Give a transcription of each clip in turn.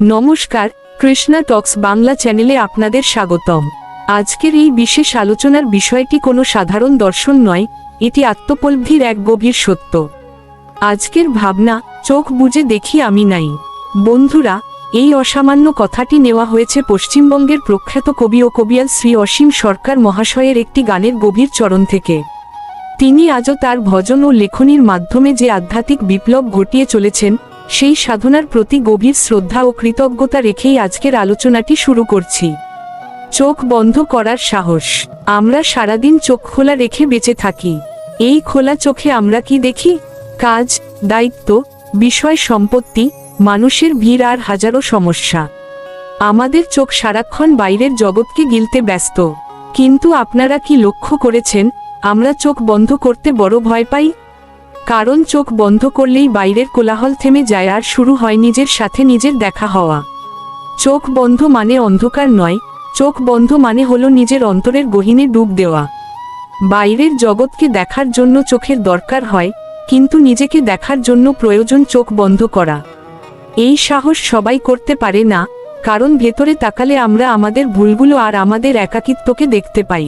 নমস্কার, কৃষ্ণা টক্স বাংলা চ্যানেলে আপনাদের স্বাগতম। আজকের এই বিশেষ আলোচনার বিষয়টি কোনো সাধারণ দর্শন নয়, এটি আত্মোপলব্ধির এক গভীর সত্য। আজকের ভাবনা, চোখ বুজে দেখি আমি নাই। বন্ধুরা, এই অসামান্য কথাটি নেওয়া হয়েছে পশ্চিমবঙ্গের প্রখ্যাত কবি ও কবিয়াল শ্রী অসীম সরকার মহাশয়ের একটি গানের গভীর চরণ থেকে। তিনি আজও তার ভজন ও লেখনীর মাধ্যমে যে আধ্যাত্মিক বিপ্লব ঘটিয়ে চলেছেন, সেই সাধনার প্রতি গভীর শ্রদ্ধা ও কৃতজ্ঞতা রেখেই আজকের আলোচনাটি শুরু করছি। চোখ বন্ধ করার সাহস। আমরা সারাদিন চোখ খোলা রেখে বেঁচে থাকি। এই খোলা চোখে আমরা কি দেখি? কাজ, দায়িত্ব, বিষয়, সম্পত্তি, মানুষের ভিড় আর হাজারো সমস্যা। আমাদের চোখ সারাক্ষণ বাইরের জগৎকে গিলতে ব্যস্ত। কিন্তু আপনারা কি লক্ষ্য করেছেন, আমরা চোখ বন্ধ করতে বড় ভয় পাই? কারণ চোখ বন্ধ করলেই বাইরের কোলাহল থেমে যায় আর শুরু হয় নিজের সাথে নিজের দেখা হওয়া। চোখ বন্ধ মানে অন্ধকার নয়, চোখ বন্ধ মানে হলো নিজের অন্তরের গহীনে ডুব দেওয়া। বাইরের জগৎকে দেখার জন্য চোখের দরকার হয়, কিন্তু নিজেকে দেখার জন্য প্রয়োজন চোখ বন্ধ করা। এই সাহস সবাই করতে পারে না, কারণ ভেতরে তাকালে আমরা আমাদের ভুলগুলো আর আমাদের একাকিত্বকে দেখতে পাই।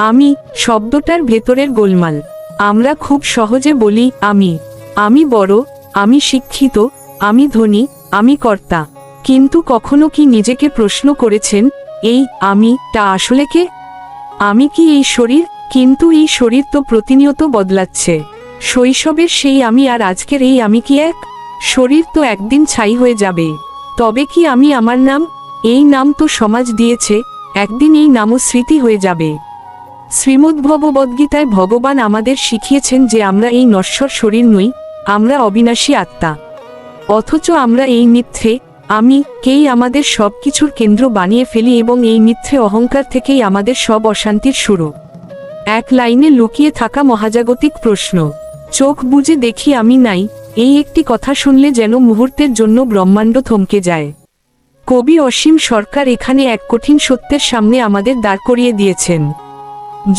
আমি শব্দটার ভেতরের গোলমাল। আমরা খুব সহজে বলি আমি বড়, আমি শিক্ষিত, আমি ধনী, আমি কর্তা। কিন্তু কখনো কি নিজেকে প্রশ্ন করেছেন, এই আমিটা আসলে কে? আমি কি এই শরীর? কিন্তু এই শরীর তো প্রতিনিয়ত বদলাচ্ছে। শৈশবের সেই আমি আর আজকের এই আমি কি এক? শরীর তো একদিন ছাই হয়ে যাবে। তবে কি আমি আমার নাম? এই নাম তো সমাজ দিয়েছে, একদিন এই নামও স্মৃতি হয়ে যাবে। শ্রীমদ্ভগবদ্গীতায় ভগবান আমাদের শিখিয়েছেন যে আমরা এই নশ্বর শরীর নই, আমরা অবিনাশী আত্মা। অথচ আমরা এই মিথ্যে কেই আমাদের সব কিছুর কেন্দ্র বানিয়ে ফেলি এবং এই মিথ্যে অহংকার থেকেই আমাদের সব অশান্তির শুরু। এক লাইনে লুকিয়ে থাকা মহাজাগতিক প্রশ্ন। চোখ বুজে দেখি আমি নাই, এই একটি কথা শুনলে যেন মুহূর্তের জন্য ব্রহ্মাণ্ড থমকে যায়। কবি অসীম সরকার এখানে এক কঠিন সত্যের সামনে আমাদের দাঁড় করিয়ে দিয়েছেন।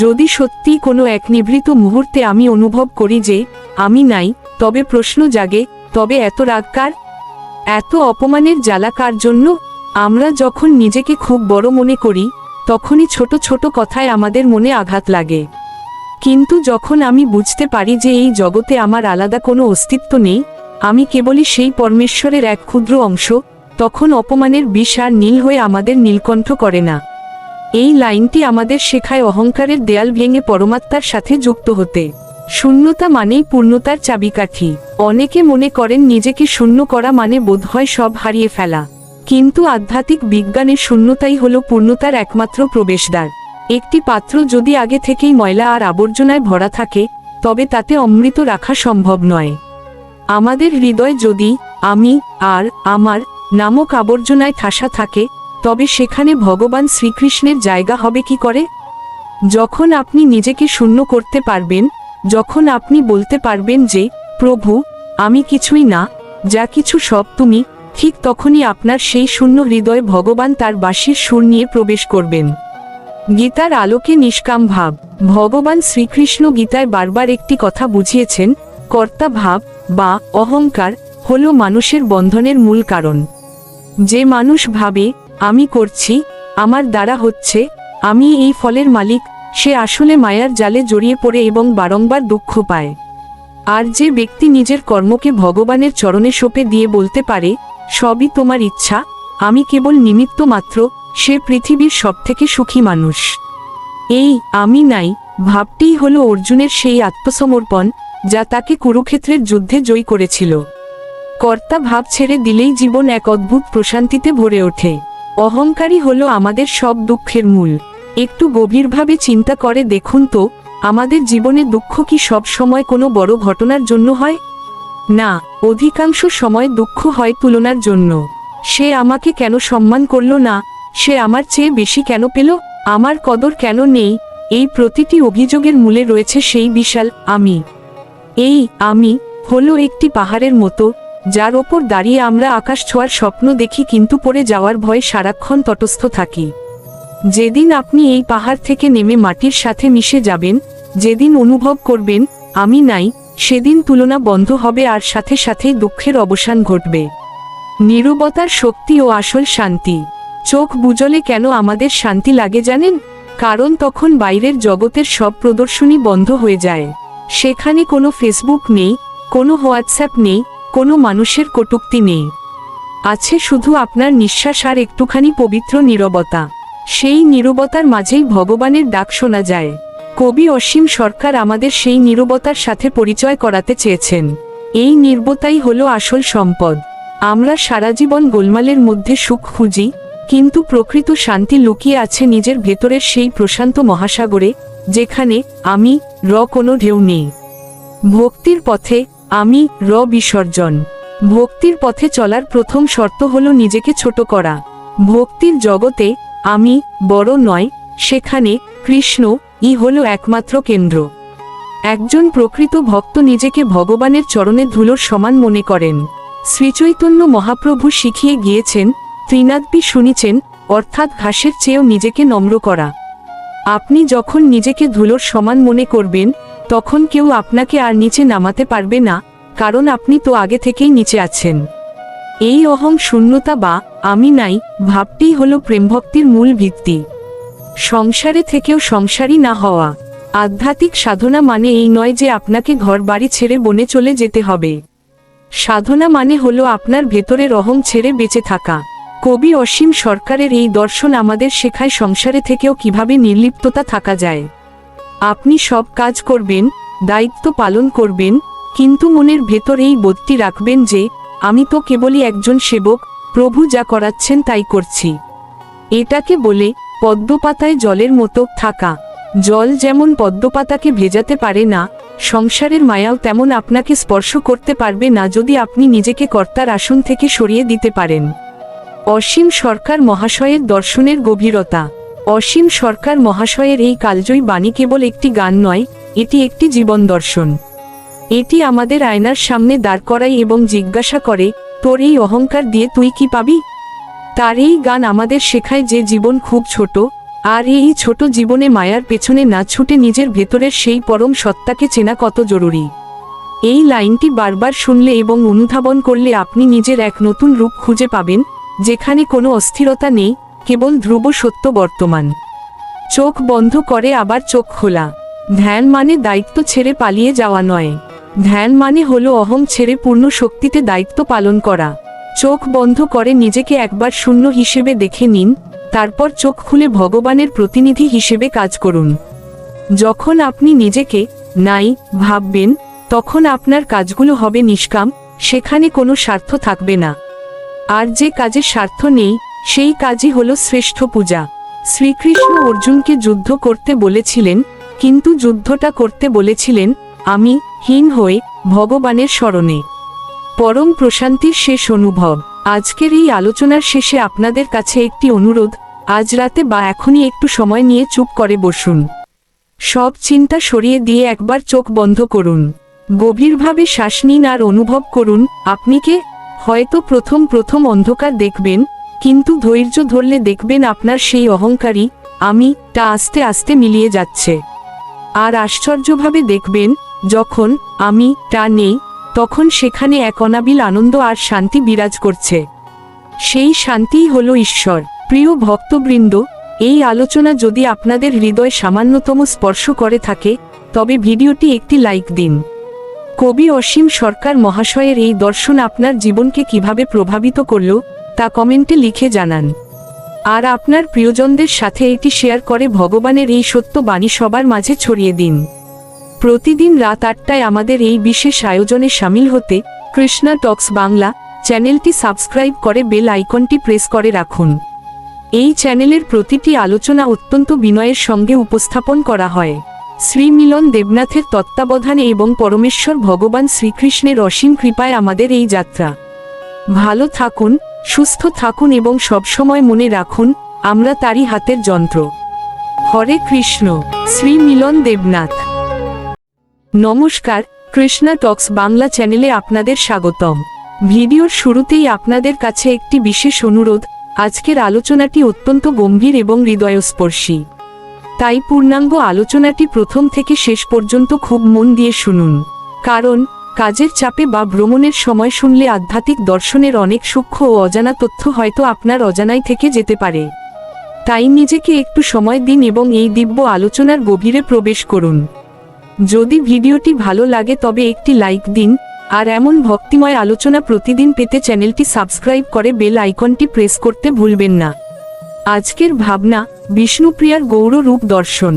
যদি সত্যি কোনো এক নিভৃত মুহূর্তে আমি অনুভব করি যে আমি নাই, তবে প্রশ্ন জাগে, তবে এত রাগ কার? এত অপমানের জ্বালা কার জন্য? আমরা যখন নিজেকে খুব বড় মনে করি, তখনই ছোট ছোট কথায় আমাদের মনে আঘাত লাগে। কিন্তু যখন আমি বুঝতে পারি যে এই জগতে আমার আলাদা কোনো অস্তিত্ব নেই, আমি কেবলই সেই পরমেশ্বরের এক ক্ষুদ্র অংশ, তখন অপমানের বিষ আর নীল হয়ে আমাদের নীলকণ্ঠ করে না। এই লাইনটি আমাদের শেখায় অহংকারের দেয়াল ভেঙে পরমাত্মার সাথে যুক্ত হতে। শূন্যতা মানেই পূর্ণতার চাবিকাঠি। অনেকে মনে করেন নিজেকে শূন্য করা মানে বোধহয় সব হারিয়ে ফেলা। কিন্তু আধ্যাত্মিক বিজ্ঞানের শূন্যতাই হলো পূর্ণতার একমাত্র প্রবেশদ্বার। একটি পাত্র যদি আগে থেকেই ময়লা আর আবর্জনায় ভরা থাকে, তবে তাতে অমৃত রাখা সম্ভব নয়। আমাদের হৃদয় যদি আমি আর আমার নামক আবর্জনায় ঠাসা থাকে, তবে সেখানে ভগবান শ্রীকৃষ্ণের জায়গা হবে কি করে? যখন আপনি নিজেকে শূন্য করতে পারবেন, যখন আপনি বলতে পারবেন যে প্রভু, আমি কিছুই না, যা কিছু সব তুমি, ঠিক তখনই আপনার সেই শূন্য হৃদয়ে ভগবান তার বাঁশির সুর নিয়ে প্রবেশ করবেন। গীতার আলোকে নিষ্কাম ভাব। ভগবান শ্রীকৃষ্ণ গীতায় বারবার একটি কথা বুঝিয়েছেন, কর্তা ভাব বা অহংকার হলো মানুষের বন্ধনের মূল কারণ। যে মানুষ ভাবে আমি করছি, আমার দ্বারা হচ্ছে, আমি এই ফলের মালিক, সে আসলে মায়ার জালে জড়িয়ে পড়ে এবং বারংবার দুঃখ পায়। আর যে ব্যক্তি নিজের কর্মকে ভগবানের চরণে সঁপে দিয়ে বলতে পারে, সবই তোমার ইচ্ছা, আমি কেবল নিমিত্ত মাত্র, সে পৃথিবীর সবথেকে সুখী মানুষ। এই আমি নাই ভাবটিই হলো অর্জুনের সেই আত্মসমর্পণ, যা তাকে কুরুক্ষেত্রের যুদ্ধে জয়ী করেছিল। কর্তা ভাব ছেড়ে দিলেই জীবন এক অদ্ভুত প্রশান্তিতে ভরে ওঠে। অহংকারই হলো আমাদের সব দুঃখের মূল। একটু গভীরভাবে চিন্তা করে দেখুন তো, আমাদের জীবনে দুঃখ কি সব সময় কোনো বড় ঘটনার জন্য হয়? না, অধিকাংশ সময় দুঃখ হয় তুলনার জন্য। সে আমাকে কেন সম্মান করল না? সে আমার চেয়ে বেশি কেন পেল? আমার কদর কেন নেই? এই প্রতিটি অভিযোগের মূলে রয়েছে সেই বিশাল আমি। এই আমি হলো একটি পাহাড়ের মতো, যার ওপর দাঁড়িয়ে আমরা আকাশ ছোঁয়ার স্বপ্ন দেখি, কিন্তু পড়ে যাওয়ার ভয়ে সারাক্ষণ তটস্থ থাকি। যেদিন আপনি এই পাহাড় থেকে নেমে মাটির সাথে মিশে যাবেন, যেদিন অনুভব করবেন আমি নাই, সেদিন তুলনা বন্ধ হবে আর সাথে সাথেই দুঃখের অবসান ঘটবে। নীরবতার শক্তি ও আসল শান্তি। চোখ বুজলে কেন আমাদের শান্তি লাগে জানেন? কারণ তখন বাইরের জগতের সব প্রদর্শনী বন্ধ হয়ে যায়। সেখানে কোনো ফেসবুক নেই, কোনো হোয়াটসঅ্যাপ নেই, কোনো মানুষের কটূক্তি নেই। আছে শুধু আপনার নিঃশ্বাস আর একটুখানি পবিত্র নীরবতা। সেই নীরবতার মাঝেই ভগবানের ডাক শোনা যায়। কবি অসীম সরকার আমাদের সেই নীরবতার সাথে পরিচয় করাতে চেয়েছেন। এই নীরবতাই হলো আসল সম্পদ। আমরা সারা জীবন গোলমালের মধ্যে সুখ খুঁজি, কিন্তু প্রকৃত শান্তি লুকিয়ে আছে নিজের ভেতরের সেই প্রশান্ত মহাসাগরে, যেখানে আমি কোনো ঢেউ নেই। ভক্তির পথে আমি বিসর্জন। ভক্তির পথে চলার প্রথম শর্ত হলো নিজেকে ছোট করা। ভক্তির জগতে আমি বড় নয়, সেখানে কৃষ্ণ হলো একমাত্র কেন্দ্র। একজন প্রকৃত ভক্ত নিজেকে ভগবানের চরণে ধুলোর সমান মনে করেন। শ্রীচৈতন্য মহাপ্রভু শিখিয়ে গিয়েছেন, ত্রিনাদপি শুনিছেন, অর্থাৎ ঘাসের চেয়েও নিজেকে নম্র করা। আপনি যখন নিজেকে ধুলোর সমান মনে করবেন, তখন কেউ আপনাকে আর নিচে নামাতে পারবে না, কারণ আপনি তো আগে থেকেই নিচে আছেন। এই অহং শূন্যতা বা আমি নাই ভাবটিই হলো প্রেমভক্তির মূল ভিত্তি। সংসারে থেকেও সংসারী না হওয়া। আধ্যাত্মিক সাধনা মানে এই নয় যে আপনাকে ঘর বাড়ি ছেড়ে বনে চলে যেতে হবে। সাধনা মানে হলো আপনার ভেতরের অহং ছেড়ে বেঁচে থাকা। কবি অসীম সরকারের এই দর্শন আমাদের শেখায় সংসারে থেকেও কিভাবে নির্লিপ্ততা থাকা যায়। আপনি সব কাজ করবেন, দায়িত্ব পালন করবেন, কিন্তু মনের ভেতর এই বোধটি রাখবেন যে আমি তো কেবলই একজন সেবক, প্রভু যা করাচ্ছেন তাই করছি। এটাকে বলে পদ্মপাতায় জলের মতো থাকা। জল যেমন পদ্মপাতাকে ভেজাতে পারে না, সংসারের মায়াও তেমন আপনাকে স্পর্শ করতে পারবে না যদি আপনি নিজেকে কর্তার আসন থেকে সরিয়ে দিতে পারেন। অসীম সরকার মহাশয়ের দর্শনের গভীরতা। অসীম সরকার মহাশয়ের এই কালজয়ী বাণী কেবল একটি গান নয়, এটি একটি জীবন দর্শন। এটি আমাদের আয়নার সামনে দাঁড় করায় এবং জিজ্ঞাসা করে, তোর এই অহংকার দিয়ে তুই কি পাবি? তার এই গান আমাদের শেখায় যে জীবন খুব ছোট, আর এই ছোট জীবনে মায়ার পেছনে না ছুটে নিজের ভেতরের সেই পরম সত্তাকে চেনা কত জরুরি। এই লাইনটি বারবার শুনলে এবং অনুধাবন করলে আপনি নিজের এক নতুন রূপ খুঁজে পাবেন, যেখানে কোনো অস্থিরতা নেই, কেবল ধ্রুব সত্য বর্তমান। চোখ বন্ধ করে আবার চোখ খোলা। ধ্যান মানে দায়িত্ব ছেড়ে পালিয়ে যাওয়া নয়। ধ্যান মানে হলো অহং ছেড়ে পূর্ণ শক্তিতে দায়িত্ব পালন করা। চোখ বন্ধ করে নিজেকে একবার শূন্য হিসেবে দেখে নিন, তারপর চোখ খুলে ভগবানের প্রতিনিধি হিসেবে কাজ করুন। যখন আপনি নিজেকে নাই ভাববেন, তখন আপনার কাজগুলো হবে নিষ্কাম, সেখানে কোনো স্বার্থ থাকবে না। আর যে কাজে স্বার্থ নেই, সেই কাজই হলো শ্রেষ্ঠ পূজা। শ্রীকৃষ্ণ অর্জুনকে যুদ্ধ করতে বলেছিলেন, কিন্তু যুদ্ধটা করতে বলেছিলেন আমি হীন হয়ে ভগবানের শরণে। পরম প্রশান্তির শেষ অনুভব। আজকের এই আলোচনার শেষে আপনাদের কাছে একটি অনুরোধ, আজ রাতে বা এখনই একটু সময় নিয়ে চুপ করে বসুন। সব চিন্তা সরিয়ে দিয়ে একবার চোখ বন্ধ করুন। গভীরভাবে শ্বাস নিন আর অনুভব করুন আপনি কে। হয়তো প্রথম অন্ধকার দেখবেন, কিন্তু ধৈর্য ধরলে দেখবেন আপনার সেই অহংকারী আমি তা আস্তে আস্তে মিলিয়ে যাচ্ছে। আর আশ্চর্যভাবে দেখবেন, যখন আমি তা নেই, তখন সেখানে এক অনাবিল আনন্দ আর শান্তি বিরাজ করছে। সেই শান্তিই হলো ঈশ্বর। প্রিয় ভক্তবৃন্দ, এই আলোচনা যদি আপনাদের হৃদয় সামান্যতম স্পর্শ করে থাকে, তবে ভিডিওটি একটি লাইক দিন। কবি অসীম সরকার মহাশয়ের এই দর্শন আপনার জীবনকে কিভাবে প্রভাবিত করল, তা কমেন্টে লিখে জানান। আর আপনার প্রিয়জনদের সাথে এটি শেয়ার করে ভগবানের এই সত্য বাণী সবার মাঝে ছড়িয়ে দিন। প্রতিদিন রাত 8টায় আমাদের এই বিশেষ আয়োজনে শামিল হতে কৃষ্ণা টক্স বাংলা চ্যানেলটি সাবস্ক্রাইব করে বেল আইকনটি প্রেস করে রাখুন। এই চ্যানেলের প্রতিটি আলোচনা অত্যন্ত বিনয়ের সঙ্গে উপস্থাপন করা হয়। শ্রী মিলন দেবনাথের তত্ত্বাবধানে এবং পরমেশ্বর ভগবান শ্রীকৃষ্ণের অসীম কৃপায় আমাদের এই যাত্রা। ভালো থাকুন, সুস্থ থাকুন এবং সবসময় মনে রাখুন আমরা তারই হাতের যন্ত্র। হরে কৃষ্ণ। শ্রী মিলন দেবনাথ। নমস্কার, কৃষ্ণা টক্স বাংলা চ্যানেলে আপনাদের স্বাগতম। ভিডিওর শুরুতেই আপনাদের কাছে একটি বিশেষ অনুরোধ, আজকের আলোচনাটি অত্যন্ত গম্ভীর এবং হৃদয়স্পর্শী। তাই পূর্ণাঙ্গ আলোচনাটি প্রথম থেকে শেষ পর্যন্ত খুব মন দিয়ে শুনুন, কারণ কাজের চাপে বা ভ্রমণের সময় শুনলে আধ্যাত্মিক দর্শনের অনেক সূক্ষ্ম ও অজানা তথ্য হয়তো আপনার অজানায় থেকে যেতে পারে। তাই নিজেকে একটু সময় দিন এবং এই দিব্য আলোচনার গভীরে প্রবেশ করুন। যদি ভিডিওটি ভালো লাগে তবে একটি লাইক দিন, আর এমন ভক্তিময় আলোচনা প্রতিদিন পেতে চ্যানেলটি সাবস্ক্রাইব করে বেল আইকনটি প্রেস করতে ভুলবেন না। আজকের ভাবনা, বিষ্ণুপ্রিয়ার গৌর রূপ দর্শন।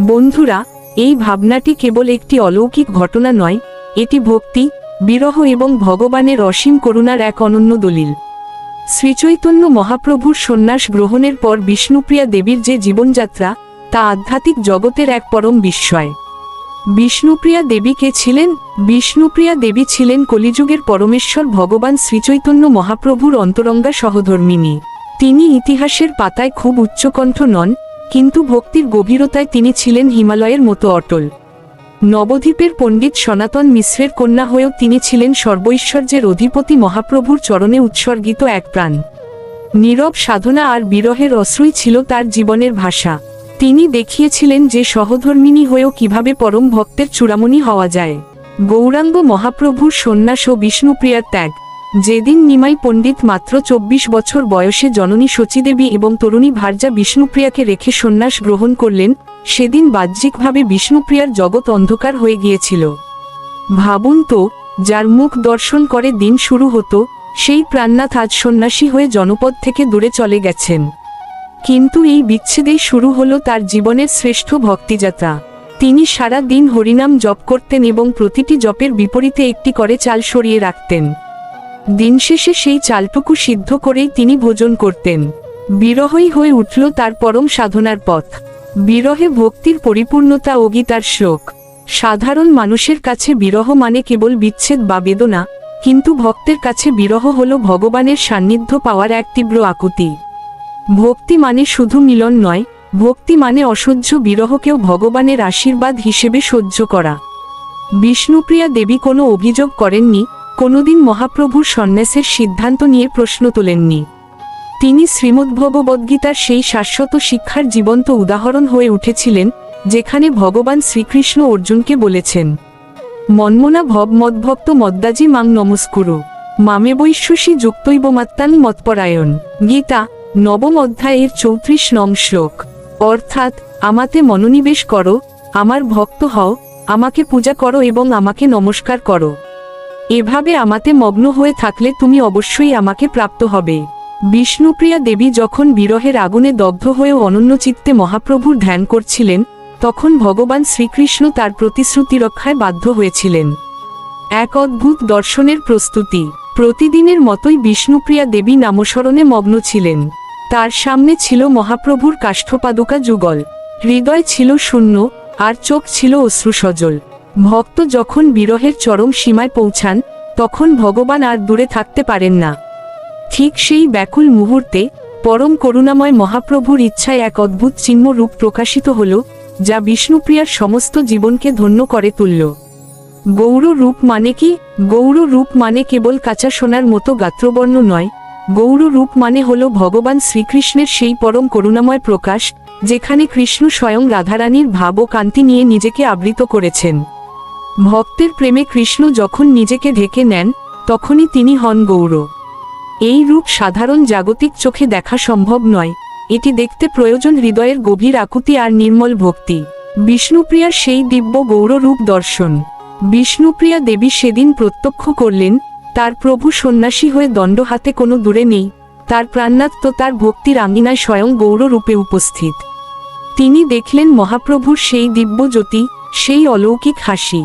বন্ধুরা, এই ভাবনাটি কেবল একটি অলৌকিক ঘটনা নয়, এটি ভক্তি, বিরহ এবং ভগবানের অসীম করুণার এক অনন্য দলিল। শ্রীচৈতন্য মহাপ্রভুর সন্ন্যাস গ্রহণের পর বিষ্ণুপ্রিয়া দেবীর যে জীবনযাত্রা, তা আধ্যাত্মিক জগতের এক পরম বিস্ময়। বিষ্ণুপ্রিয়া দেবী কে ছিলেন? বিষ্ণুপ্রিয়া দেবী ছিলেন কলিযুগের পরমেশ্বর ভগবান শ্রীচৈতন্য মহাপ্রভুর অন্তরঙ্গা সহধর্মিণী। তিনি ইতিহাসের পাতায় খুব উচ্চকণ্ঠ নন, কিন্তু ভক্তির গভীরতায় তিনি ছিলেন হিমালয়ের মতো অটল। নবদ্বীপের পণ্ডিত সনাতন মিশ্রের কন্যা হয়েও তিনি ছিলেন সর্বৈশ্বর্যের অধিপতি মহাপ্রভুর চরণে উৎসর্গিত এক প্রাণ। নীরব সাধনা আর বিরহের অশ্রুই ছিল তার জীবনের ভাষা। তিনি দেখিয়েছিলেন যে সহধর্মিণী হয়েও কিভাবে পরম ভক্তের চূড়ামণি হওয়া যায়। গৌরাঙ্গ মহাপ্রভুর সন্ন্যাস ও বিষ্ণুপ্রিয়ার ত্যাগ। যেদিন নিমাই পণ্ডিত মাত্র 24 বছর বয়সে জননী শচীদেবী এবং তরুণী ভার্যা বিষ্ণুপ্রিয়াকে রেখে সন্ন্যাস গ্রহণ করলেন, সেদিন বাহ্যিকভাবে বিষ্ণুপ্রিয়ার জগৎ অন্ধকার হয়ে গিয়েছিল। ভাবুন তো, যার মুখ দর্শন করে দিন শুরু হতো, সেই প্রাণনাথ আজ সন্ন্যাসী হয়ে জনপদ থেকে দূরে চলে গেছেন। কিন্তু এই বিচ্ছেদেই শুরু হলো তার জীবনের শ্রেষ্ঠ ভক্তিযাত্রা। তিনি সারা দিন হরিনাম জপ করতেন এবং প্রতিটি জপের বিপরীতে একটি করে চাল সরিয়ে রাখতেন। দিন শেষে সেই চালটুকু সিদ্ধ করেই তিনি ভোজন করতেন। বিরহই হয়ে উঠল তার পরম সাধনার পথ। বিরহে ভক্তির পরিপূর্ণতা ও গীতার শ্লোক। সাধারণ মানুষের কাছে বিরহ মানে কেবল বিচ্ছেদ বা বেদনা, কিন্তু ভক্তের কাছে বিরহ হলো ভগবানের সান্নিধ্য পাওয়ার এক তীব্র আকুতি। ভক্তি মানে শুধু মিলন নয়, ভক্তি মানে অসহ্য বিরহকেও ভগবানের আশীর্বাদ হিসেবে সহ্য করা। বিষ্ণুপ্রিয়া দেবী কোনো অভিযোগ করেননি, কোনোদিন মহাপ্রভুর সন্ন্যাসের সিদ্ধান্ত নিয়ে প্রশ্ন তোলেননি। তিনি শ্রীমদ্ভগবদ্গীতার সেই শাশ্বত শিক্ষার জীবন্ত উদাহরণ হয়ে উঠেছিলেন, যেখানে ভগবান শ্রীকৃষ্ণ অর্জুনকে বলেছেন, মন্মনা ভব মদ্ভক্ত মদ্দাজি মাং নমস্কুরু মামে বৈশ্বসী যুক্তৈবমাত্তান মৎপরায়ণ। গীতা, নবম অধ্যায়ের 34 নং শ্লোক। অর্থাৎ, আমাতে মনোনিবেশ করো, আমার ভক্ত হও, আমাকে পূজা করো এবং আমাকে নমস্কার করো। এভাবে আমাতে মগ্ন হয়ে থাকলে তুমি অবশ্যই আমাকে প্রাপ্ত হবে। বিষ্ণুপ্রিয়া দেবী যখন বিরহের আগুনে দগ্ধ হয়েও অনন্য চিত্তে মহাপ্রভুর ধ্যান করছিলেন, তখন ভগবান শ্রীকৃষ্ণ তার প্রতিশ্রুতি রক্ষায় বাধ্য হয়েছিলেন। এক অদ্ভুত দর্শনের প্রস্তুতি। প্রতিদিনের মতোই বিষ্ণুপ্রিয়া দেবী নামস্মরণে মগ্ন ছিলেন। তার সামনে ছিল মহাপ্রভুর কাষ্ঠপাদুকা যুগল। হৃদয় ছিল শূন্য, আর চোখ ছিল অশ্রুসজল। ভক্ত যখন বিরহের চরম সীমায় পৌঁছান, তখন ভগবান আর দূরে থাকতে পারেন না। ঠিক সেই ব্যাকুল মুহূর্তে পরম করুণাময় মহাপ্রভুর ইচ্ছায় এক অদ্ভুত চিহ্ন রূপ প্রকাশিত হল, যা বিষ্ণুপ্রিয়ার সমস্ত জীবনকে ধন্য করে তুলল। গৌর রূপ মানে কি? গৌর রূপ মানে কেবল কাঁচা সোনার মতো গাত্রবর্ণ নয়, গৌর রূপ মানে হল ভগবান শ্রীকৃষ্ণের সেই পরম করুণাময় প্রকাশ, যেখানে কৃষ্ণ স্বয়ং রাধারানীর ভাব ও কান্তি নিয়ে নিজেকে আবৃত করেছেন। ভক্তের প্রেমে কৃষ্ণ যখন নিজেকে ঢেকে নেন, তখনই তিনি হন গৌর। এই রূপ সাধারণ জাগতিক চোখে দেখা সম্ভব নয়, এটি দেখতে প্রয়োজন হৃদয়ের গভীর আকুতি আর নির্মল ভক্তি। বিষ্ণুপ্রিয়ার সেই দিব্য গৌর রূপ দর্শন বিষ্ণুপ্রিয়া দেবী সেদিন প্রত্যক্ষ করলেন, তার প্রভু সন্ন্যাসী হয়ে দণ্ড হাতে কোনো দূরে নেই, তার প্রাণনাথ তো তার ভক্তির আঙ্গিনায় স্বয়ং গৌর রূপে উপস্থিত। তিনি দেখলেন মহাপ্রভুর সেই দিব্য জ্যোতি, সেই অলৌকিক হাসি।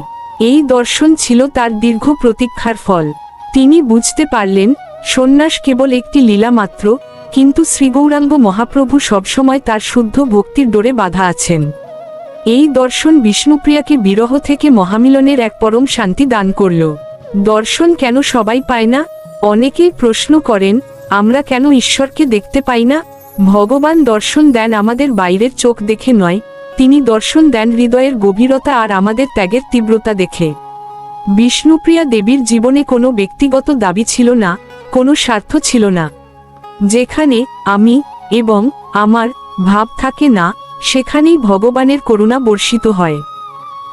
এই দর্শন ছিল তার দীর্ঘ প্রতীক্ষার ফল। তিনি বুঝতে পারলেন, সন্ন্যাস কেবল একটি লীলা মাত্র, কিন্তু শ্রীগৌরাঙ্গ মহাপ্রভু সবসময় তার শুদ্ধ ভক্তির ডোরে বাঁধা আছেন। এই দর্শন বিষ্ণুপ্রিয়াকে বিরহ থেকে মহামিলনের এক পরম শান্তি দান করল। দর্শন কেন সবাই পায় না? অনেকেই প্রশ্ন করেন, আমরা কেন ঈশ্বরকে দেখতে পাই না? ভগবান দর্শন দেন আমাদের বাইরের চোখ দেখে নয়, তিনি দর্শন দেন হৃদয়ের গভীরতা আর আমাদের ত্যাগের তীব্রতা দেখে। বিষ্ণুপ্রিয়া দেবীর জীবনে কোনো ব্যক্তিগত দাবি ছিল না, কোনো স্বার্থ ছিল না। যেখানে আমি এবং আমার ভাব থাকে না, সেখানেই ভগবানের করুণা বর্ষিত হয়।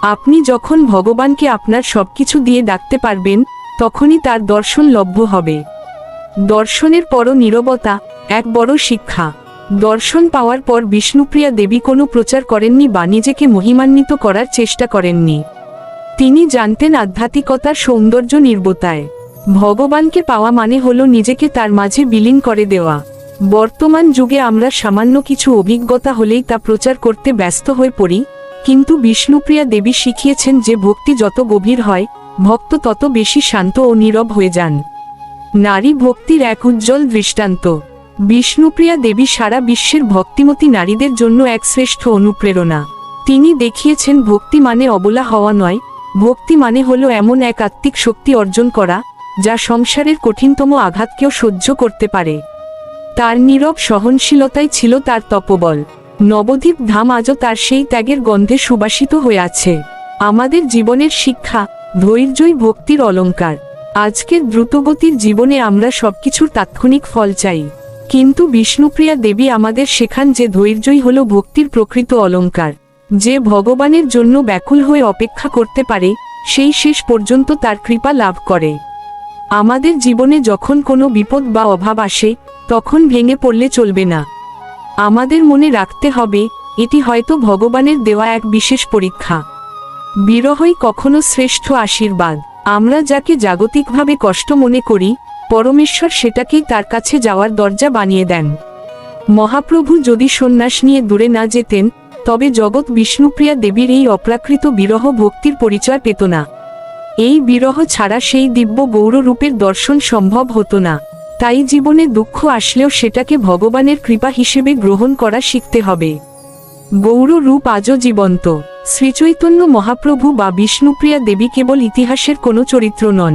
আপনি যখন ভগবানকে আপনার সবকিছু দিয়ে ডাকতে পারবেন, তখনই তার দর্শন লভ্য হবে। দর্শনের পরও নীরবতা এক বড় শিক্ষা। দর্শন পাওয়ার পর বিষ্ণুপ্রিয়া দেবী কোনো প্রচার করেননি বা নিজেকে মহিমান্বিত করার চেষ্টা করেননি। তিনি জানতেন আধ্যাত্মিকতার সৌন্দর্য নির্বতায়। ভগবানকে পাওয়া মানে হলো নিজেকে তার মাঝে বিলীন করে দেওয়া। বর্তমান যুগে আমরা সামান্য কিছু অভিজ্ঞতা হলেই তা প্রচার করতে ব্যস্ত হয়ে পড়ি, কিন্তু বিষ্ণুপ্রিয়া দেবী শিখিয়েছেন যে ভক্তি যত গভীর হয়, ভক্ত তত বেশি শান্ত ও নীরব হয়ে যান। নারী ভক্তির এক উজ্জ্বল দৃষ্টান্ত। বিষ্ণুপ্রিয়া দেবী সারা বিশ্বের ভক্তিমতী নারীদের জন্য এক শ্রেষ্ঠ অনুপ্রেরণা। তিনি দেখিয়েছেন ভক্তি মানে অবলা হওয়া নয়, ভক্তি মানে হলো এমন এক আত্মিক শক্তি অর্জন করা যা সংসারের কঠিনতম আঘাতকেও সহ্য করতে পারে। তার নীরব সহনশীলতাই ছিল তার তপবল। নবদ্বীপ ধাম আজও তার সেই ত্যাগের গন্ধে সুবাসিত হয়ে আছে। আমাদের জীবনের শিক্ষা, ধৈর্যই ভক্তির অলংকার। আজকের দ্রুতগতির জীবনে আমরা সবকিছুর তাৎক্ষণিক ফল চাই, কিন্তু বিষ্ণুপ্রিয়া দেবী আমাদের শেখান যে ধৈর্যই হলো ভক্তির প্রকৃত অলংকার। যে ভগবানের জন্য ব্যাকুল হয়ে অপেক্ষা করতে পারে, সেই শেষ পর্যন্ত তার কৃপা লাভ করে। আমাদের জীবনে যখন কোনো বিপদ বা অভাব আসে, তখন ভেঙে পড়লে চলবে না। আমাদের মনে রাখতে হবে, এটি হয়তো ভগবানের দেওয়া এক বিশেষ পরীক্ষা। বিরহই কখনো শ্রেষ্ঠ আশীর্বাদ। আমরা যাকে জাগতিকভাবে কষ্ট মনে করি, পরমেশ্বর সেটাকেই তার কাছে যাওয়ার দরজা বানিয়ে দেন। মহাপ্রভু যদি সন্ন্যাস নিয়ে দূরে না যেতেন, তবে জগৎ বিষ্ণুপ্রিয়া দেবীর এই অপ্রাকৃত বিরহ ভক্তির পরিচয় পেত না। এই বিরহ ছাড়া সেই দিব্য গৌর রূপের দর্শন সম্ভব হতো না। তাই জীবনে দুঃখ আসলেও সেটাকে ভগবানের কৃপা হিসেবে গ্রহণ করা শিখতে হবে। গৌর রূপ আজও জীবন্ত। শ্রীচৈতন্য মহাপ্রভু বা বিষ্ণুপ্রিয়া দেবী কেবল ইতিহাসের কোনো চরিত্র নন।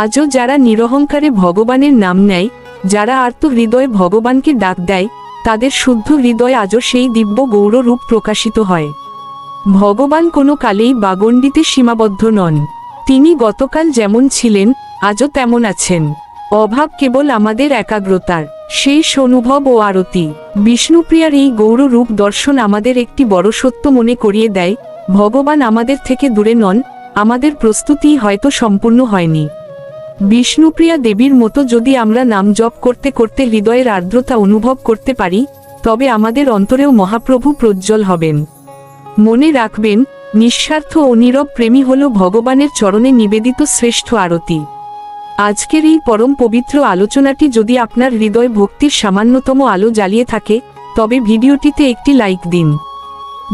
আজও যারা নিরহংকারে ভগবানের নাম নেয়, যারা আর্ত হৃদয়ে ভগবানকে ডাক দেয়, তাদের শুদ্ধ হৃদয় আজও সেই দিব্য গৌর রূপ প্রকাশিত হয়। ভগবান কোনো কালেই বাগণ্ডিতে সীমাবদ্ধ নন। তিনি গতকাল যেমন ছিলেন, আজও তেমন আছেন। অভাব কেবল আমাদের একাগ্রতার শেষ অনুভব ও আরতি। বিষ্ণুপ্রিয়ার এই গৌর রূপ দর্শন আমাদের একটি বড় সত্য মনে করিয়ে দেয়, ভগবান আমাদের থেকে দূরে নন, আমাদের প্রস্তুতিই হয়তো সম্পূর্ণ হয়নি। বিষ্ণুপ্রিয়া দেবীর মতো যদি আমরা নাম জপ করতে করতে হৃদয়ের আর্দ্রতা অনুভব করতে পারি, তবে আমাদের অন্তরেও মহাপ্রভু প্রজ্জ্বল হবেন। মনে রাখবেন, নিঃস্বার্থ ও নীরব প্রেমী হল ভগবানের চরণে নিবেদিত শ্রেষ্ঠ আরতি। আজকের এই পরম পবিত্র আলোচনাটি যদি আপনার হৃদয় ভক্তির সামান্যতম আলো জ্বালিয়ে থাকে, তবে ভিডিওটিতে একটি লাইক দিন।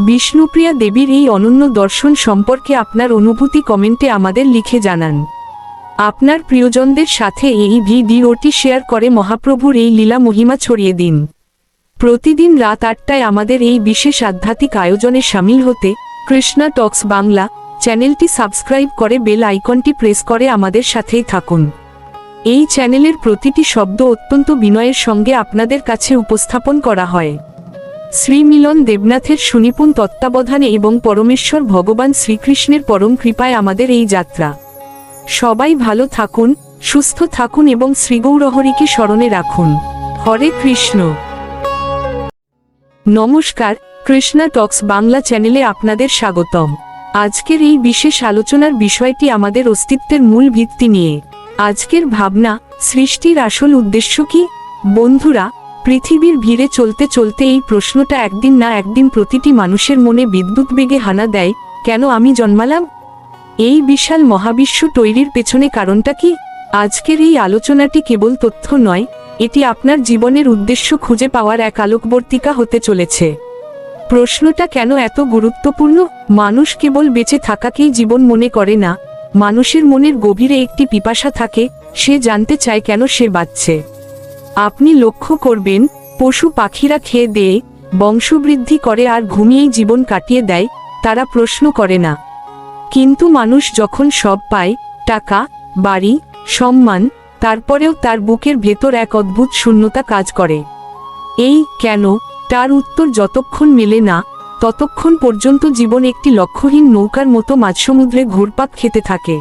বিষ্ণুপ্রিয়া দেবীর এই অনন্য দর্শন সম্পর্কে আপনার অনুভূতি কমেন্টে আমাদের লিখে জানান। আপনার প্রিয়জনদের সাথে এই ভিডিওটি শেয়ার করে মহাপ্রভুর এই লীলা মহিমা ছড়িয়ে দিন। প্রতিদিন রাত 8টায় আমাদের এই বিশেষ আধ্যাত্মিক আয়োজনে শামিল হতে কৃষ্ণা টক্স বাংলা চ্যানেলটি সাবস্ক্রাইব করে বেল আইকনটি প্রেস করে আমাদের সাথেই থাকুন। এই চ্যানেলের প্রতিটি শব্দ অত্যন্ত বিনয়ের সঙ্গে আপনাদের কাছে উপস্থাপন করা হয়। শ্রী মিলন দেবনাথের সুনিপুণ তত্ত্বাবধানে এবং পরমেশ্বর ভগবান শ্রীকৃষ্ণের পরম কৃপায় আমাদের এই যাত্রা। সবাই ভালো থাকুন, সুস্থ থাকুন এবং শ্রীগৌরহরিকে স্মরণে রাখুন। হরে কৃষ্ণ। নমস্কার, কৃষ্ণা টক্স বাংলা চ্যানেলে আপনাদের স্বাগতম। আজকের এই বিশেষ আলোচনার বিষয়টি আমাদের অস্তিত্বের মূল ভিত্তি নিয়ে। আজকের ভাবনা, সৃষ্টির আসল উদ্দেশ্য কি? বন্ধুরা, পৃথিবীর ভিড়ে চলতে চলতে এই প্রশ্নটা একদিন না একদিন প্রতিটি মানুষের মনে বিদ্যুৎ বেগে হানা দেয়, কেন আমি জন্মালাম? এই বিশাল মহাবিশ্ব তৈরির পেছনে কারণটা কি? আজকের এই আলোচনাটি কেবল তথ্য নয়, এটি আপনার জীবনের উদ্দেশ্য খুঁজে পাওয়ার এক আলোকবর্তিকা হতে চলেছে। প্রশ্নটা কেন এত গুরুত্বপূর্ণ? মানুষ কেবল বেঁচে থাকাকেই জীবন মনে করে না, মানুষের মনের গভীরে একটি পিপাসা থাকে, সে জানতে চায় কেন সে বাঁচছে। আপনি লক্ষ্য করবেন, পশু পাখিরা খেয়ে দেয়ে বংশবৃদ্ধি করে আর ঘুমিয়েই জীবন কাটিয়ে দেয়, তারা প্রশ্ন করে না। কিন্তু মানুষ যখন সব পায়, টাকা, বাড়ি, সম্মান, তারপরেও তার বুকের ভেতর এক অদ্ভুত শূন্যতা কাজ করে। এই কেন তার উত্তর যতক্ষণ মেলে না, ততক্ষণ পর্যন্ত জীবন একটি লক্ষ্যহীন নৌকার মতো মাঝসমুদ্রে ঘুরপাক খেতে থাকে।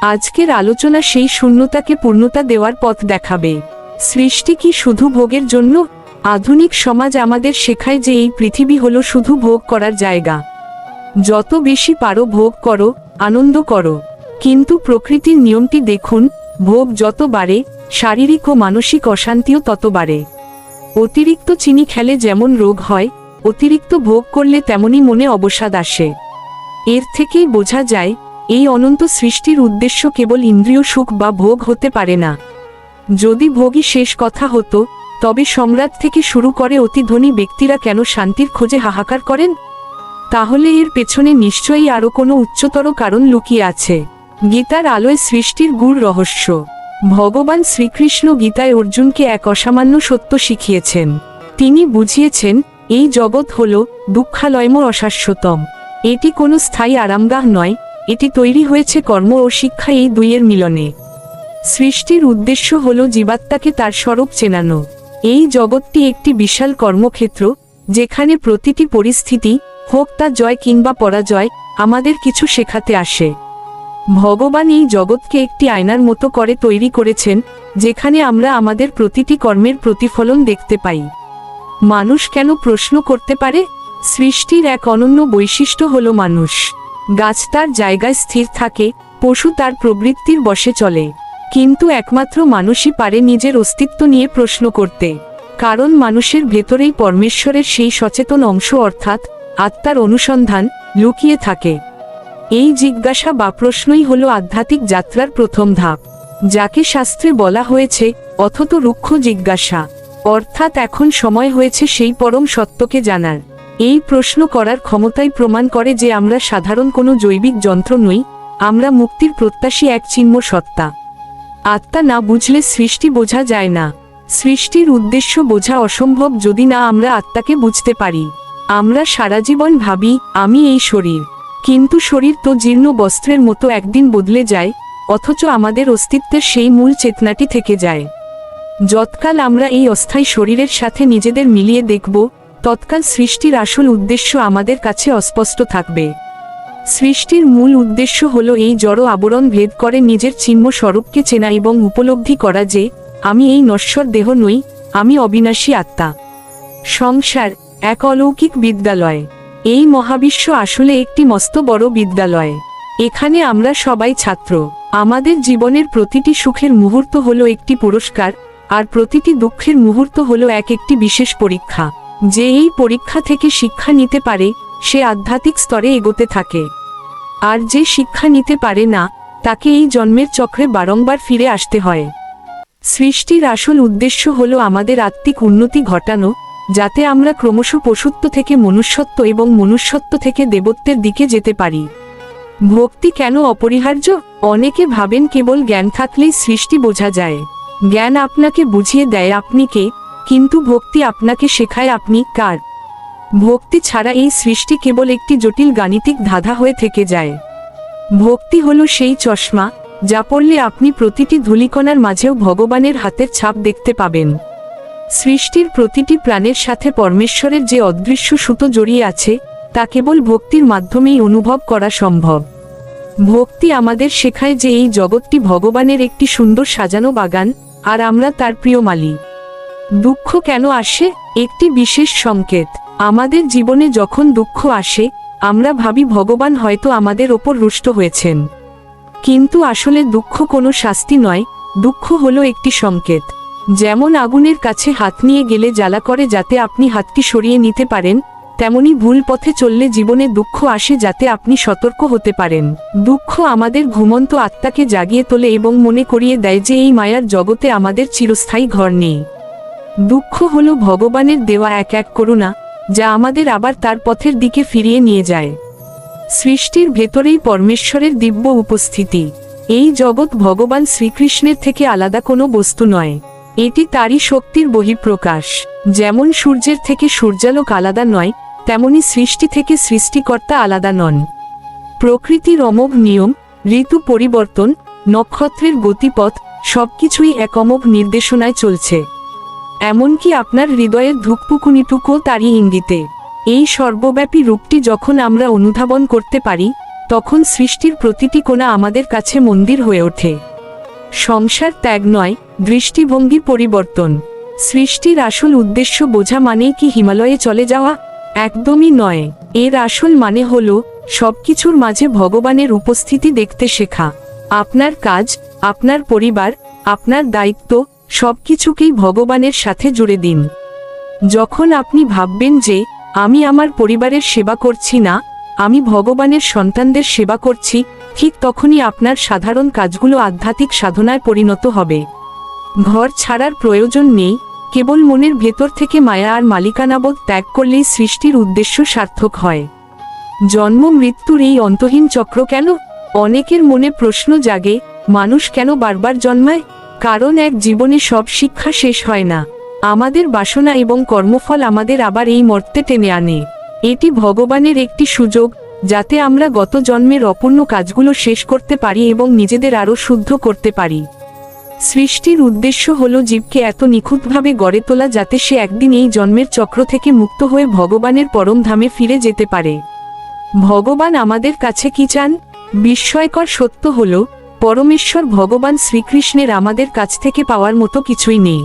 আজকের আলোচনা সেই শূন্যতাকে পূর্ণতা দেওয়ার পথ দেখাবে। সৃষ্টি কি শুধু ভোগের জন্য? আধুনিক সমাজ আমাদের শেখায় যে এই পৃথিবী হলো শুধু ভোগ করার জায়গা। যত বেশি পারো ভোগ করো, আনন্দ করো, কিন্তু প্রকৃতির নিয়মটি দেখুন, ভোগ যত বাড়ে শারীরিক ও মানসিক অশান্তিও তত বাড়ে। অতিরিক্ত চিনি খেলে যেমন রোগ হয়, অতিরিক্ত ভোগ করলে তেমনি মনে অবসাদ আসে। এর থেকেই বোঝা যায় এই অনন্ত সৃষ্টির উদ্দেশ্য কেবল ইন্দ্রিয় সুখ বা ভোগ হতে পারে না। যদি ভোগই শেষ কথা হতো, তবে সম্রাট থেকে শুরু করে অতি ধনী ব্যক্তিরা কেন শান্তির খোঁজে হাহাকার করেন? তাহলে এর পেছনে নিশ্চয়ই আরও কোনো উচ্চতর কারণ লুকিয়ে আছে। গীতার আলোয় সৃষ্টির গূঢ় রহস্য। ভগবান শ্রীকৃষ্ণ গীতায় অর্জুনকে এক অসামান্য সত্য শিখিয়েছেন। তিনি বুঝিয়েছেন এই জগৎ হল দুঃখালয়ম অশাশ্বতম। এটি কোনো স্থায়ী আরামগাহ নয়, এটি তৈরি হয়েছে কর্ম ও শিক্ষা এই দুইয়ের মিলনে। সৃষ্টির উদ্দেশ্য হল জীবাত্মাকে তার স্বরূপ চেনানো। এই জগৎটি একটি বিশাল কর্মক্ষেত্র, যেখানে প্রতিটি পরিস্থিতি, হোক তা জয় কিংবা পরাজয়, আমাদের কিছু শেখাতে আসে। ভগবান এই জগৎকে একটি আয়নার মতো করে তৈরি করেছেন, যেখানে আমরা আমাদের প্রতিটি কর্মের প্রতিফলন দেখতে পাই। মানুষ কেন প্রশ্ন করতে পারে? সৃষ্টির এক অনন্য বৈশিষ্ট্য হল মানুষ। গাছ তার জায়গায় স্থির থাকে, পশু তার প্রবৃত্তির বশে চলে, কিন্তু একমাত্র মানুষই পারে নিজের অস্তিত্ব নিয়ে প্রশ্ন করতে। কারণ মানুষের ভেতরেই পরমেশ্বরের সেই সচেতন অংশ অর্থাৎ আত্মার অনুসন্ধান লুকিয়ে থাকে। এই জিজ্ঞাসা বা প্রশ্নই হল আধ্যাত্মিক যাত্রার প্রথম ধাপ, যাকে শাস্ত্রে বলা হয়েছে অথত রুক্ষ জিজ্ঞাসা। অর্থাৎ এখন সময় হয়েছে সেই পরম সত্যকে জানার। এই প্রশ্ন করার ক্ষমতাই প্রমাণ করে যে আমরা সাধারণ কোনো জৈবিক যন্ত্র নই, আমরা মুক্তির প্রত্যাশী এক চিন্ম সত্তা। আত্মা না বুঝলে সৃষ্টি বোঝা যায় না। সৃষ্টির উদ্দেশ্য বোঝা অসম্ভব যদি না আমরা আত্মাকে বুঝতে পারি। আমরা সারা জীবন ভাবি আমি এই শরীর, কিন্তু শরীর তো জীর্ণ বস্ত্রের মতো একদিন বদলে যায়, অথচ আমাদের অস্তিত্বের সেই মূল চেতনাটি থেকে যায়। যৎকাল আমরা এই অস্থায়ী শরীরের সাথে নিজেদের মিলিয়ে দেখব, তৎকাল সৃষ্টির আসল উদ্দেশ্য আমাদের কাছে অস্পষ্ট থাকবে। সৃষ্টির মূল উদ্দেশ্য হল এই জড় আবরণ ভেদ করে নিজের চিন্ম স্বরূপকে চেনা এবং উপলব্ধি করা যে আমি এই নশ্বর দেহ নই, আমি অবিনাশী আত্মা। সংসার এক অলৌকিক বিদ্যালয়। এই মহাবিশ্ব আসলে একটি মস্ত বড় বিদ্যালয়। এখানে আমরা সবাই ছাত্র। আমাদের জীবনের প্রতিটি সুখের মুহূর্ত হলো একটি পুরস্কার, আর প্রতিটি দুঃখের মুহূর্ত হলো একটি বিশেষ পরীক্ষা। যে এই পরীক্ষা থেকে শিক্ষা নিতে পারে সে আধ্যাত্মিক স্তরে এগোতে থাকে, আর যে শিক্ষা নিতে পারে না তাকে এই জন্মের চক্রে বারংবার ফিরে আসতে হয়। সৃষ্টির আসল উদ্দেশ্য হলো আমাদের আত্মিক উন্নতি ঘটানো, যাতে আমরা ক্রমশ পশুত্ব থেকে মনুষ্যত্ব এবং মনুষ্যত্ব থেকে দেবত্বের দিকে যেতে পারি। ভক্তি কেন অপরিহার্য? অনেকে ভাবেন কেবল জ্ঞান থাকলেই সৃষ্টি বোঝা যায়। জ্ঞান আপনাকে বুঝিয়ে দেয় আপনি কে, কিন্তু ভক্তি আপনাকে শেখায় আপনি কার। ভক্তি ছাড়া এই সৃষ্টি কেবল একটি জটিল গাণিতিক ধাঁধা হয়ে থেকে যায়। ভক্তি হলো সেই চশমা যা পড়লে আপনি প্রতিটি ধূলিকণার মাঝেও ভগবানের হাতের ছাপ দেখতে পাবেন। সৃষ্টির প্রতিটি প্রাণের সাথে পরমেশ্বরের যে অদৃশ্য সুতো জড়িয়ে আছে তা কেবল ভক্তির মাধ্যমেই অনুভব করা সম্ভব। ভক্তি আমাদের শেখায় যে এই জগৎটি ভগবানের একটি সুন্দর সাজানো বাগান, আর আমরা তার প্রিয় মালি। দুঃখ কেন আসে? একটি বিশেষ সংকেত। আমাদের জীবনে যখন দুঃখ আসে আমরা ভাবি ভগবান হয়তো আমাদের ওপর রুষ্ট হয়েছেন, কিন্তু আসলে দুঃখ কোনো শাস্তি নয়, দুঃখ হলো একটি সংকেত। যেমন আগুনের কাছে হাত নিয়ে গেলে জ্বালা করে যাতে আপনি হাতটি সরিয়ে নিতে পারেন, তেমনি ভুল পথে চললে জীবনে দুঃখ আসে যাতে আপনি সতর্ক হতে পারেন। দুঃখ আমাদের ঘুমন্ত আত্মাকে জাগিয়ে তোলে এবং মনে করিয়ে দেয় যে এই মায়ার জগতে আমাদের চিরস্থায়ী ঘর নেই। দুঃখ হলো ভগবানের দেওয়া এক করুণা, যা আমাদের আবার তার পথের দিকে ফিরিয়ে নিয়ে যায়। সৃষ্টির ভেতরেই পরমেশ্বরের দিব্য উপস্থিতি। এই জগৎ ভগবান শ্রীকৃষ্ণের থেকে আলাদা কোনো বস্তু নয়, এটি তারই শক্তির বহিঃপ্রকাশ। যেমন সূর্যের থেকে সূর্যালোক আলাদা নয়, তেমনি সৃষ্টি থেকে সৃষ্টিকর্তা আলাদা নন। প্রকৃতির অমোঘ নিয়ম, ঋতু পরিবর্তন, নক্ষত্রের গতিপথ সবকিছুই এক অমোঘ নির্দেশনায় চলছে। এমনকি আপনার হৃদয়ের ধুকপুকুনিটুকুও তারই ইঙ্গিতে। এই সর্বব্যাপী রূপটি যখন আমরা অনুধাবন করতে পারি, তখন সৃষ্টির প্রতিটি কোণা আমাদের কাছে মন্দির হয়ে ওঠে। সংসার ত্যাগ নয়, দৃষ্টিভঙ্গি পরিবর্তন। সৃষ্টির আসল উদ্দেশ্য বোঝা মানেই কি হিমালয়ে চলে যাওয়া? একদমই নয়। এর আসল মানে হলো সবকিছুর মাঝে ভগবানের উপস্থিতি দেখতে শেখা। আপনার কাজ, আপনার পরিবার, আপনার দায়িত্ব সবকিছুকেই ভগবানের সাথে জুড়ে দিন। যখন আপনি ভাববেন যে আমি আমার পরিবারের সেবা করছি না, আমি ভগবানের সন্তানদের সেবা করছি, ঠিক তখনই আপনার সাধারণ কাজগুলো আধ্যাত্মিক সাধনায় পরিণত হবে। ঘর ছাড়ার প্রয়োজন নেই, কেবল মনের ভেতর থেকে মায়া আর মালিকানাবোধ ত্যাগ করলেই সৃষ্টির উদ্দেশ্য সার্থক হয়। জন্ম মৃত্যুর এই অন্তহীন চক্র কেন? অনেকের মনে প্রশ্ন জাগে, মানুষ কেন বারবার জন্মায়? কারণ এক জীবনে সব শিক্ষা শেষ হয় না। আমাদের বাসনা এবং কর্মফল আমাদের আবার এই মর্তে টেনে আনে। এটি ভগবানের একটি সুযোগ, যাতে আমরা গত জন্মের অপূর্ণ কাজগুলো শেষ করতে পারি এবং নিজেদের আরও শুদ্ধ করতে পারি। সৃষ্টির উদ্দেশ্য হলো জীবকে এত নিখুঁতভাবে গড়ে তোলা যাতে সে একদিন এই জন্মের চক্র থেকে মুক্ত হয়ে ভগবানের পরম ধামে ফিরে যেতে পারে। ভগবান আমাদের কাছে কি চান? বিস্ময়কর সত্য হলো, পরমেশ্বর ভগবান শ্রীকৃষ্ণের আমাদের কাছ থেকে পাওয়ার মতো কিছুই নেই।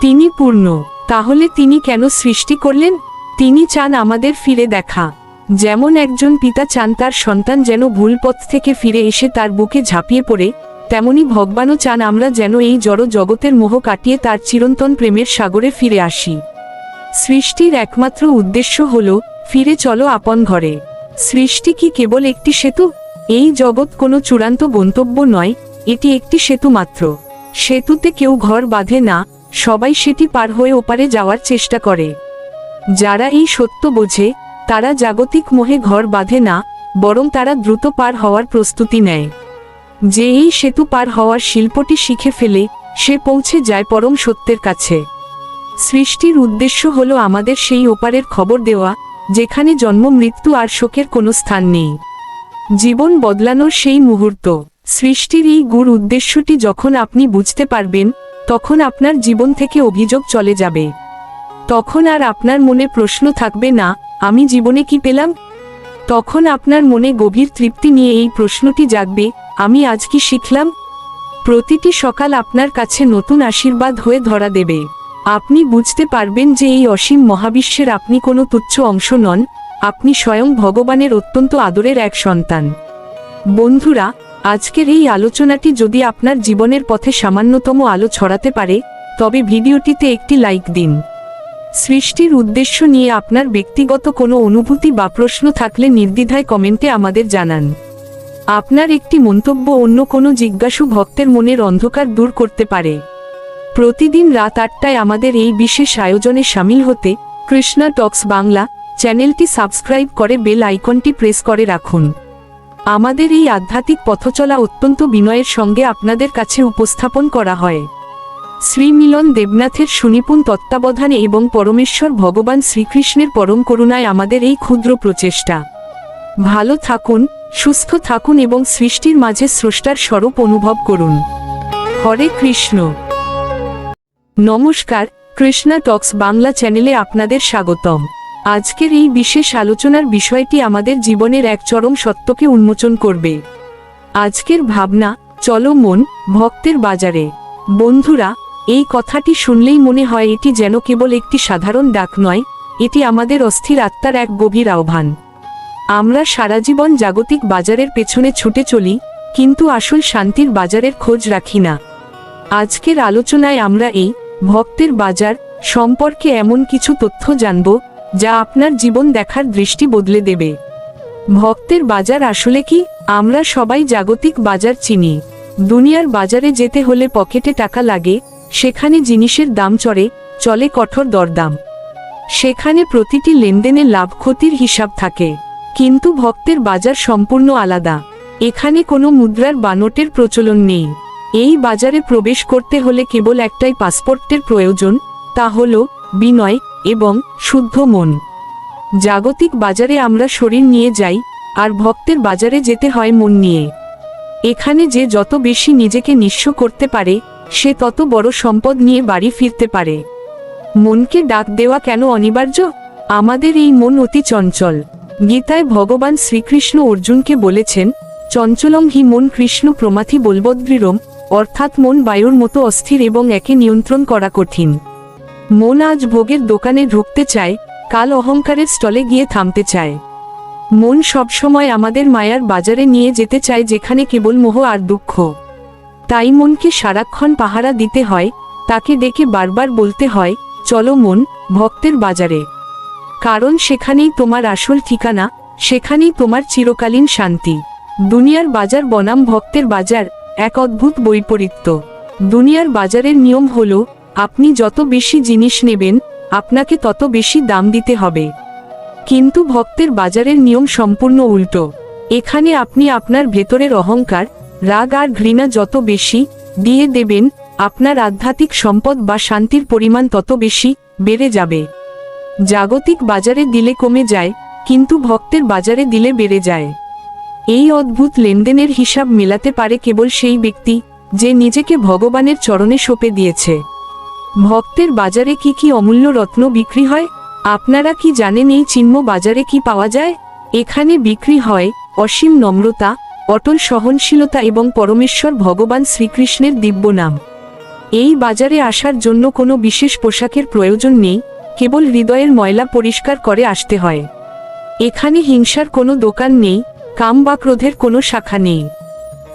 তিনি পূর্ণ। তাহলে তিনি কেন সৃষ্টি করলেন? তিনি চান আমাদের ফিরে দেখা। যেমন একজন পিতা চান তার সন্তান যেন ভুল পথ থেকে ফিরে এসে তার বুকে ঝাঁপিয়ে পড়ে, তেমনি ভগবানও চান আমরা যেন এই জড় জগতের মোহ কাটিয়ে তার চিরন্তন প্রেমের সাগরে ফিরে আসি। সৃষ্টির একমাত্র উদ্দেশ্য হল ফিরে চলো আপন ঘরে। সৃষ্টি কি কেবল একটি সেতু? এই জগৎ কোনো চূড়ান্ত গন্তব্য নয়, এটি একটি সেতু মাত্র। সেতুতে কেউ ঘর বাঁধে না, সবাই সেটি পার হয়ে ওপারে যাওয়ার চেষ্টা করে। যারা এই সত্য বোঝে, তারা জাগতিক মোহে ঘর বাঁধে না, বরং তারা দ্রুত পার হওয়ার প্রস্তুতি নেয়। যে এই সেতু পার হওয়ার শিল্পটি শিখে ফেলে, সে পৌঁছে যায় পরম সত্যের কাছে। সৃষ্টির উদ্দেশ্য হলো আমাদের সেই ওপারের খবর দেওয়া, যেখানে জন্ম মৃত্যু আর শোকের কোনো স্থান নেই। জীবন বদলানোর সেই মুহূর্ত। সৃষ্টির এই গূঢ় উদ্দেশ্যটি যখন আপনি বুঝতে পারবেন, তখন আপনার জীবন থেকে অভিযোগ চলে যাবে। তখন আর আপনার মনে প্রশ্ন থাকবে না, আমি জীবনে কি পেলাম? তখন আপনার মনে গভীর তৃপ্তি নিয়ে এই প্রশ্নটি জাগবে, আমি আজ কি শিখলাম? প্রতিটি সকাল আপনার কাছে নতুন আশীর্বাদ হয়ে ধরা দেবে। আপনি বুঝতে পারবেন যে এই অসীম মহাবিশ্বের আপনি কোনো তুচ্ছ অংশ নন, আপনি স্বয়ং ভগবানের অত্যন্ত আদরের এক সন্তান। বন্ধুরা, আজকের এই আলোচনাটি যদি আপনার জীবনের পথে সামান্যতম আলো ছড়াতে পারে, তবে ভিডিওটিতে একটি লাইক দিন। সৃষ্টির উদ্দেশ্য নিয়ে আপনার ব্যক্তিগত কোনো অনুভূতি বা প্রশ্ন থাকলে নির্দ্বিধায় কমেন্টে আমাদের জানান। আপনার একটি মন্তব্য অন্য কোনো জিজ্ঞাসু ভক্তের মনের অন্ধকার দূর করতে পারে। প্রতিদিন রাত 8টায় আমাদের এই বিশেষ আয়োজনে শামিল হতে কৃষ্ণা টক্স বাংলা চ্যানেলটি সাবস্ক্রাইব করে বেল আইকনটি প্রেস করে রাখুন। আমাদের এই আধ্যাত্মিক পথচলা অত্যন্ত বিনয়ের সঙ্গে আপনাদের কাছে উপস্থাপন করা হয়। শ্রী মিলন দেবনাথের সুনিপুণ তত্ত্বাবধানে এবং পরমেশ্বর ভগবান শ্রীকৃষ্ণের পরম করুণায় আমাদের এই ক্ষুদ্র প্রচেষ্টা। ভালো থাকুন, সুস্থ থাকুন এবং সৃষ্টির মাঝে স্রষ্টার স্বরূপ অনুভব করুন। হরে কৃষ্ণ। নমস্কার, কৃষ্ণা টক্স বাংলা চ্যানেলে আপনাদের স্বাগতম। আজকের এই বিশেষ আলোচনার বিষয়টি আমাদের জীবনের এক চরম সত্যকে উন্মোচন করবে। আজকের ভাবনা, চলো মন ভক্তের বাজারে। বন্ধুরা, এই কথাটি শুনলেই মনে হয় এটি যেন কেবল একটি সাধারণ ডাক নয়, এটি আমাদের অস্থির আত্মার এক গভীর আহ্বান। আমরা সারা জীবন জাগতিক বাজারের পেছনে ছুটে চলি, কিন্তু আসল শান্তির বাজারের খোঁজ রাখি না। আজকের আলোচনায় আমরা এই ভক্তের বাজার সম্পর্কে এমন কিছু তথ্য জানব, যা আপনার জীবন দেখার দৃষ্টি বদলে দেবে। ভক্তের বাজার আসলে কি? আমরা সবাই জাগতিক বাজার চিনি। দুনিয়ার বাজারে যেতে হলে পকেটে টাকা লাগে, সেখানে জিনিসের দাম চলে কঠোর দরদাম। সেখানে প্রতিটি লেনদেনে লাভ ক্ষতির হিসাব থাকে। কিন্তু ভক্তের বাজার সম্পূর্ণ আলাদা। এখানে কোনো মুদ্রার বা নোটের প্রচলন নেই। এই বাজারে প্রবেশ করতে হলে কেবল একটাই পাসপোর্টের প্রয়োজন, তা হলো বিনয় এবং শুদ্ধ মন। জাগতিক বাজারে আমরা শরীর নিয়ে যাই, আর ভক্তের বাজারে যেতে হয় মন নিয়ে। এখানে যে যত বেশি নিজেকে নিঃস্ব করতে পারে, সে তত বড় সম্পদ নিয়ে বাড়ি ফিরতে পারে। মনকে ডাক দেওয়া কেন অনিবার্য? আমাদের এই মন অতি চঞ্চল। গীতায় ভগবান শ্রীকৃষ্ণ অর্জুনকে বলেছেন, চঞ্চলং হি মন কৃষ্ণ প্রমাথি বলবদ্দৃঢ়ম, অর্থাৎ মন বায়ুর মতো অস্থির এবং একে নিয়ন্ত্রণ করা কঠিন। মন আজ ভোগের দোকানে ঢুকতে চায়, কাল অহংকারের স্টলে গিয়ে থামতে চায়। মন সবসময় আমাদের মায়ার বাজারে নিয়ে যেতে চায়, যেখানে কেবল মোহ আর দুঃখ। তাই মনকে সারাক্ষণ পাহারা দিতে হয়, তাকে ডেকে বারবার বলতে হয়, চলো মন, ভক্তের বাজারে। কারণ সেখানেই তোমার আসল ঠিকানা, সেখানেই তোমার চিরকালীন শান্তি। দুনিয়ার বাজার বনাম ভক্তের বাজার এক অদ্ভুত বৈপরীত্য। দুনিয়ার বাজারের নিয়ম হলো, আপনি যত বেশি জিনিস নেবেন, আপনাকে তত বেশি দাম দিতে হবে। কিন্তু ভক্তের বাজারের নিয়ম সম্পূর্ণ উল্টো। এখানে আপনি আপনার ভেতরের অহংকার, রাগ আর ঘৃণা যত বেশি দিয়ে দেবেন, আপনার আধ্যাত্মিক সম্পদ বা শান্তির পরিমাণ তত বেশি বেড়ে যাবে। জাগতিক বাজারে দিলে কমে যায়, কিন্তু ভক্তের বাজারে দিলে বেড়ে যায়। এই অদ্ভুত লেনদেনের হিসাব মেলাতে পারে কেবল সেই ব্যক্তি যে নিজেকে ভগবানের চরণে সঁপে দিয়েছে। ভক্তের বাজারে কি কি অমূল্য রত্ন বিক্রি হয়? আপনারা কি জানেন এই চিহ্ন বাজারে কি পাওয়া যায়? এখানে বিক্রি হয় অসীম নম্রতা, অটল সহনশীলতা এবং পরমেশ্বর ভগবান শ্রীকৃষ্ণের দিব্য নাম। এই বাজারে আসার জন্য কোনো বিশেষ পোশাকের প্রয়োজন নেই, কেবল হৃদয়ের ময়লা পরিষ্কার করে আসতে হয়। এখানে হিংসার কোনো দোকান নেই, কাম বা ক্রোধের কোনো শাখা নেই।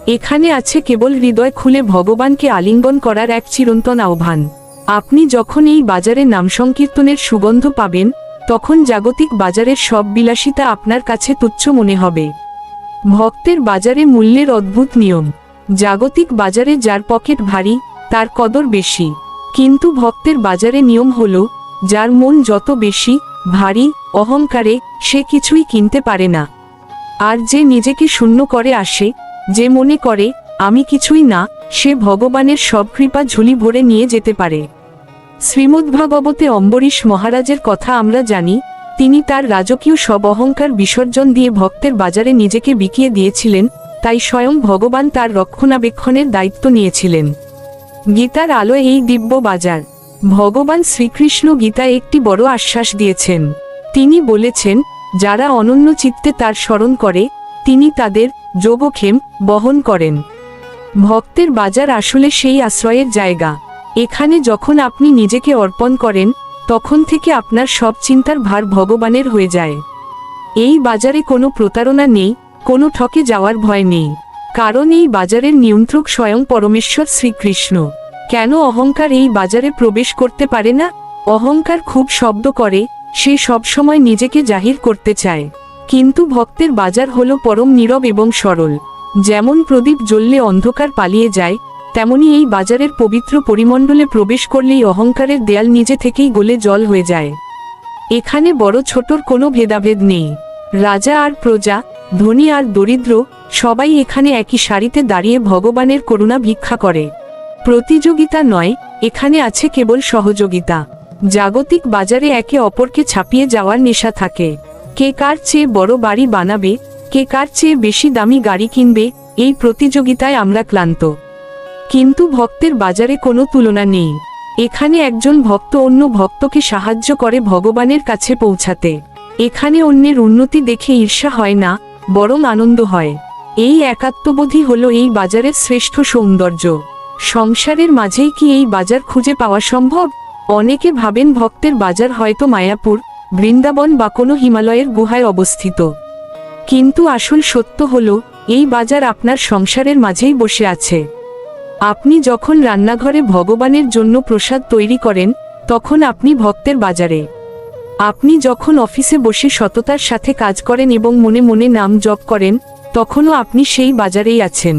এখানে আছে কেবল হৃদয় খুলে ভগবানকে আলিঙ্গন করার এক চিরন্তন আহ্বান। আপনি যখন এই বাজারে নাম সংকীর্তনের সুগন্ধ পাবেন, তখন জাগতিক বাজারের সব বিলাসিতা আপনার কাছে তুচ্ছ মনে হবে। ভক্তের বাজারে মূল্যের অদ্ভুত নিয়ম। জাগতিক বাজারে যার পকেট ভারী, তার কদর বেশি। কিন্তু ভক্তের বাজারে নিয়ম হলো, যার মন যত বেশি ভারী অহংকারে, সে কিছুই কিনতে পারে না। আর যে নিজেকে শূন্য করে আসে, যে মনে করে আমি কিছুই না, সে ভগবানের সব কৃপা ঝুলি ভরে নিয়ে যেতে পারে। শ্রীমদ্ভাগবতে অম্বরীশ মহারাজের কথা আমরা জানি। তিনি তার রাজকীয় সব অহংকার বিসর্জন দিয়ে ভক্তের বাজারে নিজেকে বিকিয়ে দিয়েছিলেন, তাই স্বয়ং ভগবান তার রক্ষণাবেক্ষণের দায়িত্ব নিয়েছিলেন। গীতার আলোয় এই দিব্য বাজার। ভগবান শ্রীকৃষ্ণ গীতায় একটি বড় আশ্বাস দিয়েছেন। তিনি বলেছেন, যারা অনন্য চিত্তে তার স্মরণ করে, তিনি তাদের যোগক্ষেম বহন করেন। ভক্তের বাজার আসলে সেই আশ্রয়ের জায়গা। এখানে যখন আপনি নিজেকে অর্পণ করেন, তখন থেকে আপনার সব চিন্তার ভার ভগবানের হয়ে যায়। এই বাজারে কোনো প্রতারণা নেই, কোনো ঠকে যাওয়ার ভয় নেই। কারণ এই বাজারের নিয়ন্ত্রক স্বয়ং পরমেশ্বর শ্রীকৃষ্ণ। কেন অহংকার এই বাজারে প্রবেশ করতে পারে না? অহংকার খুব শব্দ করে, সে সবসময় নিজেকে জাহির করতে চায়। কিন্তু ভক্তের বাজার হলো পরম নীরব এবং সরল। যেমন প্রদীপ জ্বললে অন্ধকার পালিয়ে যায়, তেমনি এই বাজারের পবিত্র পরিমণ্ডলে প্রবেশ করলেই অহংকারের দেয়াল নিজে থেকেই গলে জল হয়ে যায়। এখানে বড় ছোটর কোনো ভেদাভেদ নেই। রাজা আর প্রজা, ধনী আর দরিদ্র, সবাই এখানে একই সারিতে দাঁড়িয়ে ভগবানের করুণা ভিক্ষা করে। প্রতিযোগিতা নয়, এখানে আছে কেবল সহযোগিতা। জাগতিক বাজারে একে অপরকে ছাপিয়ে যাওয়ার নেশা থাকে। কে কার চেয়ে বড় বাড়ি বানাবে, কে কার চেয়ে বেশি দামি গাড়ি কিনবে, এই প্রতিযোগিতায় আমরা ক্লান্ত। কিন্তু ভক্তের বাজারে কোনো তুলনা নেই। এখানে একজন ভক্ত অন্য ভক্তকে সাহায্য করে ভগবানের কাছে পৌঁছাতে। এখানে অন্যের উন্নতি দেখে ঈর্ষা হয় না, বরং আনন্দ হয়। এই একাত্মবোধই হলো এই বাজারের শ্রেষ্ঠ সৌন্দর্য। সংসারের মাঝেই কি এই বাজার খুঁজে পাওয়া সম্ভব? অনেকে ভাবেন ভক্তের বাজার হয়তো মায়াপুর, বৃন্দাবন বা কোনো হিমালয়ের গুহায় অবস্থিত। কিন্তু আসল সত্য হলো, এই বাজার আপনার সংসারের মাঝেই বসে আছে। আপনি যখন রান্নাঘরে ভগবানের জন্য প্রসাদ তৈরি করেন, তখন আপনি ভক্তের বাজারে। আপনি যখন অফিসে বসে সততার সাথে কাজ করেন এবং মনে মনে নাম জপ করেন, তখনও আপনি সেই বাজারেই আছেন।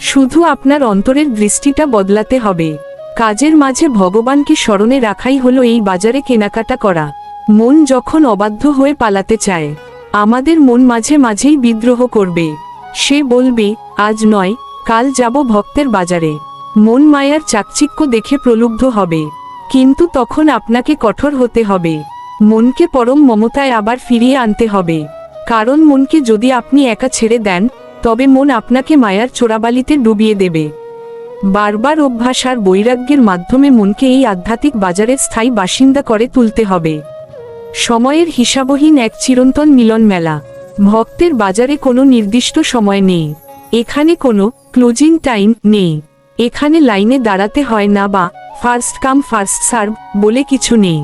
শুধু আপনার অন্তরের দৃষ্টিটা বদলাতে হবে। কাজের মাঝে ভগবানকে স্মরণে রাখাই হলো এই বাজারে কেনাকাটা করা। মন যখন অবাধ্য হয়ে পালাতে চায়, আমাদের মন মাঝে মাঝেই বিদ্রোহ করবে। সে বলবে, আজ নয়, কাল যাব ভক্তের বাজারে। মন মায়ার চাকচিক্য দেখে প্রলুব্ধ হবে, কিন্তু তখন আপনাকে কঠোর হতে হবে। মনকে পরম মমতায় আবার ফিরিয়ে আনতে হবে। কারণ মনকে যদি আপনি একা ছেড়ে দেন, তবে মন আপনাকে মায়ার চোরাবালিতে ডুবিয়ে দেবে। বারবার অভ্যাস আর বৈরাগ্যের মাধ্যমে মনকে এই আধ্যাত্মিক বাজারের স্থায়ী বাসিন্দা করে তুলতে হবে। সময়ের হিসাবহীন এক চিরন্তন মিলন মেলা। ভক্তের বাজারে কোনো নির্দিষ্ট সময় নেই। এখানে কোনো ক্লোজিং টাইম নেই। এখানে লাইনে দাঁড়াতে হয় না বা ফার্স্ট কাম ফার্স্ট সার্ভ বলে কিছু নেই।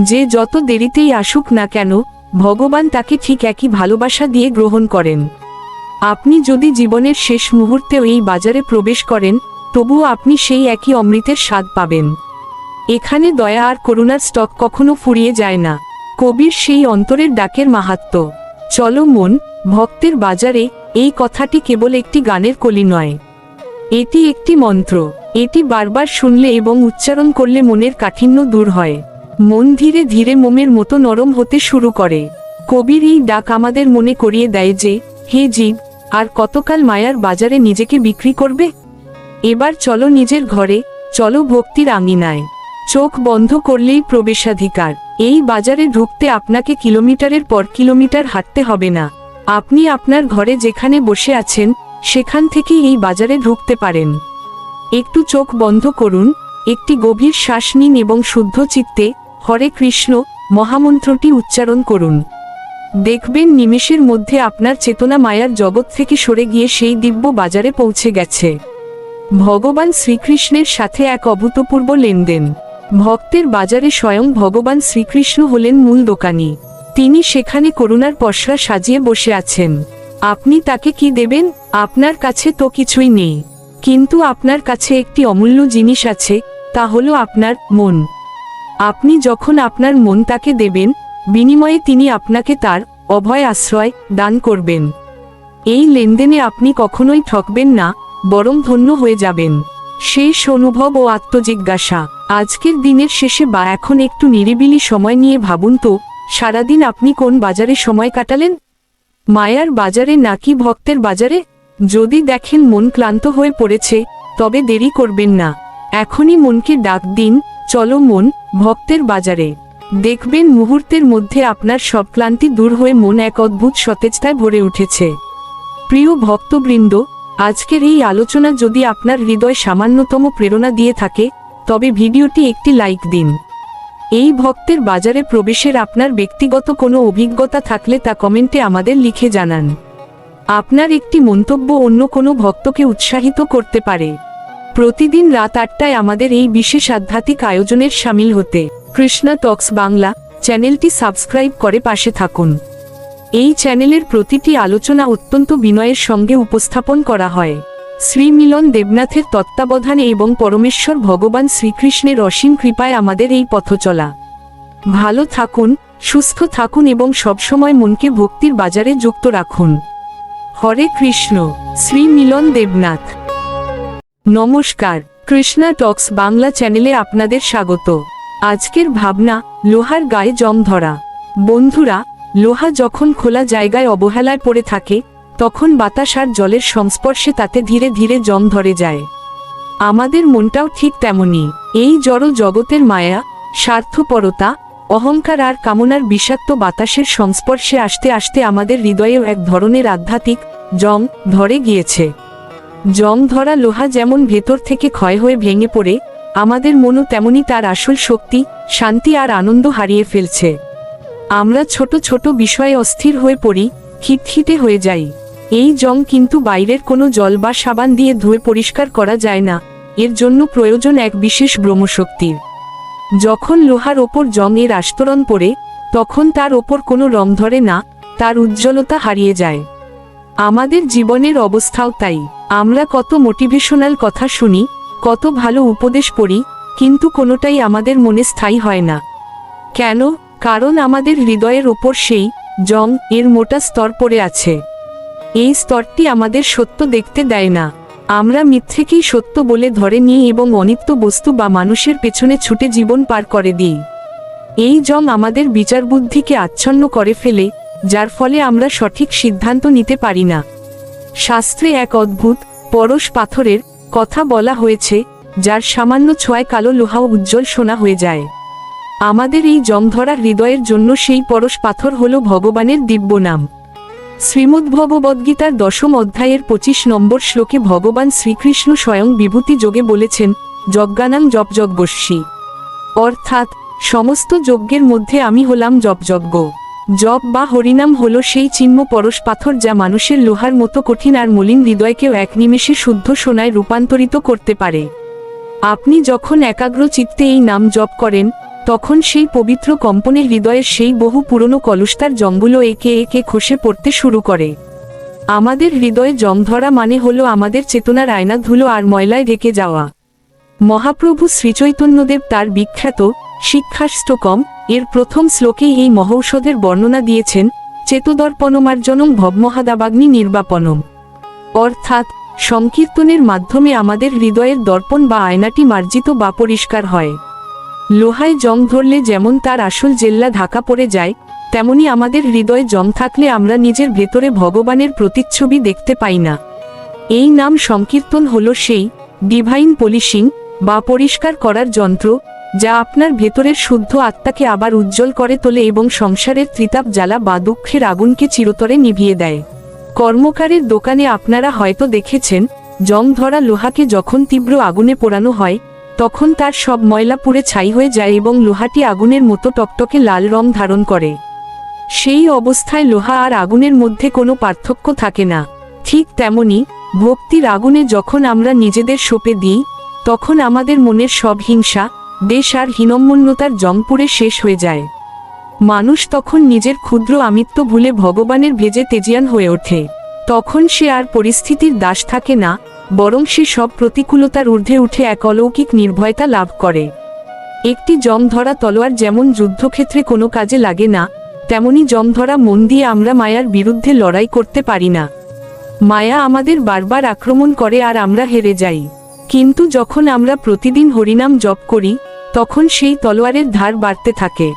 যে যত দেরিতেই আসুক না কেন, ভগবান তাকে ঠিক একই ভালোবাসা দিয়ে গ্রহণ করেন। আপনি যদি জীবনের শেষ মুহূর্তেও এই বাজারে প্রবেশ করেন, তবুও আপনি সেই একই অমৃতের স্বাদ পাবেন। এখানে দয়া আর করুণার স্টক কখনো ফুরিয়ে যায় না। কবির সেই অন্তরের ডাকের মাহাত্ম্য। চলো মন, ভক্তের বাজারে, এই কথাটি কেবল একটি গানের কলি নয়, এটি একটি মন্ত্র। এটি বারবার শুনলে এবং উচ্চারণ করলে মনের কাঠিন্য দূর হয়। মন ধীরে ধীরে মোমের মতো নরম হতে শুরু করে। কবির এই ডাক আমাদের মনে করিয়ে দেয় যে, হে জীব, আর কতকাল মায়ার বাজারে নিজেকে বিক্রি করবে? এবার চলো নিজের ঘরে, চলো ভক্তির আঙিনায়। চোখ বন্ধ করলেই প্রবেশাধিকার। এই বাজারে ঢুকতে আপনাকে কিলোমিটারের পর কিলোমিটার হাঁটতে হবে না। আপনি আপনার ঘরে যেখানে বসে আছেন, সেখান থেকেই এই বাজারে ঢুকতে পারেন। একটু চোখ বন্ধ করুন, একটি গভীর শ্বাস নিন এবং শুদ্ধ চিত্তে হরে কৃষ্ণ মহামন্ত্রটি উচ্চারণ করুন। দেখবেন নিমেষের মধ্যে আপনার চেতনা মায়ার জগৎ থেকে সরে গিয়ে সেই দিব্য বাজারে পৌঁছে গেছে। ভগবান শ্রীকৃষ্ণের সাথে এক অভূতপূর্ব লেনদেন। ভক্তের বাজারে স্বয়ং ভগবান শ্রীকৃষ্ণ হলেন মূল দোকানি। তিনি সেখানে করুণার পসরা সাজিয়ে বসে আছেন। আপনি তাকে কি দেবেন? আপনার কাছে তো কিছুই নেই, কিন্তু আপনার কাছে একটি অমূল্য জিনিস আছে, তা হলো আপনার মন। আপনি যখন আপনার মন তাকে দেবেন, বিনিময়ে তিনি আপনাকে তার অভয় আশ্রয় দান করবেন। এই লেনদেনে আপনি কখনোই ঠকবেন না, বরং ধন্য হয়ে যাবেন। শেষ অনুভব ও আত্মজিজ্ঞাসা। আজকের দিনের শেষে বা এখন একটু নিরিবিলি সময় নিয়ে ভাবুন তো, সারাদিন আপনি কোন বাজারে সময় কাটালেন? মায়ার বাজারে নাকি ভক্তের বাজারে? যদি দেখেন মন ক্লান্ত হয়ে পড়েছে, তবে দেরি করবেন না, এখনই মনকে ডাক দিন, চলো মন, ভক্তের বাজারে। দেখবেন মুহূর্তের মধ্যে আপনার সব ক্লান্তি দূর হয়ে মন এক অদ্ভুত সতেজতায় ভরে উঠেছে। প্রিয় ভক্তবৃন্দ, আজকের এই আলোচনা যদি আপনার হৃদয় সামান্যতম প্রেরণা দিয়ে থাকে, তবে ভিডিওটি একটি লাইক দিন। এই ভক্তের বাজারে প্রবেশের আপনার ব্যক্তিগত কোনো অভিজ্ঞতা থাকলে তা কমেন্টে আমাদের লিখে জানান। আপনার একটি মন্তব্য অন্য কোনো ভক্তকে উৎসাহিত করতে পারে। প্রতিদিন রাত 8টায় আমাদের এই বিশেষ আধ্যাত্মিক আয়োজনের শামিল হতে কৃষ্ণা টক্স বাংলা চ্যানেলটি সাবস্ক্রাইব করে পাশে থাকুন। এই চ্যানেলের প্রতিটি আলোচনা অত্যন্ত বিনয়ের সঙ্গে উপস্থাপন করা হয়। শ্রী মিলন দেবনাথের তত্ত্বাবধানে এবং পরমেশ্বর ভগবান শ্রীকৃষ্ণের অসীম কৃপায় আমাদের এই পথ চলা। ভালো থাকুন, সুস্থ থাকুন এবং সবসময় মনকে ভক্তির বাজারে যুক্ত রাখুন। হরে কৃষ্ণ। শ্রী মিলন দেবনাথ। নমস্কার, কৃষ্ণা টক্স বাংলা চ্যানেলে আপনাদের স্বাগত। আজকের ভাবনা, লোহার গায়ে জং ধরা। বন্ধুরা, লোহা যখন খোলা জায়গায় অবহেলায় পড়ে থাকে, তখন বাতাস আর জলের সংস্পর্শে তাতে ধীরে ধীরে জং ধরে যায়। আমাদের মনটাও ঠিক তেমনি। এই জড় জগতের মায়া, স্বার্থপরতা, অহংকার আর কামনার বিষাক্ত বাতাসের সংস্পর্শে আসতে আসতে আমাদের হৃদয়েও এক ধরনের আধ্যাত্মিক জং ধরে গিয়েছে। জং ধরা লোহা যেমন ভেতর থেকে ক্ষয় হয়ে ভেঙে পড়ে, আমাদের মনও তেমনি তার আসল শক্তি, শান্তি আর আনন্দ হারিয়ে ফেলছে। আমরা ছোট ছোট বিষয়ে অস্থির হয়ে পড়ি, খিটখিটে হয়ে যাই। এই জং কিন্তু বাইরের কোনো জল বা সাবান দিয়ে ধুয়ে পরিষ্কার করা যায় না, এর জন্য প্রয়োজন এক বিশেষ ব্রহ্মশক্তির। যখন লোহার ওপর জং এর আস্তরণ পড়ে, তখন তার ওপর কোনো রং ধরে না, তার উজ্জ্বলতা হারিয়ে যায়। আমাদের জীবনের অবস্থাও তাই। আমরা কত মোটিভেশনাল কথা শুনি, কত ভালো উপদেশ পড়ি, কিন্তু কোনোটাই আমাদের মনে স্থায়ী হয় না। কেন? কারণ আমাদের হৃদয়ের ওপর সেই জং এর মোটা স্তর পড়ে আছে। এই স্তরটি আমাদের সত্য দেখতে দেয় না। আমরা মিথ্যেকেই সত্য বলে ধরে নিই এবং অনিত্য বস্তু বা মানুষের পেছনে ছুটে জীবন পার করে দিই। এই জং আমাদের বিচার বুদ্ধিকে আচ্ছন্ন করে ফেলে, যার ফলে আমরা সঠিক সিদ্ধান্ত নিতে পারি না। শাস্ত্রে এক অদ্ভুত পরশ পাথরের কথা বলা হয়েছে, যার সামান্য ছোঁয়ায় কালো লোহাও উজ্জ্বল সোনা হয়ে যায়। আমাদের এই জং ধরা হৃদয়ের জন্য সেই পরশ পাথর হল ভগবানের দিব্য নাম। শ্রীমদ্ভগবদ্গীতার 10ম অধ্যায়ের 25 নম্বর শ্লোকে ভগবান শ্রীকৃষ্ণ স্বয়ং বিভূতি যোগে বলেছেন, যজ্ঞানাং জপযজ্ঞস্যি, অর্থাৎ সমস্ত যজ্ঞের মধ্যে আমি হলাম জপযজ্ঞ। জপ বা হরিনাম হল সেই চিহ্ন পরশ পাথর যা মানুষের লোহার মতো কঠিন আর মলিন হৃদয়কেও এক নিমেষে শুদ্ধ সোনায় রূপান্তরিত করতে পারে। আপনি যখন একাগ্র চিত্তে এই নাম জপ করেন, তখন সেই পবিত্র কম্পনে হৃদয়ের সেই বহু পুরনো কলুষতার জংগুলো একে একে খসে পড়তে শুরু করে। আমাদের হৃদয়ে জং ধরা মানে হলো আমাদের চেতনার আয়না ধুলো আর ময়লায় ঢেকে যাওয়া। মহাপ্রভু শ্রীচৈতন্যদেব তার বিখ্যাত শিক্ষাষ্টকম এর প্রথম শ্লোকেই এই মহৌষধের বর্ণনা দিয়েছেন, চেতদর্পণমার্জনম ভবমহাদাবাগ্নি নির্বাপনম। অর্থাৎ সংকীর্তনের মাধ্যমে আমাদের হৃদয়ের দর্পণ বা আয়নাটি মার্জিত বা পরিষ্কার হয়। লোহায় জং ধরলে যেমন তার আসল জেল্লা ঢাকা পড়ে যায়, তেমনি আমাদের হৃদয়ে জং থাকলে আমরা নিজের ভেতরে ভগবানের প্রতিচ্ছবি দেখতে পাই না। এই নাম সংকীর্তন হলো সেই ডিভাইন পলিশিং বা পরিষ্কার করার যন্ত্র, যা আপনার ভেতরের শুদ্ধ আত্মাকে আবার উজ্জ্বল করে তোলে এবং সংসারের ত্রিতাপ জ্বালা বা দুঃখের আগুনকে চিরতরে নিভিয়ে দেয়। কর্মকারের দোকানে আপনারা হয়তো দেখেছেন, জং ধরা লোহাকে যখন তীব্র আগুনে পোড়ানো হয়, তখন তার সব ময়লা পুড়ে ছাই হয়ে যায় এবং লোহাটি আগুনের মতো টকটকে লাল রং ধারণ করে। সেই অবস্থায় লোহা আর আগুনের মধ্যে কোনো পার্থক্য থাকে না। ঠিক তেমনি ভক্তির আগুনে যখন আমরা নিজেদের সঁপে দিই, তখন আমাদের মনের সব হিংসা, দেশ আর হীনম্মন্যতার জং পুড়ে শেষ হয়ে যায়। মানুষ তখন নিজের ক্ষুদ্র আমিত্ব ভুলে ভগবানের ভেজে তেজিয়ান হয়ে ওঠে। তখন সে আর পরিস্থিতির দাস থাকে না, বরং সে সব প্রতিকূলতার ঊর্ধ্বে উঠে এক অলৌকিক নির্ভয়তা লাভ করে। একটি জং ধরা তলোয়ার যেমন যুদ্ধক্ষেত্রে কোনো কাজে লাগে না, তেমনি জং ধরা মন দিয়ে আমরা মায়ার বিরুদ্ধে লড়াই করতে পারি না। মায়া আমাদের বারবার আক্রমণ করে আর আমরা হেরে যাই। কিন্তু যখন আমরা প্রতিদিন হরিনাম জপ করি, তখন সেই তলোয়ারের ধার বাড়তে থাকে।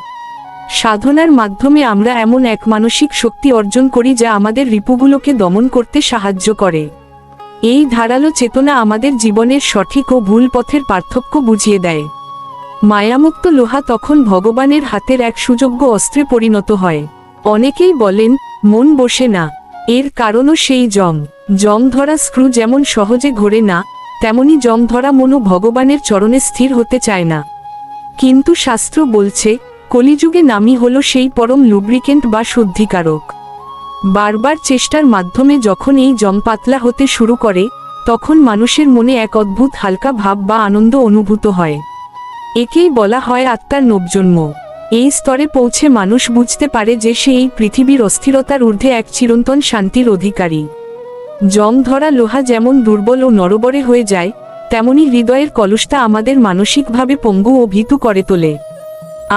সাধনার মাধ্যমে আমরা এমন এক মানসিক শক্তি অর্জন করি যা আমাদের রিপুগুলোকে দমন করতে সাহায্য করে। এই ধারালো চেতনা আমাদের জীবনের সঠিক ও ভুল পথের পার্থক্য বুঝিয়ে দেয়। মায়ামুক্ত লোহা তখন ভগবানের হাতের এক সুযোগ্য অস্ত্রে পরিণত হয়। অনেকেই বলেন মন বসে না, এর কারণও সেই জং ধরা স্ক্রু যেমন সহজে ঘোরে না, তেমনি জং ধরা মনও ভগবানের চরণে স্থির হতে চায় না। কিন্তু শাস্ত্র বলছে, কলিযুগে নামই হলো সেই পরম লুব্রিকেন্ট বা শুদ্ধিকারক। বারবার চেষ্টার মাধ্যমে যখন এই জং পাতলা হতে শুরু করে, তখন মানুষের মনে এক অদ্ভুত হালকা ভাব বা আনন্দ অনুভূত হয়। একেই বলা হয় আত্মার নবজন্ম। এই স্তরে পৌঁছে মানুষ বুঝতে পারে যে সে এই পৃথিবীর অস্থিরতার ঊর্ধ্বে এক চিরন্তন শান্তির অধিকারী। জং ধরা লোহা যেমন দুর্বল ও নড়বড়ে হয়ে যায়, তেমনি হৃদয়ের কলুষতা আমাদের মানসিকভাবে পঙ্গু ও ভীতু করে তোলে।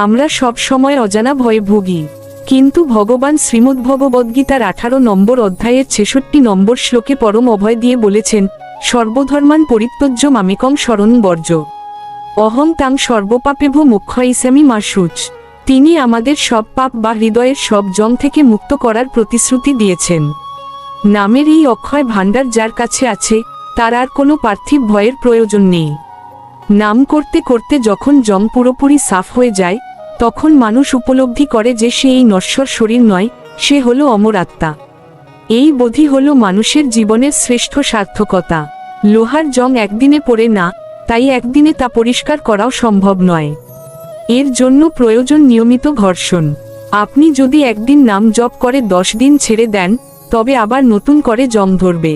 আমরা সব সময় অজানা ভয়ে ভুগি, কিন্তু ভগবান শ্রীমদ্ভগবদ্গীতার 18 নম্বর অধ্যায়ের 66 নম্বর শ্লোকে পরম অভয় দিয়ে বলেছেন, সর্বধর্মান পরিত্যজ্য মামেকং শরণং বর্জ, অহং তাং সর্বপাপেভ্য মোক্ষয়িষ্যামি মা শুচ। তিনি আমাদের সব পাপ বা হৃদয়ের সব জং থেকে মুক্ত করার প্রতিশ্রুতি দিয়েছেন। নামের এই অক্ষয় ভাণ্ডার যার কাছে আছে, তার আর কোনো পার্থিব ভয়ের প্রয়োজন নেই। নাম করতে করতে যখন জং পুরোপুরি সাফ হয়ে যায়, তখন মানুষ উপলব্ধি করে যে সে এই নশ্বর শরীর নয়, সে হলো অমর আত্মা। এই বোধই হলো মানুষের জীবনের শ্রেষ্ঠ সার্থকতা। লোহার জং একদিনে পড়ে না, তাই একদিনে তা পরিষ্কার করাও সম্ভব নয়। এর জন্য প্রয়োজন নিয়মিত ঘর্ষণ। আপনি যদি একদিন নাম জপ করে 10 দিন ছেড়ে দেন, তবে আবার নতুন করে জং ধরবে।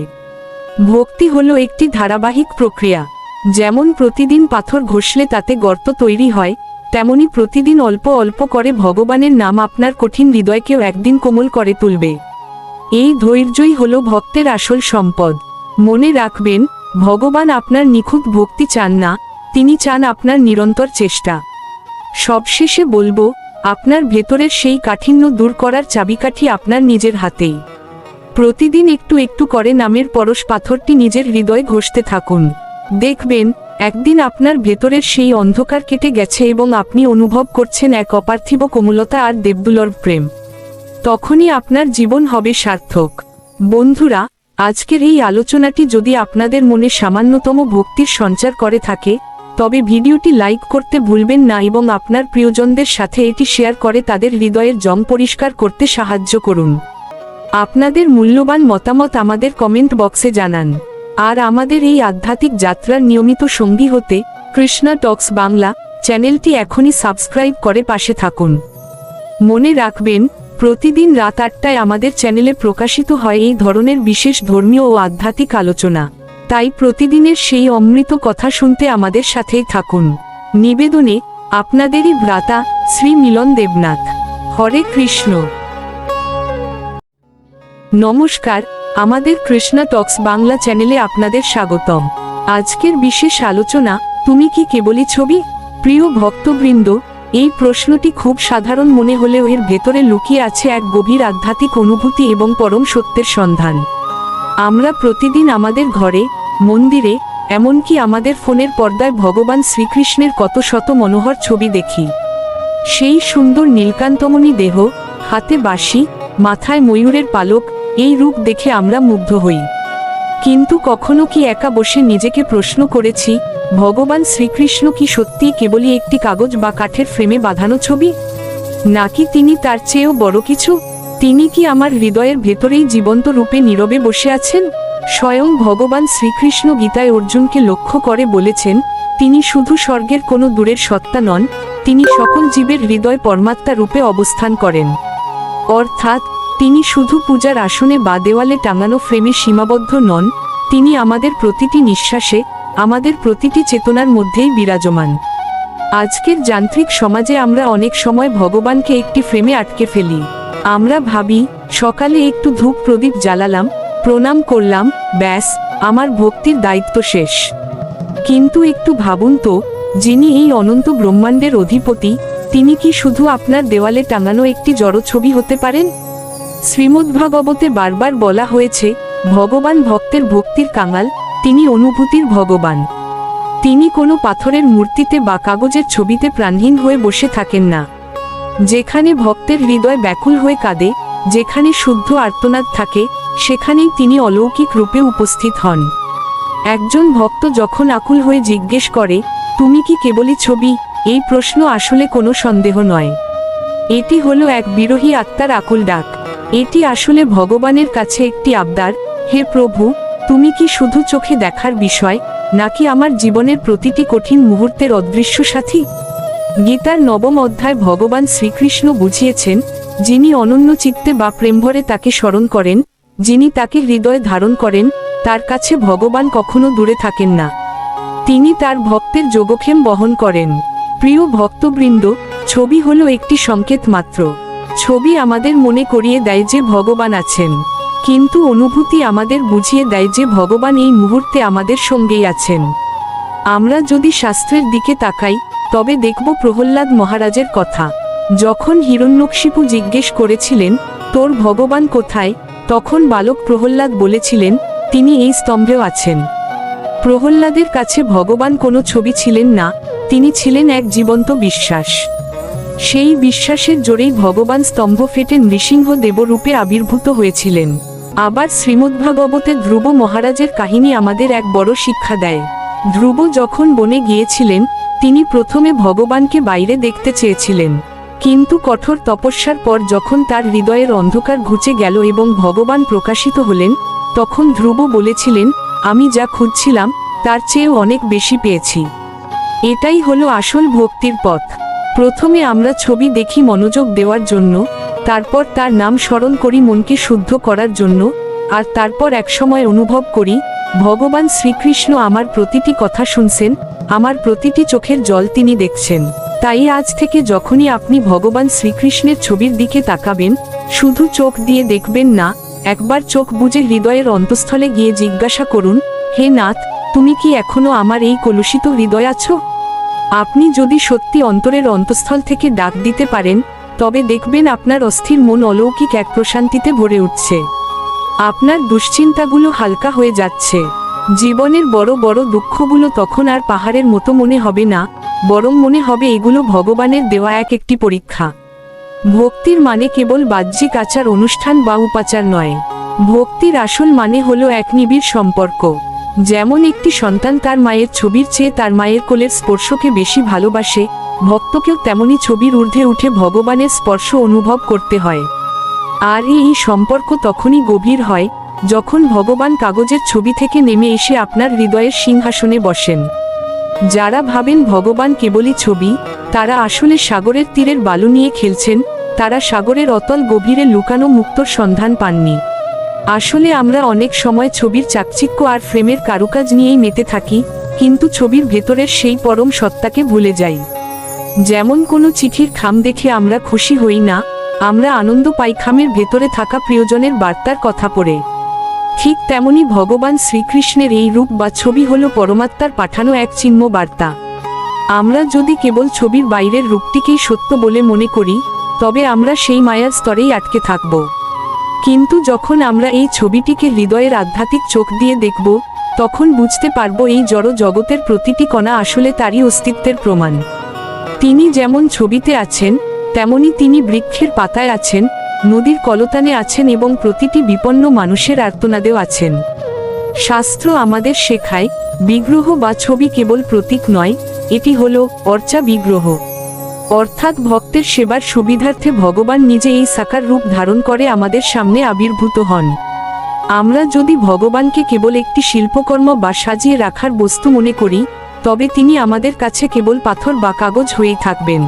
ভক্তি হলো একটি ধারাবাহিক প্রক্রিয়া। যেমন প্রতিদিন পাথর ঘষলে তাতে গর্ত তৈরি হয়, তেমনি প্রতিদিন অল্প অল্প করে ভগবানের নাম আপনার কঠিন হৃদয়কেও একদিন কোমল করে তুলবে। এই ধৈর্যই হলো ভক্তের আসল সম্পদ। মনে রাখবেন, ভগবান আপনার নিখুঁত ভক্তি চান না, তিনি চান আপনার নিরন্তর চেষ্টা। সবশেষে বলবো, আপনার ভেতরের সেই কাঠিন্য দূর করার চাবিকাঠি আপনার নিজের হাতেই। প্রতিদিন একটু একটু করে নামের পরশ পাথরটি নিজের হৃদয়ে ঘষতে থাকুন। দেখবেন, একদিন আপনার ভেতরের সেই অন্ধকার কেটে গেছে এবং আপনি অনুভব করছেন এক অপার্থিব কোমলতা আর দেবদুর্লভ প্রেম। তখনই আপনার জীবন হবে সার্থক। বন্ধুরা, আজকের এই আলোচনাটি যদি আপনাদের মনে সামান্যতম ভক্তির সঞ্চার করে থাকে, তবে ভিডিওটি লাইক করতে ভুলবেন না এবং আপনার প্রিয়জনদের সাথে এটি শেয়ার করে তাদের হৃদয়ের জং পরিষ্কার করতে সাহায্য করুন। আপনাদের মূল্যবান মতামত আমাদের কমেন্ট বক্সে জানান। আর আমাদের এই আধ্যাত্মিক যাত্রার নিয়মিত সঙ্গী হতে কৃষ্ণা টক্স বাংলা চ্যানেলটি এখনই সাবস্ক্রাইব করে পাশে থাকুন। মনে রাখবেন, প্রতিদিন রাত 8টায় আমাদের চ্যানেলে প্রকাশিত হয় এই ধরনের বিশেষ ধর্মীয় ও আধ্যাত্মিক আলোচনা। তাই প্রতিদিনের সেই অমৃত কথা শুনতে আমাদের সাথেই থাকুন। নিবেদনে আপনাদেরই ভ্রাতা শ্রী মিলন দেবনাথ। হরে কৃষ্ণ। নমস্কার, আমাদের কৃষ্ণা টক্স বাংলা চ্যানেলে আপনাদের স্বাগতম। আজকের বিশেষ আলোচনা, তুমি কি কেবলই ছবি? প্রিয় ভক্তবৃন্দ, এই প্রশ্নটি খুব সাধারণ মনে হলেও এর ভেতরে লুকিয়ে আছে এক গভীর আধ্যাত্মিক অনুভূতি এবং পরম সত্যের সন্ধান। আমরা প্রতিদিন আমাদের ঘরে, মন্দিরে, এমনকি আমাদের ফোনের পর্দায় ভগবান শ্রীকৃষ্ণের কত শত মনোহর ছবি দেখি। সেই সুন্দর নীলকান্তমণি দেহ, হাতে বাঁশি, মাথায় ময়ূরের পালক, এই রূপ দেখে আমরা মুগ্ধ হই। কিন্তু কখনো কি একা বসে নিজেকে প্রশ্ন করেছি, ভগবান শ্রীকৃষ্ণ কি সত্যিই কেবলই একটি কাগজ বা কাঠের ফ্রেমে বাঁধানো ছবি, নাকি তিনি তার চেয়েও বড় কিছু? তিনি কি আমার হৃদয়ের ভেতরেই জীবন্ত রূপে নীরবে বসে আছেন? স্বয়ং ভগবান শ্রীকৃষ্ণ গীতায় অর্জুনকে লক্ষ্য করে বলেছেন, তিনি শুধু স্বর্গের কোনো দূরের সত্তা নন, তিনি সকল জীবের হৃদয় পরমাত্মা রূপে অবস্থান করেন। অর্থাৎ তিনি শুধু পূজার আসনে বা দেওয়ালে টাঙানো ফ্রেমে সীমাবদ্ধ নন, তিনি আমাদের প্রতিটি নিঃশ্বাসে, আমাদের প্রতিটি চেতনার মধ্যেই বিরাজমান। আজকের যান্ত্রিক সমাজে আমরা অনেক সময় ভগবানকে একটি ফ্রেমে আটকে ফেলি। আমরা ভাবি, সকালে একটু ধূপ প্রদীপ জ্বালালাম, প্রণাম করলাম, ব্যাস, আমার ভক্তির দায়িত্ব শেষ। কিন্তু একটু ভাবুন তো, যিনি এই অনন্ত ব্রহ্মাণ্ডের অধিপতি, তিনি কি শুধু আপনার দেওয়ালে টাঙানো একটি জড় ছবি হতে পারেন? শ্রীমদ্ভাগবতে বারবার বলা হয়েছে, ভগবান ভক্তের ভক্তির কাঙাল, তিনি অনুভূতির ভগবান। তিনি কোনো পাথরের মূর্তিতে বা কাগজের ছবিতে প্রাণহীন হয়ে বসে থাকেন না। যেখানে ভক্তের হৃদয় ব্যাকুল হয়ে কাঁদে, যেখানে শুদ্ধ আর্তনাদ থাকে, সেখানেই তিনি অলৌকিক রূপে উপস্থিত হন। একজন ভক্ত যখন আকুল হয়ে জিজ্ঞেস করে, তুমি কি কেবলই ছবি, এই প্রশ্ন আসলে কোনো সন্দেহ নয়। এটি হলো এক বিরহী আত্মার আকুল ডাক। এটি আসলে ভগবানের কাছে একটি আবদার, হে প্রভু, তুমি কি শুধু চোখে দেখার বিষয়, নাকি আমার জীবনের প্রতিটি কঠিন মুহূর্তের অদৃশ্য সাথী? গীতার 9ম অধ্যায় ভগবান শ্রীকৃষ্ণ বুঝিয়েছেন, যিনি অনন্য চিত্তে বা প্রেমভরে তাকে স্মরণ করেন, যিনি তাকে হৃদয়ে ধারণ করেন, তার কাছে ভগবান কখনো দূরে থাকেন না। তিনি তার ভক্তের যোগক্ষেম বহন করেন। প্রিয় ভক্তবৃন্দ, ছবি হলো একটি সংকেত মাত্র। ছবি আমাদের মনে করিয়ে দেয় যে ভগবান আছেন, কিন্তু অনুভূতি আমাদের বুঝিয়ে দেয় যে ভগবান এই মুহূর্তে আমাদের সঙ্গেই আছেন। আমরা যদি শাস্ত্রের দিকে তাকাই, তবে দেখব প্রহ্লাদ মহারাজের কথা। যখন হিরণ্যকশিপু জিজ্ঞেস করেছিলেন, তোর ভগবান কোথায়, তখন বালক প্রহ্লাদ বলেছিলেন, তিনি এই স্তম্ভেও আছেন। প্রহ্লাদের কাছে ভগবান কোনো ছবি ছিলেন না, তিনি ছিলেন এক জীবন্ত বিশ্বাস। সেই বিশ্বাসের জোরেই ভগবান স্তম্ভ ফেটে নৃসিংহ দেবরূপে আবির্ভূত হয়েছিলেন। আবার শ্রীমদ্ভাগবতে ধ্রুব মহারাজের কাহিনী আমাদের এক বড় শিক্ষা দেয়। ধ্রুব যখন বনে গিয়েছিলেন, তিনি প্রথমে ভগবানকে বাইরে দেখতে চেয়েছিলেন, কিন্তু কঠোর তপস্যার পর যখন তার হৃদয়ের অন্ধকার ঘুচে গেল এবং ভগবান প্রকাশিত হলেন, তখন ধ্রুব বলেছিলেন, আমি যা খুঁজছিলাম তার চেয়েও অনেক বেশি পেয়েছি। এটাই হলো আসল ভক্তির পথ। প্রথমে আমরা ছবি দেখি মনোযোগ দেওয়ার জন্য, তারপর তার নাম স্মরণ করি মনকে শুদ্ধ করার জন্য, আর তারপর একসময় অনুভব করি, ভগবান শ্রীকৃষ্ণ আমার প্রতিটি কথা শুনছেন, আমার প্রতিটি চোখের জল তিনি দেখছেন। তাই আজ থেকে যখনই আপনি ভগবান শ্রীকৃষ্ণের ছবির দিকে তাকাবেন, শুধু চোখ দিয়ে দেখবেন না, একবার চোখ বুজে হৃদয়ের অন্তঃস্থলে গিয়ে জিজ্ঞাসা করুন, হে নাথ, তুমি কি এখনো আমার এই কলুষিত হৃদয় আছো? আপনি যদি সত্যি অন্তরের অন্তঃস্থল থেকে ডাক দিতে পারেন, তবে দেখবেন আপনার অস্থির মন অলৌকিক এক প্রশান্তিতে ভরে উঠছে। আপনার দুশ্চিন্তাগুলো হালকা হয়ে যাচ্ছে। জীবনের বড় বড় দুঃখগুলো তখন আর পাহাড়ের মতো মনে হবে না, বরং মনে হবে এগুলো ভগবানের দেওয়া একটি পরীক্ষা। ভক্তির মানে কেবল বাহ্যিক আচার অনুষ্ঠান বা উপাচার নয়। ভক্তির আসল মানে হলো এক নিবিড় সম্পর্ক। যেমন একটি সন্তান তার মায়ের ছবির চেয়ে তার মায়ের কোলের স্পর্শকে বেশি ভালোবাসে, ভক্তকেও তেমনি ছবির ঊর্ধ্বে উঠে ভগবানের স্পর্শ অনুভব করতে হয়। আর এই সম্পর্ক তখনই গভীর হয়, যখন ভগবান কাগজের ছবি থেকে নেমে এসে আপনার হৃদয়ের সিংহাসনে বসেন। যারা ভাবেন ভগবান কেবলই ছবি, তারা আসলে সাগরের তীরের বালু নিয়ে খেলছেন, তারা সাগরের অতল গভীরে লুকানো মুক্তর সন্ধান পাননি। আসলে আমরা অনেক সময় ছবির চাকচিক্য আর ফ্রেমের কারুকাজ নিয়েই মেতে থাকি, কিন্তু ছবির ভেতরের সেই পরম সত্তাকে ভুলে যাই। যেমন কোনো চিঠির খাম দেখে আমরা খুশি হই না, আমরা আনন্দ পাই খামের ভেতরে থাকা প্রিয়জনের বার্তার কথা পড়ে। ঠিক তেমনি ভগবান শ্রীকৃষ্ণের এই রূপ বা ছবি হল পরমাত্মার পাঠানো এক চিহ্ন বার্তা। আমরা যদি কেবল ছবির বাইরের রূপটিকেই সত্য বলে মনে করি, তবে আমরা সেই মায়ার স্তরেই আটকে থাকব। কিন্তু যখন আমরা এই ছবিটিকে হৃদয়ের আধ্যাত্মিক চোখ দিয়ে দেখব, তখন বুঝতে পারব এই জড় জগতের প্রতিটি কণা আসলে তারই অস্তিত্বের প্রমাণ। তিনি যেমন ছবিতে আছেন, তেমনি তিনি বৃক্ষের পাতায় আছেন, নদীর কলতানে আছেন এবং প্রতিটি বিপন্ন মানুষের আর্তনাদেও আছেন। শাস্ত্র আমাদের শেখায়, বিগ্রহ বা ছবি কেবল প্রতীক নয়, এটি হল অর্চা বিগ্রহ। অর্থাৎ ভক্তের সেবার সুবিধার্থে ভগবান নিজে এই সাকার রূপ ধারণ করে আমাদের সামনে আবির্ভূত হন। আমরা যদি ভগবানকে কেবল একটি শিল্পকর্ম বা সাজিয়ে রাখার বস্তু মনে করি, তবে তিনি আমাদের কাছে কেবল পাথর বা কাগজ হয়েই থাকবেন।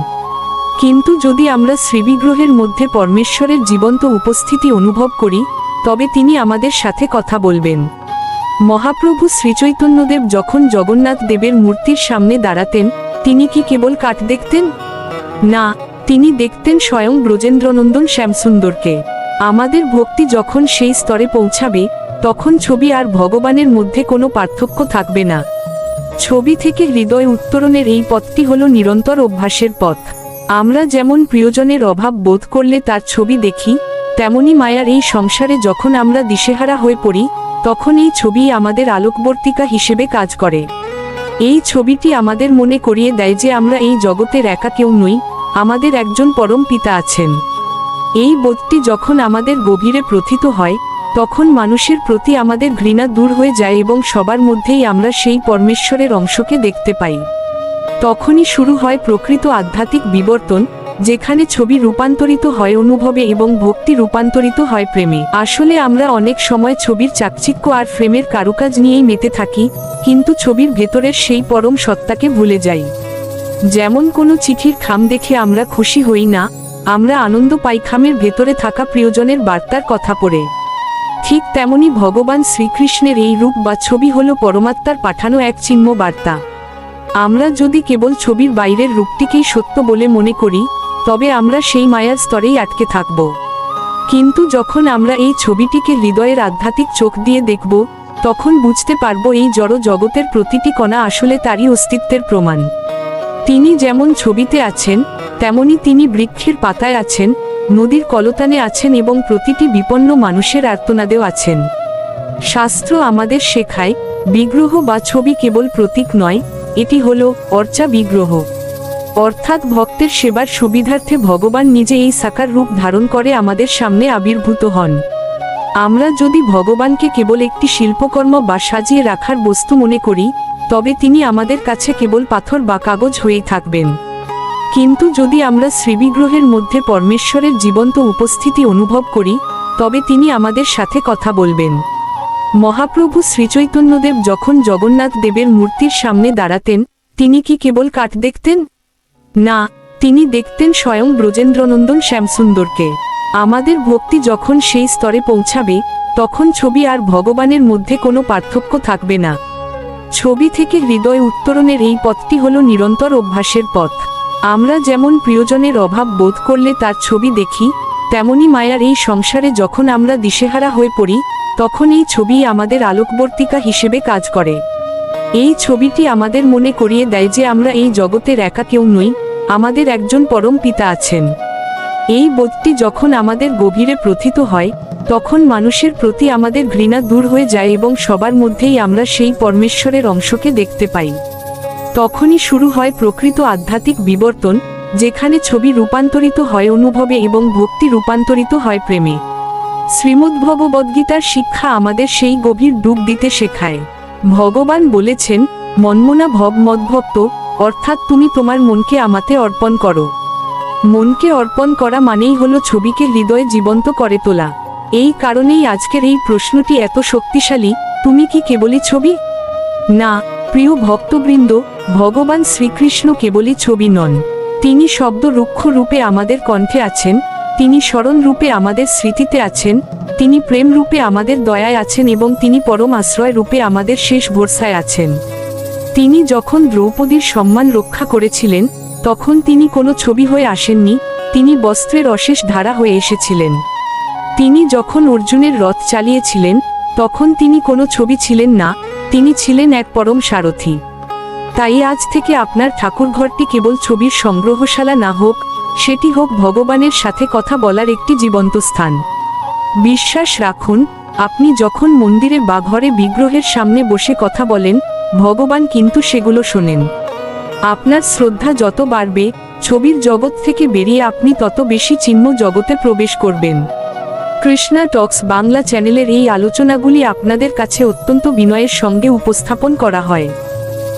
কিন্তু যদি আমরা শ্রীবিগ্রহের মধ্যে পরমেশ্বরের জীবন্ত উপস্থিতি অনুভব করি, তবে তিনি আমাদের সাথে কথা বলবেন। মহাপ্রভু শ্রীচৈতন্যদেব যখন জগন্নাথ দেবের মূর্তির সামনে দাঁড়াতেন, তিনি কি কেবল কাঠ দেখতেন? না, তিনি দেখতেন স্বয়ং ব্রজেন্দ্রনন্দন শ্যামসুন্দরকে। আমাদের ভক্তি যখন সেই স্তরে পৌঁছাবে, তখন ছবি আর ভগবানের মধ্যে কোনো পার্থক্য থাকবে না। ছবি থেকে হৃদয় উত্তরণের এই পথটি হল নিরন্তর অভ্যাসের পথ। আমরা যেমন প্রিয়জনের অভাব বোধ করলে তার ছবি দেখি, তেমনি মায়ার এই সংসারে যখন আমরা দিশেহারা হয়ে পড়ি, তখন এই ছবি আমাদের আলোকবর্তিকা হিসেবে কাজ করে। এই ছবিটি আমাদের মনে করিয়ে দেয় যে আমরা এই জগতের একা কেউ নই, আমাদের একজন পরম পিতা আছেন। এই বোধটি যখন আমাদের গভীরে প্রথিত হয়, তখন মানুষের প্রতি আমাদের ঘৃণা দূর হয়ে যায় এবং সবার মধ্যেই আমরা সেই পরমেশ্বরের অংশকে দেখতে পাই। তখনই শুরু হয় প্রকৃত আধ্যাত্মিক বিবর্তন, যেখানে ছবি রূপান্তরিত হয় অনুভবে এবং ভক্তি রূপান্তরিত হয় প্রেমে। আসলে আমরা অনেক সময় ছবির চাকচিক্য আর ফ্রেমের কারুকাজ নিয়েই মেতে থাকি, কিন্তু ছবির ভেতরের সেই পরম সত্তাকে ভুলে যাই। যেমন কোনো চিঠির খাম দেখে আমরা খুশি হই না, আমরা আনন্দ পাই খামের ভেতরে থাকা প্রিয়জনের বার্তার কথা পড়ে। ঠিক তেমনি ভগবান শ্রীকৃষ্ণের এই রূপ বা ছবি হল পরমাত্মার পাঠানো এক চিহ্ন বার্তা। আমরা যদি কেবল ছবির বাইরের রূপটিকেই সত্য বলে মনে করি, তবে আমরা সেই মায়ার স্তরেই আটকে থাকব। কিন্তু যখন আমরা এই ছবিটিকে হৃদয়ের আধ্যাত্মিক চোখ দিয়ে দেখব, তখন বুঝতে পারব এই জড় জগতের প্রতিটি কণা আসলে তারই অস্তিত্বের প্রমাণ। তিনি যেমন ছবিতে আছেন, তেমনি তিনি বৃক্ষের পাতায় আছেন, নদীর কলতানে আছেন এবং প্রতিটি বিপন্ন মানুষের আর্তনাদেও আছেন। শাস্ত্র আমাদের শেখায়, বিগ্রহ বা ছবি কেবল প্রতীক নয়, এটি হল অর্চা বিগ্রহ। অর্থাৎ ভক্তের সেবার সুবিধার্থে ভগবান নিজে এই সাকার রূপ ধারণ করে আমাদের সামনে আবির্ভূত হন। আমরা যদি ভগবানকে কেবল একটি শিল্পকর্ম বা সাজিয়ে রাখার বস্তু মনে করি, তবে তিনি আমাদের কাছে কেবল পাথর বা কাগজ হয়েই থাকবেন। কিন্তু যদি আমরা শ্রীবিগ্রহের মধ্যে পরমেশ্বরের জীবন্ত উপস্থিতি অনুভব করি, তবে তিনি আমাদের সাথে কথা বলবেন। মহাপ্রভু শ্রীচৈতন্যদেব যখন জগন্নাথ দেবের মূর্তির সামনে দাঁড়াতেন, তিনি কি কেবল কাঠ দেখতেন? না, তিনি দেখতেন স্বয়ং ব্রজেন্দ্রনন্দন শ্যামসুন্দরকে। আমাদের ভক্তি যখন সেই স্তরে পৌঁছাবে, তখন ছবি আর ভগবানের মধ্যে কোনো পার্থক্য থাকবে না। ছবি থেকে হৃদয় উত্তরণের এই পথটি হল নিরন্তর অভ্যাসের পথ। আমরা যেমন প্রিয়জনের অভাব বোধ করলে তার ছবি দেখি, তেমনি মায়ার এই সংসারে যখন আমরা দিশেহারা হয়ে পড়ি, তখন এই ছবি আমাদের আলোকবর্তিকা হিসেবে কাজ করে। এই ছবিটি আমাদের মনে করিয়ে দেয় যে আমরা এই জগতের একা কেউ নই, আমাদের একজন পরম পিতা আছেন। এই বোধটি যখন আমাদের গভীরে প্রথিত হয়, তখন মানুষের প্রতি আমাদের ঘৃণা দূর হয়ে যায় এবং সবার মধ্যেই আমরা সেই পরমেশ্বরের অংশকে দেখতে পাই। তখনই শুরু হয় প্রকৃত আধ্যাত্মিক বিবর্তন, যেখানে ছবি রূপান্তরিত হয় অনুভবে এবং ভক্তি রূপান্তরিত হয় প্রেমে। শ্রীমদ্ভগবদ্গীতার শিক্ষা আমাদের সেই গভীর ডুব দিতে শেখায়। ভগবান বলেছেন, মন্মনা ভব মদ্ভক্ত, অর্থাৎ তুমি তোমার মনকে আমাতে অর্পণ করো। মনকে অর্পণ করা মানেই হলো ছবিকে হৃদয়ে জীবন্ত করে তোলা। এই কারণেই আজকের এই প্রশ্নটি এত শক্তিশালী, তুমি কি কেবলই ছবি? না, প্রিয় ভক্তবৃন্দ, ভগবান শ্রীকৃষ্ণ কেবলই ছবি নন। তিনি শব্দ রুক্ষ রূপে আমাদের কণ্ঠে আছেন, তিনি স্মরণ রূপে আমাদের স্মৃতিতে আছেন, তিনি প্রেম রূপে আমাদের দয়ায় আছেন এবং তিনি পরম আশ্রয় রূপে আমাদের শেষ ভরসায় আছেন। তিনি যখন দ্রৌপদীর সম্মান রক্ষা করেছিলেন, তখন তিনি কোনো ছবি হয়ে আসেননি, তিনি বস্ত্রের অশেষ ধারা হয়ে এসেছিলেন। তিনি যখন অর্জুনের রথ চালিয়েছিলেন, তখন তিনি কোনো ছবি ছিলেন না, তিনি ছিলেন এক পরম সারথি। তাই আজ থেকে আপনার ঠাকুরঘরটি কেবল ছবির সংগ্রহশালা না হোক, সেটি হোক ভগবানের সাথে কথা বলার একটি জীবন্ত স্থান। বিশ্বাস রাখুন, আপনি যখন মন্দিরে বা ঘরে বিগ্রহের সামনে বসে কথা বলেন, ভগবান কিন্তু সেগুলো শোনেন। আপনার শ্রদ্ধা যত বাড়বে, ছবির জগৎ থেকে বেরিয়ে আপনি তত বেশি চিন্ময় জগতে প্রবেশ করবেন। কৃষ্ণা টক্স বাংলা চ্যানেলের এই আলোচনাগুলি আপনাদের কাছে অত্যন্ত বিনয়ের সঙ্গে উপস্থাপন করা হয়।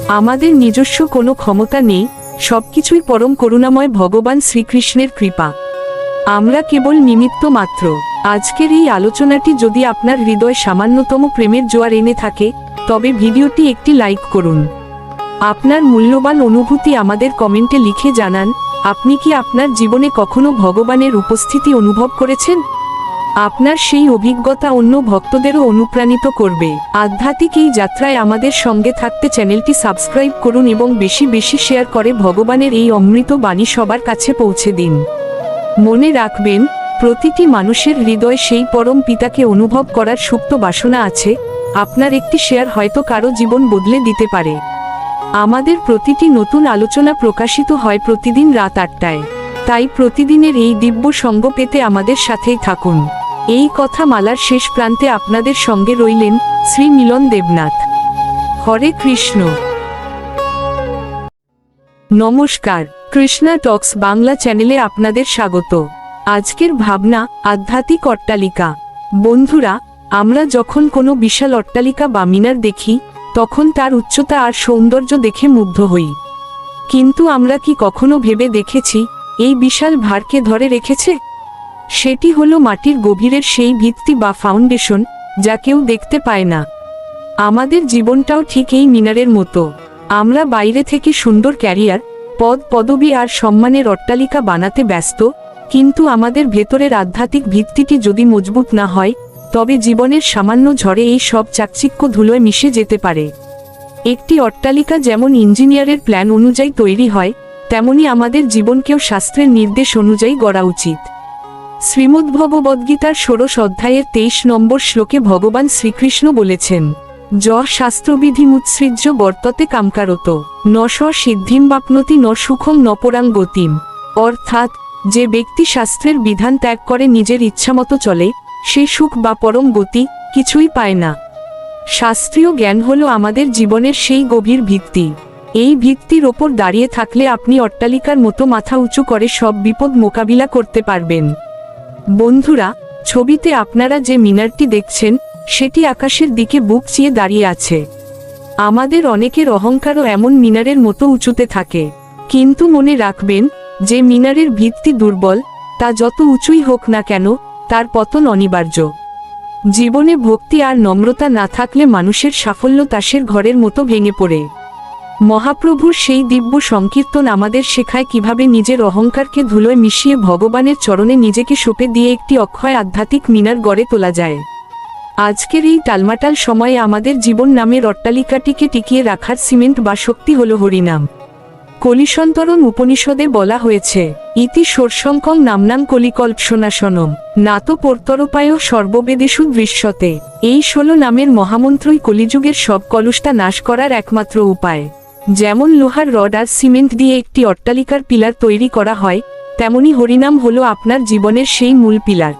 আমাদের নিজস্ব কোনো ক্ষমতা নেই, সবকিছুই পরম করুণাময় ভগবান শ্রীকৃষ্ণের কৃপা। আমরা কেবল নিমিত্ত মাত্র। আজকের এই আলোচনাটি যদি আপনার হৃদয় সামান্যতম প্রেমের জোয়ার এনে থাকে, তবে ভিডিওটি একটি লাইক করুন। আপনার মূল্যবান অনুভূতি আমাদের কমেন্টে লিখে জানান। আপনি কি আপনার জীবনে কখনো ভগবানের উপস্থিতি অনুভব করেছেন? আপনার সেই অভিজ্ঞতা অন্য ভক্তদেরও অনুপ্রাণিত করবে। আধ্যাত্মিক এই যাত্রায় আমাদের সঙ্গে থাকতে চ্যানেলটি সাবস্ক্রাইব করুন এবং বেশি বেশি শেয়ার করে ভগবানের এই অমৃত বাণী সবার কাছে পৌঁছে দিন। মনে রাখবেন, প্রতিটি মানুষের হৃদয়ে সেই পরম পিতাকে অনুভব করার সুপ্ত বাসনা আছে। আপনার একটি শেয়ার হয়তো কারো জীবন বদলে দিতে পারে। আমাদের প্রতিটি নতুন আলোচনা প্রকাশিত হয় প্রতিদিন রাত 8টায়। তাই প্রতিদিনের এই দিব্য সঙ্গ পেতে আমাদের সাথেই থাকুন। এই কথা মালার শেষ প্রান্তে আপনাদের সঙ্গে রইলেন শ্রী মিলন দেবনাথ। হরে কৃষ্ণ। নমস্কার, কৃষ্ণা টক্স বাংলা চ্যানেলে আপনাদের স্বাগত। আজকের ভাবনা, আধ্যাত্মিক অট্টালিকা। বন্ধুরা, আমরা যখন কোনো বিশাল অট্টালিকা বা মিনার দেখি, তখন তার উচ্চতা আর সৌন্দর্য দেখে মুগ্ধ হই। কিন্তু আমরা কি কখনো ভেবে দেখেছি, এই বিশাল ভারকে ধরে রেখেছে? সেটি হলো মাটির গভীরের সেই ভিত্তি বা ফাউন্ডেশন, যা কেউ দেখতে পায় না। আমাদের জীবনটাও ঠিক এই মিনারের মতো। আমরা বাইরে থেকে সুন্দর ক্যারিয়ার, পদ পদবি আর সম্মানের অট্টালিকা বানাতে ব্যস্ত, কিন্তু আমাদের ভেতরের আধ্যাত্মিক ভিত্তিটি যদি মজবুত না হয়, তবে জীবনের সামান্য ঝড়ে এই সব চাকচিক্য ধুলোয় মিশে যেতে পারে। একটি অট্টালিকা যেমন ইঞ্জিনিয়ারের প্ল্যান অনুযায়ী তৈরি হয়, তেমনি আমাদের জীবনকেও শাস্ত্রের নির্দেশ অনুযায়ী গড়া উচিত। শ্রীমদ্ভগবদ্গীতার 16 অধ্যায়ের 23 নম্বর শ্লোকে ভগবান শ্রীকৃষ্ণ বলেছেন, য শাস্ত্রবিধিমুৎসৃজ্য বর্ততে কামকারত ন স সিদ্ধিম বাপ্নতি ন সুখং ন পরাং গতিম। অর্থাৎ, যে ব্যক্তি শাস্ত্রের বিধান ত্যাগ করে নিজের ইচ্ছামতো চলে, সে সুখ বা পরম গতি কিছুই পায় না। শাস্ত্রীয় জ্ঞান হলো আমাদের জীবনের সেই গভীর ভিত্তি। এই ভিত্তির ওপর দাঁড়িয়ে থাকলে আপনি অট্টালিকার মতো মাথা উঁচু করে সব বিপদ মোকাবিলা করতে পারবেন। বন্ধুরা, ছবিতে আপনারা যে মিনারটি দেখছেন, সেটি আকাশের দিকে বুক চিয়ে দাঁড়িয়ে আছে। আমাদের অনেকের অহংকারও এমন মিনারের মতো উঁচুতে থাকে। কিন্তু মনে রাখবেন, যে মিনারের ভিত্তি দুর্বল, তা যত উঁচুই হোক না কেন, তার পতন অনিবার্য। জীবনে ভক্তি আর নম্রতা না থাকলে মানুষের সাফল্য তাসের ঘরের মতো ভেঙে পড়ে। মহাপ্রভুর সেই দিব্য সংকীর্তন আমাদের শেখায় কিভাবে নিজের অহংকারকে ধুলোয় মিশিয়ে ভগবানের চরণে নিজেকে সঁপে দিয়ে একটি অক্ষয় আধ্যাত্মিক মিনার গড়ে তোলা যায়। আজকের এই টালমাটাল সময়ে আমাদের জীবন নামের অট্টালিকাটিকে টিকিয়ে রাখার সিমেন্ট বা শক্তি হল হরিনাম। কলিসন্তরণ উপনিষদে বলা হয়েছে, ইতি ষোড়শঙ্কং নামনাং কলিকল্পসনাশনম নাত পর্তরোপায় সর্ববেদেষু দৃশ্যতে। এই 16 নামের মহামন্ত্রই কলিযুগের সব কলুষতা নাশ করার একমাত্র উপায়। যেমন লোহার রড আর সিমেন্ট দিয়ে একটি অট্টালিকার পিলার তৈরি করা হয়, তেমনি হরিনাম হলো আপনার জীবনের সেই মূল পিলার।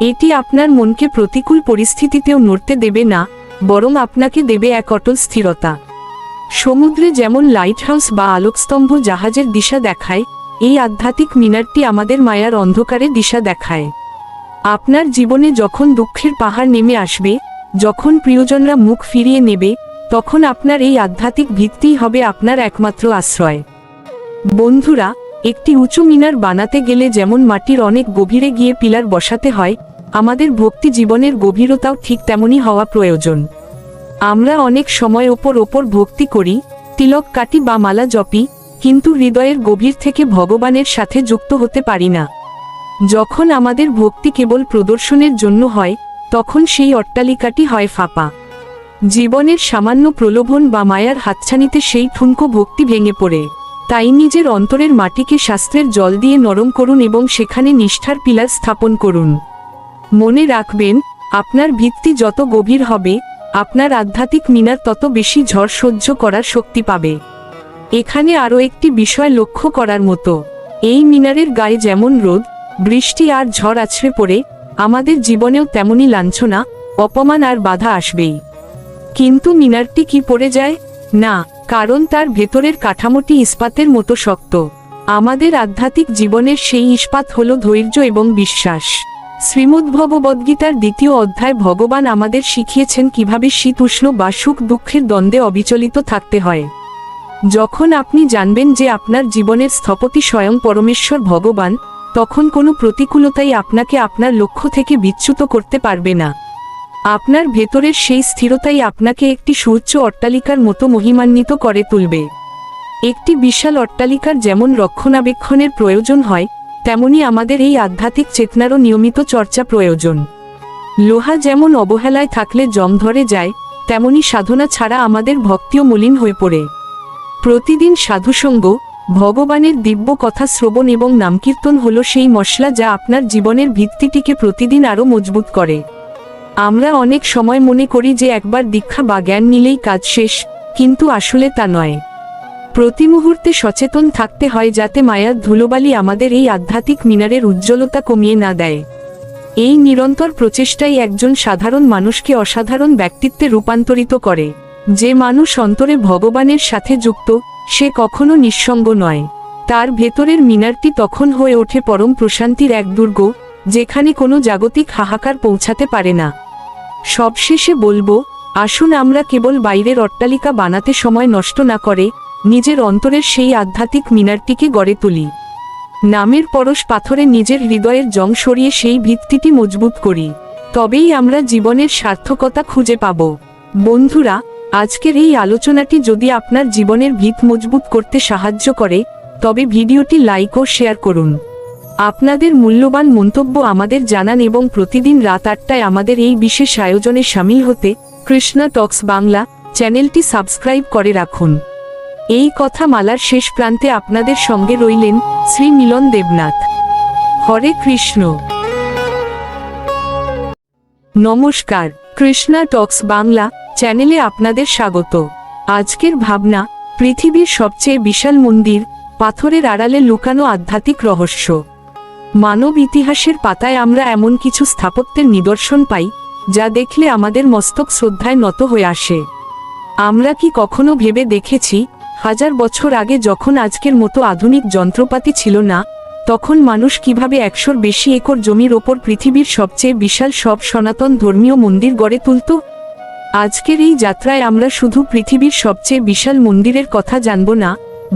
এটি আপনার মনকে প্রতিকূল পরিস্থিতিতেও নড়তে দেবে না, বরং আপনাকে দেবে এক অটল স্থিরতা। সমুদ্রে যেমন লাইটহাউস বা আলোকস্তম্ভ জাহাজের দিশা দেখায়, এই আধ্যাত্মিক মিনারটি আমাদের মায়ার অন্ধকারে দিশা দেখায়। আপনার জীবনে যখন দুঃখের পাহাড় নেমে আসবে, যখন প্রিয়জনরা মুখ ফিরিয়ে নেবে, তখন আপনার এই আধ্যাত্মিক ভিত্তিই হবে আপনার একমাত্র আশ্রয়। বন্ধুরা, একটি উঁচু মিনার বানাতে গেলে যেমন মাটির অনেক গভীরে গিয়ে পিলার বসাতে হয়, আমাদের ভক্তি জীবনের গভীরতাও ঠিক তেমনই হওয়া প্রয়োজন। আমরা অনেক সময় ওপর ভক্তি করি, তিলক কাটি বা মালা জপি, কিন্তু হৃদয়ের গভীর থেকে ভগবানের সাথে যুক্ত হতে পারি না। যখন আমাদের ভক্তি কেবল প্রদর্শনের জন্য হয়, তখন সেই অট্টালিকাটি হয় ফাঁপা। জীবনের সামান্য প্রলোভন বা মায়ার হাতছানিতে সেই ঠুনকো ভক্তি ভেঙে পড়ে। তাই নিজের অন্তরের মাটিকে শাস্ত্রের জল দিয়ে নরম করুন এবং সেখানে নিষ্ঠার পিলার স্থাপন করুন। মনে রাখবেন, আপনার ভিত্তি যত গভীর হবে, আপনার আধ্যাত্মিক মিনার তত বেশি ঝড় সহ্য করার শক্তি পাবে। এখানে আরও একটি বিষয় লক্ষ্য করার মতো, এই মিনারের গায়ে যেমন রোদ, বৃষ্টি আর ঝড় আছড়ে পড়ে, আমাদের জীবনেও তেমনি লাঞ্ছনা, অপমান আর বাধা আসবেই। কিন্তু মিনারটি কি পড়ে যায়? না, কারণ তার ভেতরের কাঠামোটি ইস্পাতের মতো শক্ত। আমাদের আধ্যাত্মিক জীবনের সেই ইস্পাত হল ধৈর্য এবং বিশ্বাস। শ্রীমদ্ভগবদ্গীতার 2য় অধ্যায় ভগবান আমাদের শিখিয়েছেন কিভাবে শীত উষ্ণ বা সুখ দুঃখের দ্বন্দ্বে অবিচলিত থাকতে হয়। যখন আপনি জানবেন যে আপনার জীবনের স্থপতি স্বয়ং পরমেশ্বর ভগবান, তখন কোনো প্রতিকূলতাই আপনাকে আপনার লক্ষ্য থেকে বিচ্যুত করতে পারবে না। আপনার ভেতরের সেই স্থিরতাই আপনাকে একটি সুউচ্চ অট্টালিকার মতো মহিমান্বিত করে তুলবে। একটি বিশাল অট্টালিকার যেমন রক্ষণাবেক্ষণের প্রয়োজন হয়, তেমনি আমাদের এই আধ্যাত্মিক চেতনারও নিয়মিত চর্চা প্রয়োজন। লোহা যেমন অবহেলায় থাকলে জং ধরে যায়, তেমনি সাধনা ছাড়া আমাদের ভক্তিও মলিন হয়ে পড়ে। প্রতিদিন সাধুসঙ্গ, ভগবানের দিব্য কথা শ্রবণ এবং নামকীর্তন হলো সেই মশলা যা আপনার জীবনের ভিত্তিটিকে প্রতিদিন আরও মজবুত করে। আমরা অনেক সময় মনে করি যে একবার দীক্ষা বা জ্ঞান নিলেই কাজ শেষ, কিন্তু আসলে তা নয়। প্রতি মুহূর্তে সচেতন থাকতে হয় যাতে মায়ার ধুলোবালি আমাদের এই আধ্যাত্মিক মিনারের উজ্জ্বলতা কমিয়ে না দেয়। এই নিরন্তর প্রচেষ্টাই একজন সাধারণ মানুষকে অসাধারণ ব্যক্তিত্বে রূপান্তরিত করে। যে মানুষ অন্তরে ভগবানের সাথে যুক্ত, সে কখনো নিঃসঙ্গ নয়। তার ভেতরের মিনারটি তখন হয়ে ওঠে পরম প্রশান্তির এক দুর্গ, যেখানে কোনো জাগতিক হাহাকার পৌঁছাতে পারে না। সবশেষে বলবো, আসুন আমরা কেবল বাইরের অট্টালিকা বানাতে সময় নষ্ট না করে নিজের অন্তরের সেই আধ্যাত্মিক মিনারটিকে গড়ে তুলি। নামের পরশ পাথরে নিজের হৃদয়ের জং সরিয়ে সেই ভিত্তিটি মজবুত করি। তবেই আমরা জীবনের সার্থকতা খুঁজে পাব। বন্ধুরা, আজকের এই আলোচনাটি যদি আপনার জীবনের ভিত মজবুত করতে সাহায্য করে, তবে ভিডিওটি লাইক ও শেয়ার করুন। আপনাদের মূল্যবান মন্তব্য আমাদের জানান এবং প্রতিদিন রাত 8টায় আমাদের এই বিশেষ আয়োজনে শামিল হতে কৃষ্ণা টক্স বাংলা চ্যানেলটি সাবস্ক্রাইব করে রাখুন। এই কথা মালার শেষ প্রান্তে আপনাদের সঙ্গে রইলেন শ্রী মিলন দেবনাথ। হরে কৃষ্ণ। নমস্কার, কৃষ্ণা টক্স বাংলা চ্যানেলে আপনাদের স্বাগত। আজকের ভাবনা, পৃথিবীর সবচেয়ে বিশাল মন্দির, পাথরের আড়ালে লুকানো আধ্যাত্মিক রহস্য। মানব ইতিহাসের পাতায় আমরা এমন কিছু স্থাপত্যের নিদর্শন পাই, যা দেখলে আমাদের মস্তক শ্রদ্ধায় নত হয়ে আসে। আমরা কি কখনো ভেবে দেখেছি, 1000 বছর আগে যখন আজকের মতো আধুনিক যন্ত্রপাতি ছিল না, তখন মানুষ কিভাবে 100-র বেশি একর জমির ওপর পৃথিবীর সবচেয়ে বিশাল সব সনাতন ধর্মীয় মন্দির গড়ে তুলত? আজকের এই যাত্রায় আমরা শুধু পৃথিবীর সবচেয়ে বিশাল মন্দিরের কথা জানব না,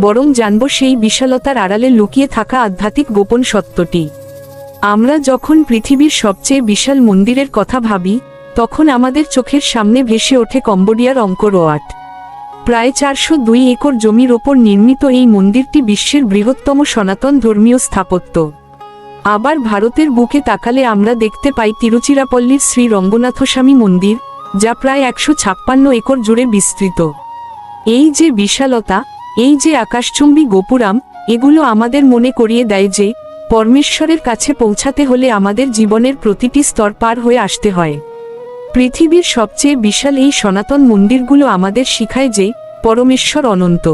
বরং জানব সেই বিশালতার আড়ালে লুকিয়ে থাকা আধ্যাত্মিক গোপন সত্যটি। আমরা যখন পৃথিবীর সবচেয়ে বিশাল মন্দিরের কথা ভাবি, তখন আমাদের চোখের সামনে ভেসে ওঠে কম্বোডিয়ার অঙ্কর ওয়াট। প্রায় 402 একর জমির ওপর নির্মিত এই মন্দিরটি বিশ্বের বৃহত্তম সনাতন ধর্মীয় স্থাপত্য। আবার ভারতের বুকে তাকালে আমরা দেখতে পাই তিরুচিরাপল্লীর শ্রী রঙ্গনাথস্বামী মন্দির, যা প্রায় 156 একর জুড়ে বিস্তৃত। এই যে বিশালতা, এই যে আকাশচুম্বী গোপুরাম, এগুলো আমাদের মনে করিয়ে দেয় যে পরমেশ্বরের কাছে পৌঁছাতে হলে আমাদের জীবনের প্রতিটি স্তর পার হয়ে আসতে হয়। পৃথিবীর সবচেয়ে বিশাল এই সনাতন মন্দিরগুলো আমাদের শিখায় যে পরমেশ্বর অনন্ত।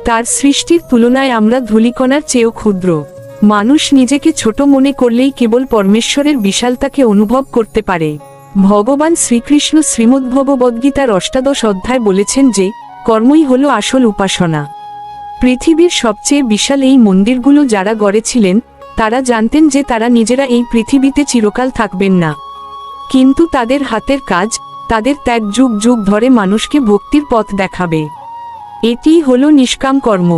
তার সৃষ্টির তুলনায় আমরা ধূলিকণার চেয়েও ক্ষুদ্র। মানুষ নিজেকে ছোট মনে করলেই কেবল পরমেশ্বরের বিশালতাকে অনুভব করতে পারে। ভগবান শ্রীকৃষ্ণ শ্রীমদ্ভগবদ্গীতার 8দশ অধ্যায় বলেছেন যে কর্মই হলো আসল উপাসনা। পৃথিবীর সবচেয়ে বিশাল এই মন্দিরগুলো যারা গড়েছিলেন, তারা জানতেন যে তারা নিজেরা এই পৃথিবীতে চিরকাল থাকবেন না। কিন্তু তাদের হাতের কাজ, তাদের ত্যাগ যুগ যুগ ধরে মানুষকে ভক্তির পথ দেখাবে। এটিই হলো নিষ্কাম কর্ম।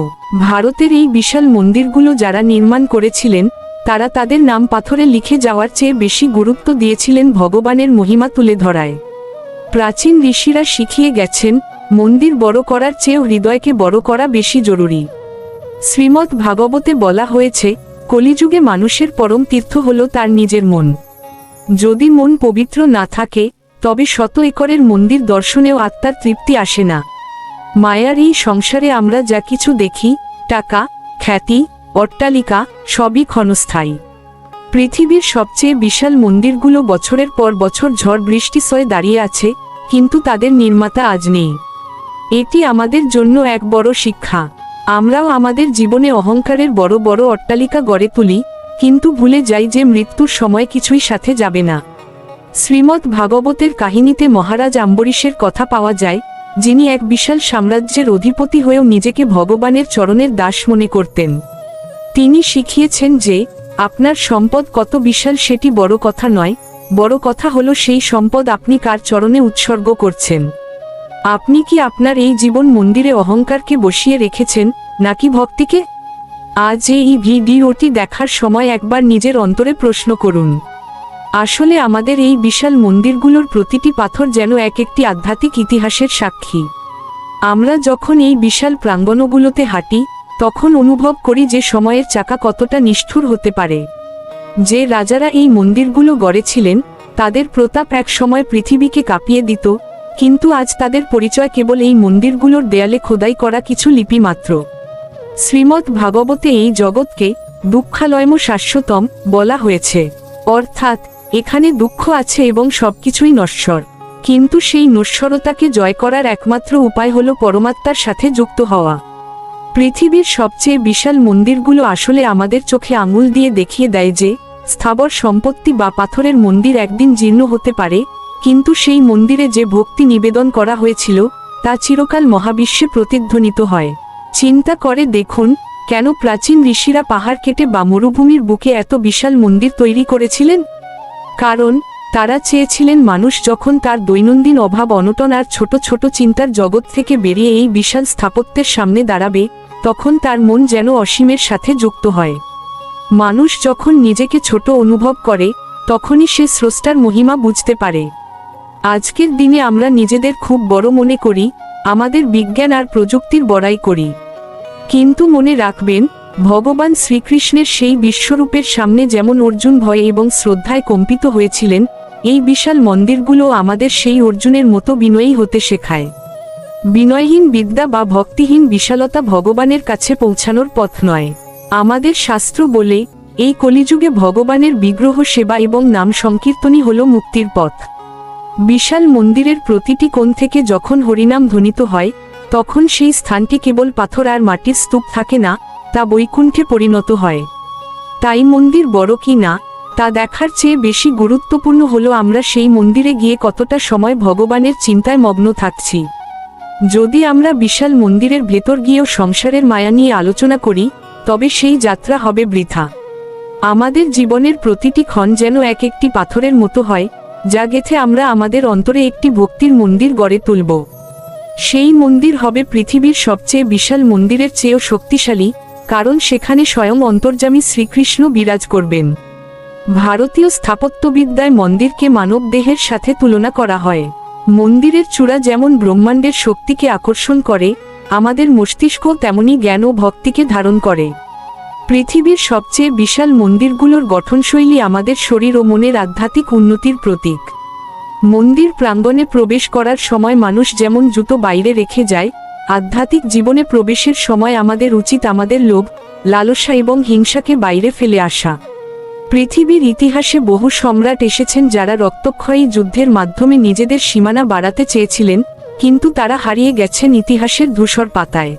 ভারতের এই বিশাল মন্দিরগুলো যারা নির্মাণ করেছিলেন, তারা তাদের নাম পাথরে লিখে যাওয়ার চেয়ে বেশি গুরুত্ব দিয়েছিলেন ভগবানের মহিমা তুলে ধরায়। প্রাচীন ঋষিরা শিখিয়ে গেছেন, মন্দির বড় করার চেয়েও হৃদয়কে বড় করা বেশি জরুরি। শ্রীমদ্ ভাগবতে বলা হয়েছে, কলিযুগে মানুষের পরম তীর্থ হল তার নিজের মন। যদি মন পবিত্র না থাকে, তবে 100 একরের মন্দির দর্শনেও আত্মার তৃপ্তি আসে না। মায়ার এই সংসারে আমরা যা কিছু দেখি, টাকা, খ্যাতি, অট্টালিকা সবই ক্ষণস্থায়ী। পৃথিবীর সবচেয়ে বিশাল মন্দিরগুলো বছরের পর বছর ঝড় বৃষ্টি সয়ে দাঁড়িয়ে আছে, কিন্তু তাদের নির্মাতা আজ নেই। এটি আমাদের জন্য এক বড় শিক্ষা। আমরাও আমাদের জীবনে অহংকারের বড় বড় অট্টালিকা গড়ে তুলি, কিন্তু ভুলে যাই যে মৃত্যুর সময় কিছুই সাথে যাবে না। শ্রীমদ্ ভাগবতের কাহিনীতে মহারাজ আম্বরীশের কথা পাওয়া যায়, যিনি এক বিশাল সাম্রাজ্যের অধিপতি হয়েও নিজেকে ভগবানের চরণের দাস মনে করতেন। তিনি শিখিয়েছেন যে আপনার সম্পদ কত বিশাল সেটি বড় কথা নয়, বড় কথা হলো সেই সম্পদ আপনি কার চরণে উৎসর্গ করছেন। আপনি কি আপনার এই জীবন মন্দিরে অহংকারকে বসিয়ে রেখেছেন, নাকি ভক্তিকে? আজ এই ভিডিওটি দেখার সময় একবার নিজের অন্তরে প্রশ্ন করুন। আসলে আমাদের এই বিশাল মন্দিরগুলোর প্রতিটি পাথর যেন এক একটি আধ্যাত্মিক ইতিহাসের সাক্ষী। আমরা যখন এই বিশাল প্রাঙ্গণগুলোতে হাঁটি, তখন অনুভব করি যে সময়ের চাকা কতটা নিষ্ঠুর হতে পারে। যে রাজারা এই মন্দিরগুলো গড়েছিলেন, তাদের প্রতাপ এক সময় পৃথিবীকে কাঁপিয়ে দিত, কিন্তু আজ তাদের পরিচয় কেবল এই মন্দিরগুলোর দেয়ালে খোদাই করা কিছু লিপি মাত্র। শ্রীমদ্ ভাগবতে এই জগৎকে দুঃখালয়ম শাশ্বতম বলা হয়েছে, অর্থাৎ এখানে দুঃখ আছে এবং সবকিছুই নশ্বর। কিন্তু সেই নশ্বরতাকে জয় করার একমাত্র উপায় হলো পরমাত্মার সাথে যুক্ত হওয়া। পৃথিবীর সবচেয়ে বিশাল মন্দিরগুলো আসলে আমাদের চোখে আঙুল দিয়ে দেখিয়ে দেয় যে স্থাবর সম্পত্তি বা পাথরের মন্দির একদিন জীর্ণ হতে পারে, কিন্তু সেই মন্দিরে যে ভক্তি নিবেদন করা হয়েছিল তা চিরকাল মহাবিশ্বে প্রতিধ্বনিত হয়। চিন্তা করে দেখুন, কেন প্রাচীন ঋষিরা পাহাড় কেটে বা মরুভূমির বুকে এত বিশাল মন্দির তৈরি করেছিলেন? কারণ তারা চেয়েছিলেন মানুষ যখন তার দৈনন্দিন অভাব অনটন আর ছোট ছোট চিন্তার জগৎ থেকে বেরিয়ে এই বিশাল স্থাপত্যের সামনে দাঁড়াবে, তখন তার মন যেন অসীমের সাথে যুক্ত হয়। মানুষ যখন নিজেকে ছোট অনুভব করে, তখনই সে স্রষ্টার মহিমা বুঝতে পারে। আজকের দিনে আমরা নিজেদের খুব বড় মনে করি, আমাদের বিজ্ঞান আর প্রযুক্তির বড়াই করি। কিন্তু মনে রাখবেন, ভগবান শ্রীকৃষ্ণের সেই বিশ্বরূপের সামনে যেমন অর্জুন ভয়ে এবং শ্রদ্ধায় কম্পিত হয়েছিলেন, এই বিশাল মন্দিরগুলো আমাদের সেই অর্জুনের মতো বিনয়ী হতে শেখায়। বিনয়হীন বিদ্যা বা ভক্তিহীন বিশালতা ভগবানের কাছে পৌঁছানোর পথ নয়। আমাদের শাস্ত্র বলে, এই কলিযুগে ভগবানের বিগ্রহ সেবা এবং নাম সংকীর্তনই হল মুক্তির পথ। বিশাল মন্দিরের প্রতিটি কোণ থেকে যখন হরিনাম ধ্বনিত হয়, তখন সেই স্থানটি কেবল পাথর আর মাটির স্তূপ থাকে না, তা বৈকুণ্ঠে পরিণত হয়। তাই মন্দির বড় কি না তা দেখার চেয়ে বেশি গুরুত্বপূর্ণ হলো আমরা সেই মন্দিরে গিয়ে কতটা সময় ভগবানের চিন্তায় মগ্ন থাকছি। যদি আমরা বিশাল মন্দিরের ভেতর গিয়েও সংসারের মায়া নিয়ে আলোচনা করি, তবে সেই যাত্রা হবে বৃথা। আমাদের জীবনের প্রতিটি ক্ষণ যেন এক একটি পাথরের মতো হয়, যা গেথে আমরা আমাদের অন্তরে একটি ভক্তির মন্দির গড়ে তুলব। সেই মন্দির হবে পৃথিবীর সবচেয়ে বিশাল মন্দিরের চেয়েও শক্তিশালী, কারণ সেখানে স্বয়ং অন্তর্যামী শ্রীকৃষ্ণ বিরাজ করবেন। ভারতীয় স্থাপত্যবিদ্যায় মন্দিরকে মানব দেহের সাথে তুলনা করা হয়। মন্দিরের চূড়া যেমন ব্রহ্মাণ্ডের শক্তিকে আকর্ষণ করে, আমাদের মস্তিষ্ক তেমনি জ্ঞান ও ভক্তিকে ধারণ করে। পৃথিবীর সবচেয়ে বিশাল মন্দিরগুলোর গঠনশৈলী আমাদের শরীর ও মনের আধ্যাত্মিক উন্নতির প্রতীক। মন্দির প্রাঙ্গণে প্রবেশ করার সময় মানুষ যেমন জুতো বাইরে রেখে যায়, আধ্যাত্মিক জীবনে প্রবেশের সময় আমাদের উচিত আমাদের লোভ, লালসা এবং হিংসাকে বাইরে ফেলে আসা। পৃথিবীর ইতিহাসে বহু সম্রাট এসেছেন যারা রক্তক্ষয়ী যুদ্ধের মাধ্যমে নিজেদের সীমানা বাড়াতে চেয়েছিলেন, কিন্তু তারা হারিয়ে গেছেন ইতিহাসের ধূসর পাতায়।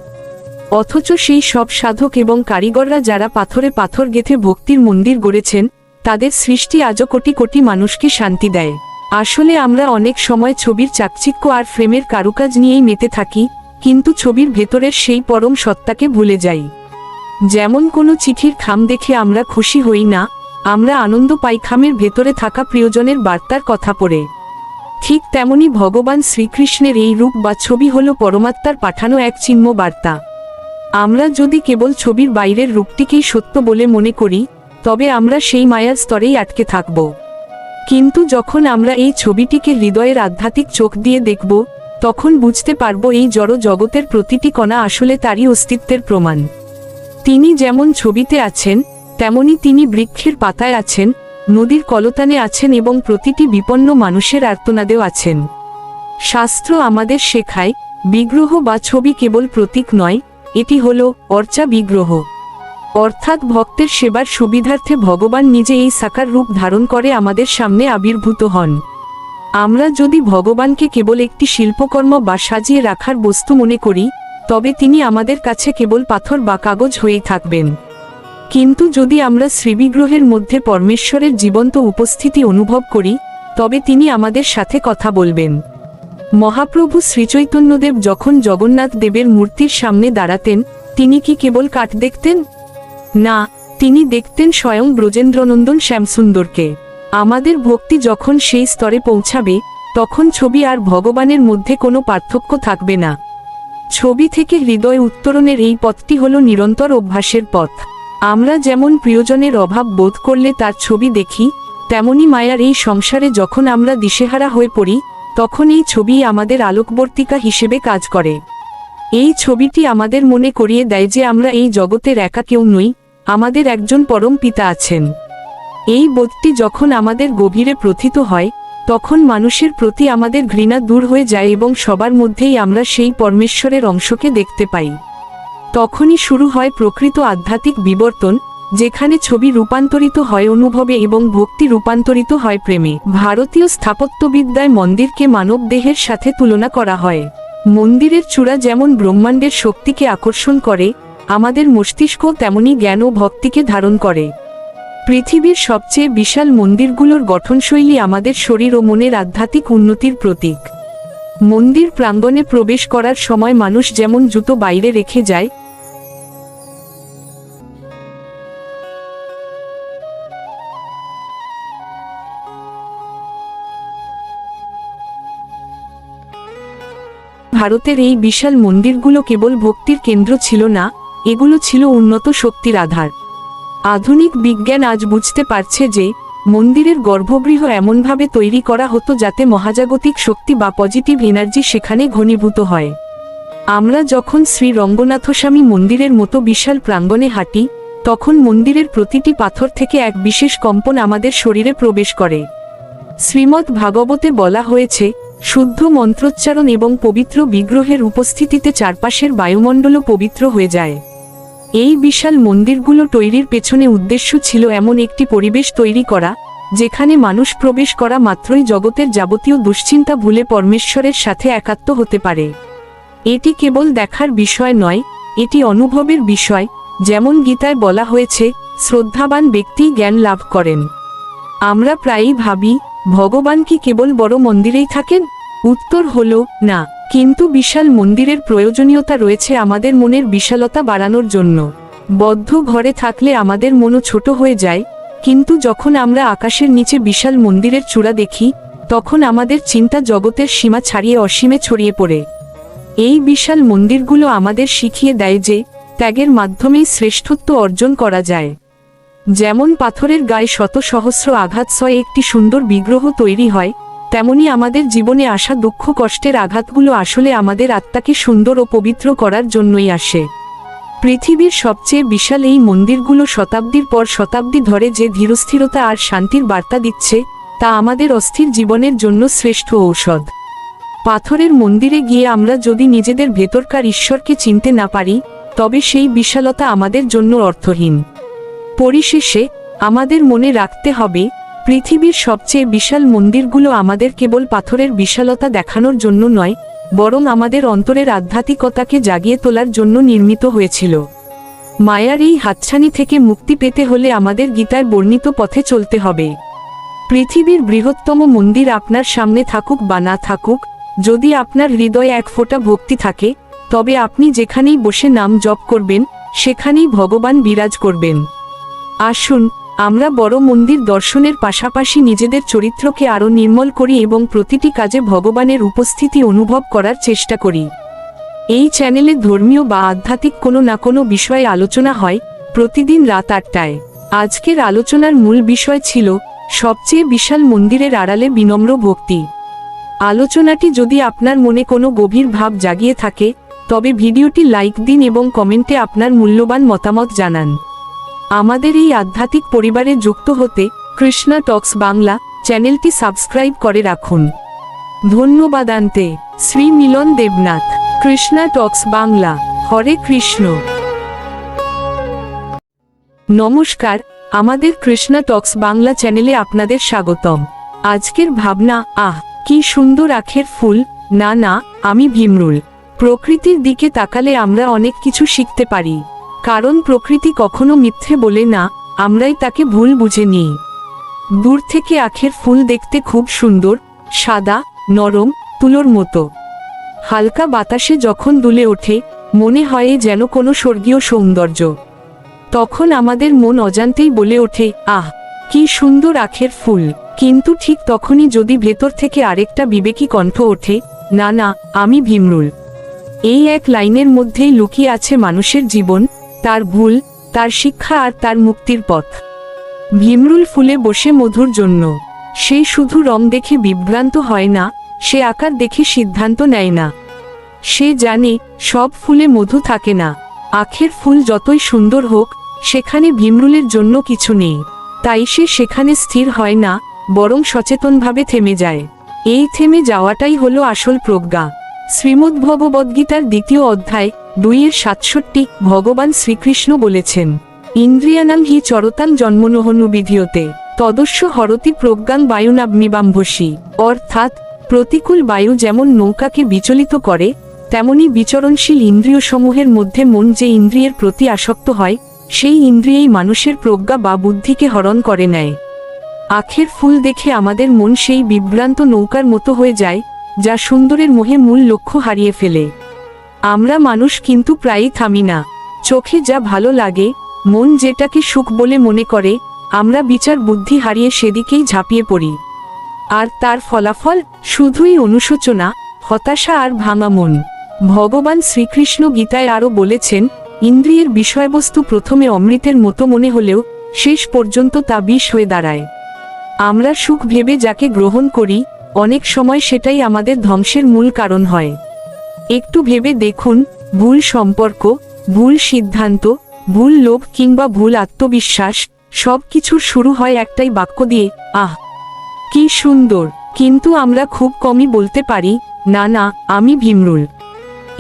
অথচ সেই সব সাধক এবং কারিগররা যারা পাথরে পাথর গেঁথে ভক্তির মন্দির গড়েছেন, তাদের সৃষ্টি আজও কোটি কোটি মানুষকে শান্তি দেয়। আসলে আমরা অনেক সময় ছবির চাকচিক্য আর ফ্রেমের কারুকাজ নিয়েই মেতে থাকি, কিন্তু ছবির ভেতরের সেই পরম সত্তাকে ভুলে যাই। যেমন কোনো চিঠির খাম দেখে আমরা খুশি হই না, আমরা আনন্দ পাই খামের ভেতরে থাকা প্রিয়জনের বার্তার কথা পড়ে। ঠিক তেমনি ভগবান শ্রীকৃষ্ণের এই রূপ বা ছবি হল পরমাত্মার পাঠানো এক চিহ্ন বার্তা। আমরা যদি কেবল ছবির বাইরের রূপটিকেই সত্য বলে মনে করি, তবে আমরা সেই মায়ার স্তরেই আটকে থাকব। কিন্তু যখন আমরা এই ছবিটিকে হৃদয়ের আধ্যাত্মিক চোখ দিয়ে দেখব, তখন বুঝতে পারব এই জড় জগতের প্রতিটি কণা আসলে তারই অস্তিত্বের প্রমাণ। তিনি যেমন ছবিতে আছেন, তেমনি তিনি বৃক্ষের পাতায় আছেন, নদীর কলতানে আছেন এবং প্রতিটি বিপন্ন মানুষের আর্তনাদেও আছেন। শাস্ত্র আমাদের শেখায়, বিগ্রহ বা ছবি কেবল প্রতীক নয়, এটি হল অর্চা বিগ্রহ, অর্থাৎ ভক্তের সেবার সুবিধার্থে ভগবান নিজে এই সাকার রূপ ধারণ করে আমাদের সামনে আবির্ভূত হন। আমরা যদি ভগবানকে কেবল একটি শিল্পকর্ম বা সাজিয়ে রাখার বস্তু মনে করি, তবে তিনি আমাদের কাছে কেবল পাথর বা কাগজ হয়েই থাকবেন। কিন্তু যদি আমরা শ্রীবিগ্রহের মধ্যে পরমেশ্বরের জীবন্ত উপস্থিতি অনুভব করি, তবে তিনি আমাদের সাথে কথা বলবেন। মহাপ্রভু শ্রীচৈতন্যদেব যখন জগন্নাথ দেবের মূর্তির সামনে দাঁড়াতেন, তিনি কি কেবল কাঠ দেখতেন? না, তিনি দেখতেন স্বয়ং ব্রজেন্দ্রনন্দন শ্যামসুন্দরকে। আমাদের ভক্তি যখন সেই স্তরে পৌঁছাবে, তখন ছবি আর ভগবানের মধ্যে কোনো পার্থক্য থাকবে না। ছবি থেকে হৃদয় উত্তরণের এই পথটি হল নিরন্তর অভ্যাসের পথ। আমরা যেমন প্রিয়জনের অভাব বোধ করলে তার ছবি দেখি, তেমনি মায়ার এই সংসারে যখন আমরা দিশেহারা হয়ে পড়ি, তখন এই ছবি আমাদের আলোকবর্তিকা হিসেবে কাজ করে। এই ছবিটি আমাদের মনে করিয়ে দেয় যে আমরা এই জগতের একা কেউ নই, আমাদের একজন পরম পিতা আছেন। এই বোধটি যখন আমাদের গভীরে প্রথিত হয়, তখন মানুষের প্রতি আমাদের ঘৃণা দূর হয়ে যায় এবং সবার মধ্যেই আমরা সেই পরমেশ্বরের অংশকে দেখতে পাই। তখনই শুরু হয় প্রকৃত আধ্যাত্মিক বিবর্তন, যেখানে ছবি রূপান্তরিত হয় অনুভবে এবং ভক্তি রূপান্তরিত হয় প্রেমে। ভারতীয় স্থাপত্যবিদ্যায় মন্দিরকে মানব দেহের সাথে তুলনা করা হয়। মন্দিরের চূড়া যেমন ব্রহ্মাণ্ডের শক্তিকে আকর্ষণ করে, আমাদের মস্তিষ্ক তেমনি জ্ঞান ও ভক্তিকে ধারণ করে। পৃথিবীর সবচেয়ে বিশাল মন্দিরগুলোর গঠনশৈলী আমাদের শরীর ও মনের আধ্যাত্মিক উন্নতির প্রতীক। মন্দির প্রাঙ্গণে প্রবেশ করার সময় মানুষ যেমন জুতো বাইরে রেখে যায়, ভারতের এই বিশাল মন্দিরগুলো কেবল ভক্তির কেন্দ্র ছিল না, এগুলো ছিল উন্নত শক্তির আধার। আধুনিক বিজ্ঞান আজ বুঝতে পারছে যে মন্দিরের গর্ভগৃহ এমনভাবে তৈরি করা হতো যাতে মহাজাগতিক শক্তি বা পজিটিভ এনার্জি সেখানে ঘনীভূত হয়। আমরা যখন শ্রী রঙ্গনাথস্বামী মন্দিরের মতো বিশাল প্রাঙ্গণে হাঁটি, তখন মন্দিরের প্রতিটি পাথর থেকে এক বিশেষ কম্পন আমাদের শরীরে প্রবেশ করে। শ্রীমদ্ ভাগবতে বলা হয়েছে, শুদ্ধ মন্ত্রোচ্চারণ এবং পবিত্র বিগ্রহের উপস্থিতিতে চারপাশের বায়ুমণ্ডলও পবিত্র হয়ে যায়। এই বিশাল মন্দিরগুলো তৈরির পেছনে উদ্দেশ্য ছিল এমন একটি পরিবেশ তৈরি করা, যেখানে মানুষ প্রবেশ করা মাত্রই জগতের যাবতীয় দুশ্চিন্তা ভুলে পরমেশ্বরের সাথে একাত্ম হতে পারে। এটি কেবল দেখার বিষয় নয়, এটি অনুভবের বিষয়। যেমন গীতায় বলা হয়েছে, শ্রদ্ধাবান ব্যক্তি জ্ঞান লাভ করেন। আমরা প্রায়ই ভাবি, ভগবান কি কেবল বড় মন্দিরেই থাকেন? উত্তর হলো না, কিন্তু বিশাল মন্দিরের প্রয়োজনীয়তা রয়েছে আমাদের মনের বিশালতা বাড়ানোর জন্য। বদ্ধ ঘরে থাকলে আমাদের মনও ছোট হয়ে যায়, কিন্তু যখন আমরা আকাশের নিচে বিশাল মন্দিরের চূড়া দেখি, তখন আমাদের চিন্তা জগতের সীমা ছাড়িয়ে অসীমে ছড়িয়ে পড়ে। এই বিশাল মন্দিরগুলো আমাদের শিখিয়ে দেয় যে ত্যাগের মাধ্যমেই শ্রেষ্ঠত্ব অর্জন করা যায়। যেমন পাথরের গায়ে শত সহস্র আঘাত সয়ে একটি সুন্দর বিগ্রহ তৈরি হয়, তেমনি আমাদের জীবনে আসা দুঃখ কষ্টের আঘাতগুলো আসলে আমাদের আত্মাকে সুন্দর ও পবিত্র করার জন্যই আসে। পৃথিবীর সবচেয়ে বিশাল এই মন্দিরগুলো শতাব্দীর পর শতাব্দী ধরে যে ধীরস্থিরতা আর শান্তির বার্তা দিচ্ছে, তা আমাদের অস্থির জীবনের জন্য শ্রেষ্ঠ ঔষধ। পাথরের মন্দিরে গিয়ে আমরা যদি নিজেদের ভেতরকার ঈশ্বরকে চিনতে না পারি, তবে সেই বিশালতা আমাদের জন্য অর্থহীন। পরিশেষে আমাদের মনে রাখতে হবে, পৃথিবীর সবচেয়ে বিশাল মন্দিরগুলো আমাদের কেবল পাথরের বিশালতা দেখানোর জন্য নয়, বরং আমাদের অন্তরের আধ্যাত্মিকতাকে জাগিয়ে তোলার জন্য নির্মিত হয়েছিল। মায়ার এই হাতছানি থেকে মুক্তি পেতে হলে আমাদের গীতায় বর্ণিত পথে চলতে হবে। পৃথিবীর বৃহত্তম মন্দির আপনার সামনে থাকুক বা না থাকুক, যদি আপনার হৃদয়ে এক ফোঁটা ভক্তি থাকে, তবে আপনি যেখানেই বসে নাম জপ করবেন, সেখানেই ভগবান বিরাজ করবেন। আসুন, আমরা বড় মন্দির দর্শনের পাশাপাশি নিজেদের চরিত্রকে আরও নির্মল করি এবং প্রতিটি কাজে ভগবানের উপস্থিতি অনুভব করার চেষ্টা করি। এই চ্যানেলে ধর্মীয় বা আধ্যাত্মিক কোনো না কোনো বিষয়ে আলোচনা হয়, প্রতিদিন রাত 8টায়। আজকের আলোচনার মূল বিষয় ছিল সবচেয়ে বিশাল মন্দিরের আড়ালে বিনম্র ভক্তি। আলোচনাটি যদি আপনার মনে কোনো গভীর ভাব জাগিয়ে থাকে, তবে ভিডিওটি লাইক দিন এবং কমেন্টে আপনার মূল্যবান মতামত জানান। আমাদের এই আধ্যাত্মিক পরিবারে যুক্ত হতে কৃষ্ণা টক্স বাংলা চ্যানেলটি সাবস্ক্রাইব করে রাখুন। ধন্যবাদ। আনতে শ্রী মিলন দেবনাথ। কৃষ্ণা টক্স বাংলা। হরে কৃষ্ণ। নমস্কার, আমাদের কৃষ্ণা টক্স বাংলা চ্যানেলে আপনাদের স্বাগতম। আজকের ভাবনা, কি সুন্দর আখের ফুল। না, আমি ভীমরুল। প্রকৃতির দিকে তাকালে আমরা অনেক কিছু শিখতে পারি, কারণ প্রকৃতি কখনো মিথ্যে বলে না, আমরাই তাকে ভুল বুঝে নিই। দূর থেকে আখের ফুল দেখতে খুব সুন্দর, সাদা, নরম, তুলোর মতো। হালকা বাতাসে যখন দুলে ওঠে, মনে হয় যেন কোনো স্বর্গীয় সৌন্দর্য। তখন আমাদের মন অজান্তেই বলে ওঠে, কি সুন্দর আখের ফুল। কিন্তু ঠিক তখনই যদি ভেতর থেকে আরেকটা বিবেকী কণ্ঠ ওঠে, না, আমি ভীমরুল। এই এক লাইনের মধ্যেই লুকিয়ে আছে মানুষের জীবন, তার ভুল, তার শিক্ষা আর তার মুক্তির পথ। ভীমরুল ফুলে বসে মধুর জন্য। সে শুধু রং দেখে বিভ্রান্ত হয় না, সে আকার দেখে সিদ্ধান্ত নেয় না। সে জানে সব ফুলে মধু থাকে না। আখের ফুল যতই সুন্দর হোক, সেখানে ভীমরুলের জন্য কিছু নেই। তাই সে সেখানে স্থির হয় না, বরং সচেতনভাবে থেমে যায়। এই থেমে যাওয়াটাই হলো আসল প্রজ্ঞা। শ্রীমদ্ভগবদ্গীতার 2য় অধ্যায় 2:67 ভগবান শ্রীকৃষ্ণ বলেছেন, ইন্দ্রিয়ানাং হি চরতাং জন্মনোহনু বিধিয়তে তদস্য হরতি প্রজ্ঞাং বায়ুনাগ্নিবাম্ভসী। অর্থাৎ, প্রতিকূল বায়ু যেমন নৌকাকে বিচলিত করে, তেমনি বিচরণশীল ইন্দ্রিয়সমূহের মধ্যে মন যে ইন্দ্রিয়ের প্রতি আসক্ত হয়, সেই ইন্দ্রিয়েই মানুষের প্রজ্ঞা বা বুদ্ধিকে হরণ করে নেয়। আখের ফুল দেখে আমাদের মন সেই বিভ্রান্ত নৌকার মতো হয়ে যায়, যা সুন্দরের মোহে মূল লক্ষ্য হারিয়ে ফেলে। আমরা মানুষ কিন্তু প্রায়ই থামি না। চোখে যা ভালো লাগে, মন যেটাকে সুখ বলে মনে করে, আমরা বিচার বুদ্ধি হারিয়ে সেদিকেই ঝাঁপিয়ে পড়ি। আর তার ফলাফল শুধুই অনুশোচনা, হতাশা আর ভাঙা মন। ভগবান শ্রীকৃষ্ণ গীতায় আরও বলেছেন, ইন্দ্রিয়ের বিষয়বস্তু প্রথমে অমৃতের মতো মনে হলেও শেষ পর্যন্ত তা বিষ হয়ে দাঁড়ায়। আমরা সুখ ভেবে যাকে গ্রহণ করি, অনেক সময় সেটাই আমাদের ধ্বংসের মূল কারণ হয়। একটু ভেবে দেখুন, ভুল সম্পর্ক, ভুল সিদ্ধান্ত, ভুল লোভ কিংবা ভুল আত্মবিশ্বাস, সব কিছুর শুরু হয় একটাই বাক্য দিয়ে, কি সুন্দর। কিন্তু আমরা খুব কমই বলতে পারি, না, আমি ভীমরুল।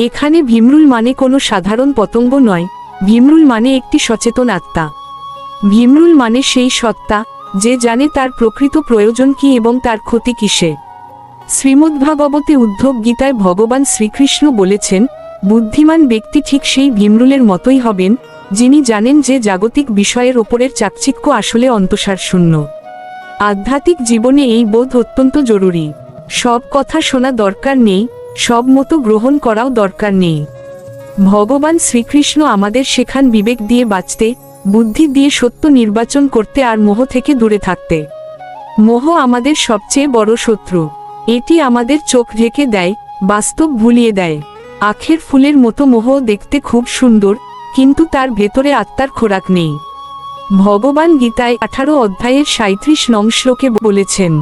এখানে ভীমরুল মানে কোনো সাধারণ পতঙ্গ নয়, ভীমরুল মানে একটি সচেতন আত্মা। ভীমরুল মানে সেই সত্তা, যে জানে তার প্রকৃত প্রয়োজন কি এবং তার ক্ষতি কিসে। শ্রীমদ্ভাগবতে উদ্ধব গীতায় ভগবান শ্রীকৃষ্ণ বলেছেন, বুদ্ধিমান ব্যক্তি ঠিক সেই ভীমরুলের মতোই হবেন, যিনি জানেন যে জাগতিক বিষয়ের ওপরের চাকচিক্য আসলে অন্তঃসারশূন্য। আধ্যাত্মিক জীবনে এই বোধ অত্যন্ত জরুরি। সব কথা শোনা দরকার নেই, সব মতো গ্রহণ করাও দরকার নেই। ভগবান শ্রীকৃষ্ণ আমাদের শেখান বিবেক দিয়ে বাঁচতে, বুদ্ধি দিয়ে সত্য নির্বাচন করতে আর মোহ থেকে দূরে থাকতে। মোহ আমাদের সবচেয়ে বড় শত্রু। এটি আমাদের চোখ ঢেকে দেয়, বাস্তব ভুলিয়ে দেয়। আখের ফুলের মতো মোহ দেখতে খুব সুন্দর, কিন্তু তার ভেতরে আত্মার খোরাক নেই। ভগবান গীতায় 18 অধ্যায়ের 37 নং শ্লোকে বলেছেন,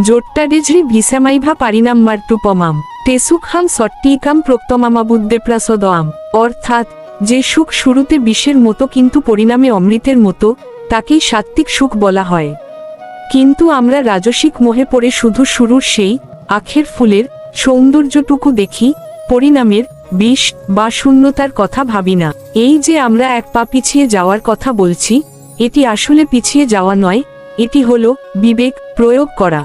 জোট্টাডেঝরি ভিসামাইভা পারিনাম্মার্টুপমাম টেসুখাম সট্টিকাম প্রক্তমামাবুদ্দে প্রাসদয়াম। অর্থাৎ, যে সুখ শুরুতে বিষের মতো কিন্তু পরিণামে অমৃতের মতো, তাকেই সাত্ত্বিক সুখ বলা হয়। কিন্তু আমরা রাজসিক মোহে পড়ে শুধু শুরুর সেই আখের ফুলের সৌন্দর্যটুকু দেখি, পরিণামের বিষ বা শূন্যতার কথা ভাবি না। এই যে আমরা এক পা পিছিয়ে যাওয়ার কথা বলছি, এটি আসলে পিছিয়ে যাওয়া নয়, এটি হলো বিবেক প্রয়োগ করা।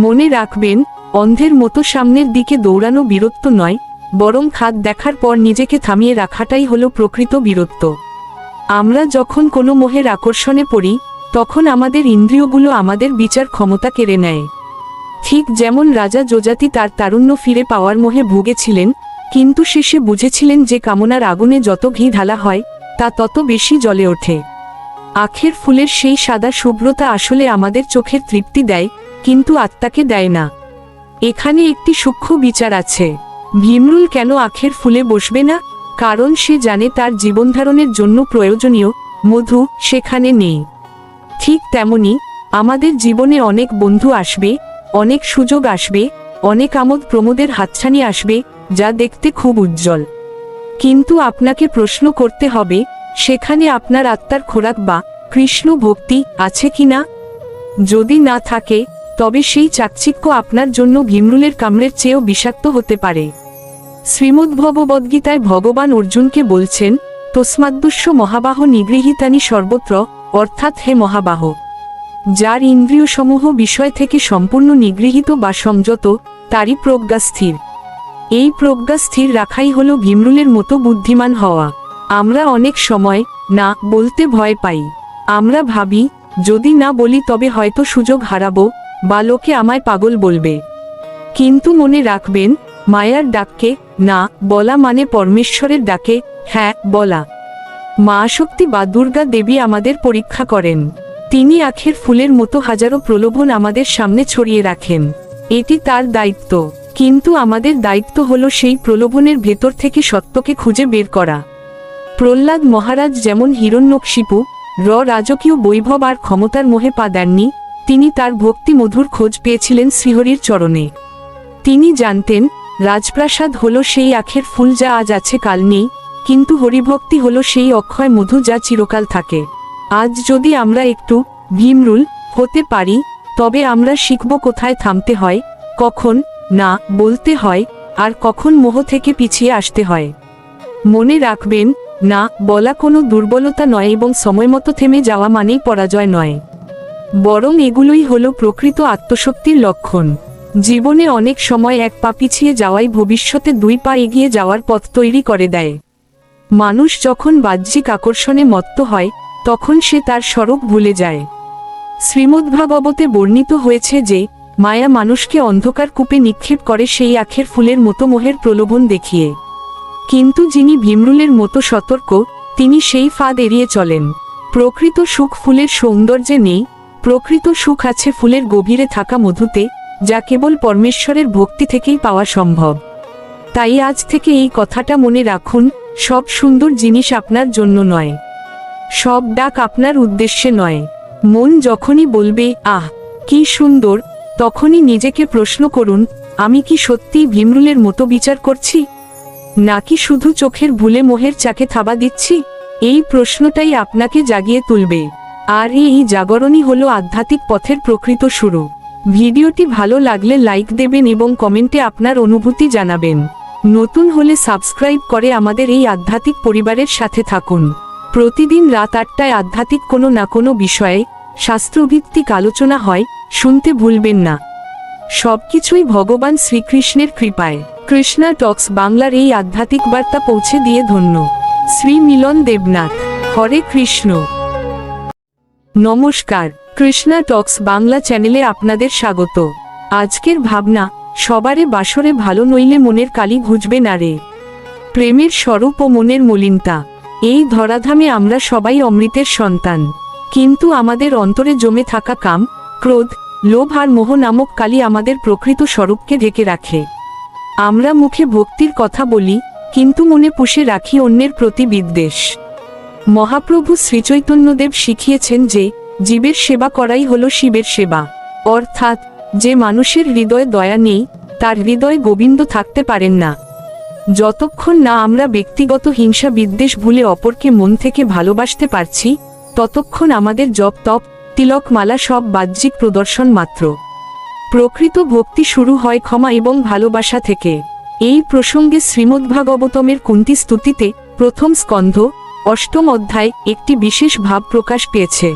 মনে রাখবেন, অন্ধের মতো সামনের দিকে দৌড়ানো বীরত্ব নয়, বরং খাদ দেখার পর নিজেকে থামিয়ে রাখাটাই হলো প্রকৃত বীরত্ব। আমরা যখন কোনো মোহের আকর্ষণে পড়ি, তখন আমাদের ইন্দ্রিয়গুলো আমাদের বিচার ক্ষমতা কেড়ে নেয়। ঠিক যেমন রাজা যযাতি তার তারুণ্য ফিরে পাওয়ার মোহে ভুগেছিলেন, কিন্তু শেষে বুঝেছিলেন যে কামনার আগুনে যত ঘি ঢালা হয়, তা তত বেশি জ্বলে ওঠে। আখের ফুলের সেই সাদা শুভ্রতা আসলে আমাদের চোখের তৃপ্তি দেয়, কিন্তু আত্মাকে দেয় না। এখানে একটি সূক্ষ্ম বিচার আছে। ভীমরুল কেন আখের ফুলে বসবে না? কারণ সে জানে তার জীবনধারণের জন্য প্রয়োজনীয় মধু সেখানে নেই। ঠিক তেমনি আমাদের জীবনে অনেক বন্ধু আসবে, অনেক সুযোগ আসবে, অনেক আমোদ প্রমোদের হাতছানি আসবে, যা দেখতে খুব উজ্জ্বল। কিন্তু আপনাকে প্রশ্ন করতে হবে, সেখানে আপনার আত্মার খোরাক বা কৃষ্ণ ভক্তি আছে কিনা? যদি না থাকে, তবে সেই চাকচিক্য আপনার জন্য ভীমরুলের কামড়ের চেয়েও বিষাক্ত হতে পারে। শ্রীমদ্ভগবদ্গীতায় ভগবান অর্জুনকে বলছেন, তস্মাদ্দস্য মহাবাহ নিগৃহীতানি সর্বত্র, অর্থাৎ হে মহাবাহ, যার ইন্দ্রিয়সমূহ বিষয় থেকে সম্পূর্ণ নিগৃহীত বা সংযত, তারই প্রজ্ঞা স্থির। এই প্রজ্ঞা স্থির রাখাই হল ভীমরুলের মতো বুদ্ধিমান হওয়া। আমরা অনেক সময় না বলতে ভয় পাই। আমরা ভাবি, যদি না বলি তবে হয়তো সুযোগ হারাবো বা লোকে আমায় পাগল বলবে। কিন্তু মনে রাখবেন, মায়ার ডাককে না বলা মানে পরমেশ্বরের ডাকে হ্যাঁ বলা। মা শক্তি বা দুর্গা দেবী আমাদের পরীক্ষা করেন। তিনি আখের ফুলের মতো হাজারো প্রলোভন আমাদের সামনে ছড়িয়ে রাখেন। এটি তার দায়িত্ব, কিন্তু আমাদের দায়িত্ব হলো সেই প্রলোভনের ভেতর থেকে সত্যকে খুঁজে বের করা। প্রহ্লাদ মহারাজ যেমন হিরণ্যকশিপু রাজকীয় বৈভব আর ক্ষমতার মোহে পা দেননি, তিনি তার ভক্তি মধুর খোঁজ পেয়েছিলেন শ্রীহরির চরণে। তিনি জানতেন, রাজপ্রাসাদ হলো সেই আখের ফুল যা আজ আছে কাল নেই, কিন্তু হরিভক্তি হলো সেই অক্ষয় মধু যা চিরকাল থাকে। আজ যদি আমরা একটু ভীমরুল হতে পারি, তবে আমরা শিখব কোথায় থামতে হয়, কখন না বলতে হয়, আর কখন মোহ থেকে পিছিয়ে আসতে হয়। মনে রাখবেন, না বলা কোনো দুর্বলতা নয় এবং সময়মতো থেমে যাওয়া মানেই পরাজয় নয়, বরং এগুলোই হলো প্রকৃত আত্মশক্তির লক্ষণ। জীবনে অনেক সময় এক পা পিছিয়ে যাওয়াই ভবিষ্যতে দুই পা এগিয়ে যাওয়ার পথ তৈরি করে দেয়। মানুষ যখন বাহ্যিক আকর্ষণে মত্ত হয়, তখন সে তার স্বরূপ ভুলে যায়। শ্রীমদ্ভাগবতে বর্ণিত হয়েছে যে, মায়া মানুষকে অন্ধকার কূপে নিক্ষেপ করে সেই আখের ফুলের মতো মোহের প্রলোভন দেখিয়ে। কিন্তু যিনি ভীমরুলের মতো সতর্ক, তিনি সেই ফাঁদ এড়িয়ে চলেন। প্রকৃত সুখ ফুলের সৌন্দর্যে নেই, প্রকৃত সুখ আছে ফুলের গভীরে থাকা মধুতে, যা কেবল পরমেশ্বরের ভক্তি থেকেই পাওয়া সম্ভব। তাই আজ থেকে এই কথাটা মনে রাখুন, সব সুন্দর জিনিস আপনার জন্য নয়, সব ডাক আপনার উদ্দেশ্যে নয়। মন যখনই বলবে আহ কি সুন্দর, তখনই নিজেকে প্রশ্ন করুন, আমি কি সত্যিই ভীমরুলের মতো বিচার করছি, নাকি শুধু চোখের ভুলে মোহের চাকে থাবা দিচ্ছি? এই প্রশ্নটাই আপনাকে জাগিয়ে তুলবে। আর এই জাগরণই হলো আধ্যাত্মিক পথের প্রকৃত শুরু। ভিডিওটি ভালো লাগলে লাইক দেবেন এবং কমেন্টে আপনার অনুভূতি জানাবেন। নতুন হলে সাবস্ক্রাইব করে আমাদের এই আধ্যাত্মিক পরিবারের সাথে থাকুন। প্রতিদিন রাত 8টায় আধ্যাত্মিক কোনো না কোনো বিষয়ে শাস্ত্রভিত্তিক আলোচনা হয়, শুনতে ভুলবেন না। সবকিছুই ভগবান শ্রীকৃষ্ণের কৃপায়। কৃষ্ণা টক্স বাংলার এই আধ্যাত্মিক বার্তা পৌঁছে দিয়ে ধন্য শ্রী মিলন দেবনাথ। হরে কৃষ্ণ। নমস্কার, কৃষ্ণা টক্স বাংলা চ্যানেলে আপনাদের স্বাগত। আজকের ভাবনা, সবারে বাসরে ভালো নইলে মনের কালি ঘুচবে না রে। প্রেমের স্বরূপ ও মনের মলিনতা। এই ধরাধামে আমরা সবাই অমৃতের সন্তান, কিন্তু আমাদের অন্তরে জমে থাকা কাম, ক্রোধ, লোভ আর মোহ নামক কালি আমাদের প্রকৃত স্বরূপকে ঢেকে রাখে। আমরা মুখে ভক্তির কথা বলি, কিন্তু মনে পুষে রাখি অন্যের প্রতি বিদ্বেষ। মহাপ্রভু শ্রীচৈতন্যদেব শিখিয়েছেন যে, জীবের সেবা করাই হলো শিবের সেবা। অর্থাৎ, যে মানুষের হৃদয়ে দয়া নেই, তার হৃদয়ে গোবিন্দ থাকতে পারেন না। যতক্ষণ না আমরা ব্যক্তিগত হিংসা বিদ্বেষ ভুলে অপরকে মন থেকে ভালোবাসতে পারছি, ততক্ষণ আমাদের জপ তপ তিলক মালা সব বাহ্যিক প্রদর্শন মাত্র। প্রকৃত ভক্তি শুরু হয় ক্ষমা এবং ভালোবাসা থেকে। এই প্রসঙ্গে শ্রীমদ্ভাগবতমের কুন্তী স্তুতিতে 1ম স্কন্ধ 8ম অধ্যায় একটি বিশেষ ভাব প্রকাশ পেয়েছে।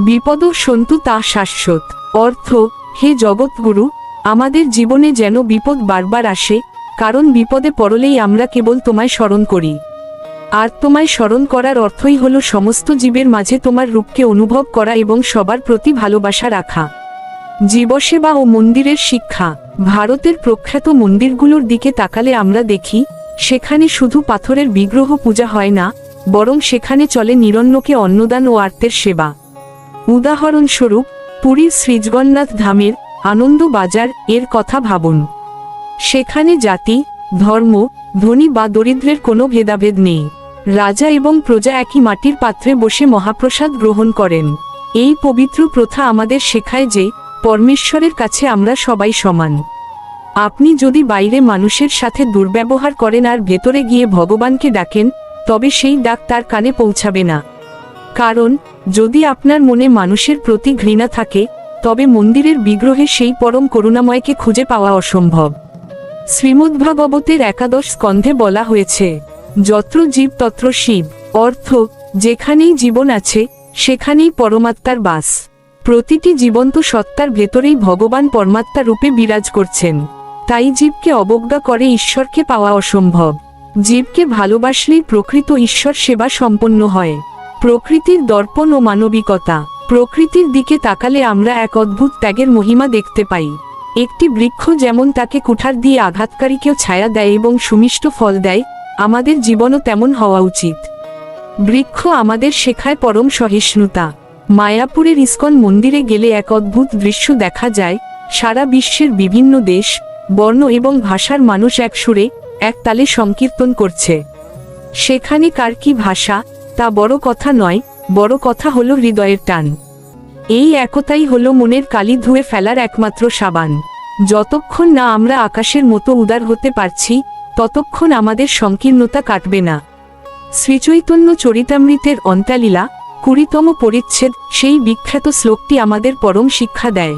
বিপদ সন্তু তা শাশ্বত। অর্থ, হে জগৎগুরু, আমাদের জীবনে যেন বিপদ বারবার আসে, কারণ বিপদে পড়লেই আমরা কেবল তোমায় স্মরণ করি। আর তোমায় স্মরণ করার অর্থই হলো সমস্ত জীবের মাঝে তোমার রূপকে অনুভব করা এবং সবার প্রতি ভালোবাসা রাখা। জীবসেবা ও মন্দিরের শিক্ষা। ভারতের প্রখ্যাত মন্দিরগুলোর দিকে তাকালে আমরা দেখি, সেখানে শুধু পাথরের বিগ্রহ পূজা হয় না, বরং সেখানে চলে নিরন্নকে অন্নদান ও আর্তের সেবা। উদাহরণস্বরূপ, পুরীর শ্রীজগন্নাথ ধামের আনন্দ বাজার এর কথা ভাবুন। সেখানে জাতি, ধর্ম, ধনী বা দরিদ্রের কোনো ভেদাভেদ নেই। রাজা এবং প্রজা একই মাটির পাত্রে বসে মহাপ্রসাদ গ্রহণ করেন। এই পবিত্র প্রথা আমাদের শেখায় যে, পরমেশ্বরের কাছে আমরা সবাই সমান। আপনি যদি বাইরে মানুষের সাথে দুর্ব্যবহার করেন আর ভেতরে গিয়ে ভগবানকে ডাকেন, তবে সেই ডাক তার কানে পৌঁছাবে না। কারণ, যদি আপনার মনে মানুষের প্রতি ঘৃণা থাকে, তবে মন্দিরের বিগ্রহে সেই পরম করুণাময়কে খুঁজে পাওয়া অসম্ভব। শ্রীমদ্ভাগবতের একাদশ স্কন্ধে বলা হয়েছে, যত্র জীব তত্র শিব, অর্থ যেখানেই জীবন আছে সেখানেই পরমাত্মার বাস। প্রতিটি জীবন্ত সত্তার ভেতরেই ভগবান পরমাত্মা রূপে বিরাজ করছেন। তাই জীবকে অবজ্ঞা করে ঈশ্বরকে পাওয়া অসম্ভব। জীবকে ভালোবাসলেই প্রকৃত ঈশ্বর সেবা সম্পন্ন হয়। প্রকৃতির দর্পণ ও মানবিকতা। প্রকৃতির দিকে তাকালে আমরা এক অদ্ভুত ত্যাগের মহিমা দেখতে পাই। একটি বৃক্ষ যেমন তাকে কুঠার দিয়ে আঘাতকারীকেও ছায়া দেয় এবং সুমিষ্ট ফল দেয়, আমাদের জীবনও তেমন হওয়া উচিত। বৃক্ষ আমাদের শেখায় পরম সহিষ্ণুতা। মায়াপুরের ইস্কন মন্দিরে গেলে এক অদ্ভুত দৃশ্য দেখা যায়। সারা বিশ্বের বিভিন্ন দেশ, বর্ণ এবং ভাষার মানুষ এক সুরে এক তালে সংকীর্তন করছে। সেখানে কার কি ভাষা তা বড় কথা নয়, বড় কথা হলো হৃদয়ের টান। এই একতাই হলো মনের কালি ধুয়ে ফেলার একমাত্র সাবান। যতক্ষণ না আমরা আকাশের মতো উদার হতে পারছি, ততক্ষণ আমাদের সংকীর্ণতা কাটবে না। শ্রীচৈতন্য চরিতামৃতের অন্ত্যলীলা 20তম পরিচ্ছেদ সেই বিখ্যাত শ্লোকটি আমাদের পরম শিক্ষা দেয়।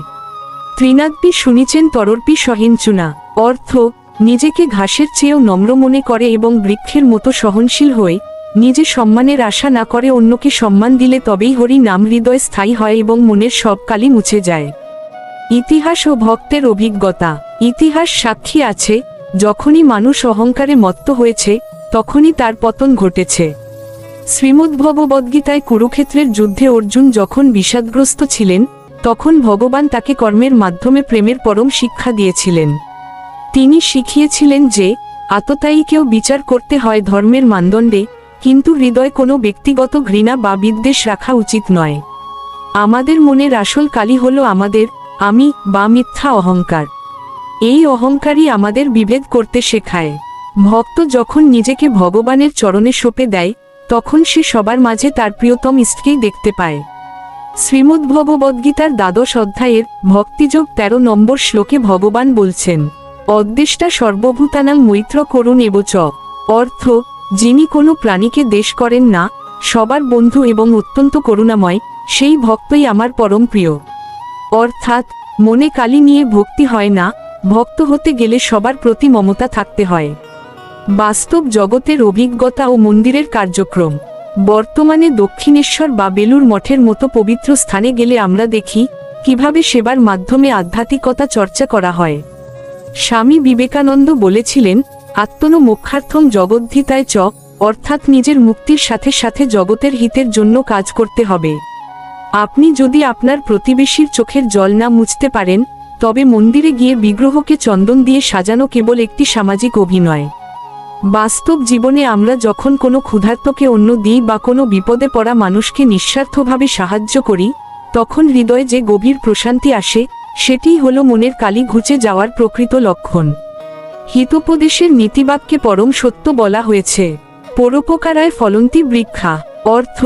ত্রিনাদ্পি শুনিছেন তরর্পি সহিঞ্চুনা, অর্থ নিজেকে ঘাসের চেয়েও নম্র মনে করে এবং বৃক্ষের মতো সহনশীল হয়ে নিজে সম্মানের আশা না করে অন্যকে সম্মান দিলে তবেই হরি নাম হৃদয় স্থায়ী হয় এবং মনের সব কালি মুছে যায়। ইতিহাস ও ভক্তের অভিজ্ঞতা। ইতিহাস সাক্ষী আছে, যখনই মানুষ অহংকারে মত্ত হয়েছে তখনই তার পতন ঘটেছে। শ্রীমদ্ভগবদ্গীতায় কুরুক্ষেত্রের যুদ্ধে অর্জুন যখন বিষাদগ্রস্ত ছিলেন, তখন ভগবান তাকে কর্মের মাধ্যমে প্রেমের পরম শিক্ষা দিয়েছিলেন। তিনি শিখিয়েছিলেন যে আততায়ীকেও বিচার করতে হয় ধর্মের মানদণ্ডে, কিন্তু হৃদয় কোনো ব্যক্তিগত ঘৃণা বা বিদ্বেষ রাখা উচিত নয়। আমাদের মনের আসল কালি হলো আমাদের আমি বা মিথ্যা অহংকার। এই অহংকারই আমাদের বিভেদ করতে শেখায়। ভক্ত যখন নিজেকে ভগবানের চরণে সঁপে দেয়, তখন সে সবার মাঝে তার প্রিয়তম ইষ্টকেই দেখতে পায়। শ্রীমদ্ভগবদ্গীতার দ্বাদশ অধ্যায়ের ভক্তিযোগ 13 নম্বর শ্লোকে ভগবান বলছেন, অদ্দেষ্টা সর্বভূতানাং মৈত্র করুণ এবচ, অর্থ যিনি কোনো প্রাণীকে দ্বেষ করেন না, সবার বন্ধু এবং অত্যন্ত করুণাময়, সেই ভক্তই আমার পরম প্রিয়। অর্থাৎ মনে কালি নিয়ে ভক্তি হয় না, ভক্ত হতে গেলে সবার প্রতি মমতা থাকতে হয়। বাস্তব জগতের অভিজ্ঞতা ও মন্দিরের কার্যক্রম। বর্তমানে দক্ষিণেশ্বর বা বেলুর মঠের মতো পবিত্র স্থানে গেলে আমরা দেখি কিভাবে সেবার মাধ্যমে আধ্যাত্মিকতা চর্চা করা হয়। স্বামী বিবেকানন্দ বলেছিলেন, আত্মনো মোক্ষার্থম জগদ্ধিতায় চ, অর্থাৎ নিজের মুক্তির সাথে সাথে জগতের হিতের জন্য কাজ করতে হবে। আপনি যদি আপনার প্রতিবেশীর চোখের জল না মুছতে পারেন, তবে মন্দিরে গিয়ে বিগ্রহকে চন্দন দিয়ে সাজানো কেবল একটি সামাজিক অভিনয়। বাস্তব জীবনে আমরা যখন কোনো ক্ষুধার্তকে অন্ন দিই বা কোনো বিপদে পড়া মানুষকে নিঃস্বার্থভাবে সাহায্য করি, তখন হৃদয়ে যে গভীর প্রশান্তি আসে, সেটিই হলো মনের কালি ঘুচে যাওয়ার প্রকৃত লক্ষণ। হিতোপদেশের নীতিবাক্যে পরম সত্য বলা হয়েছে, পরোপকারায় ফলন্তি বৃক্ষা, অর্থ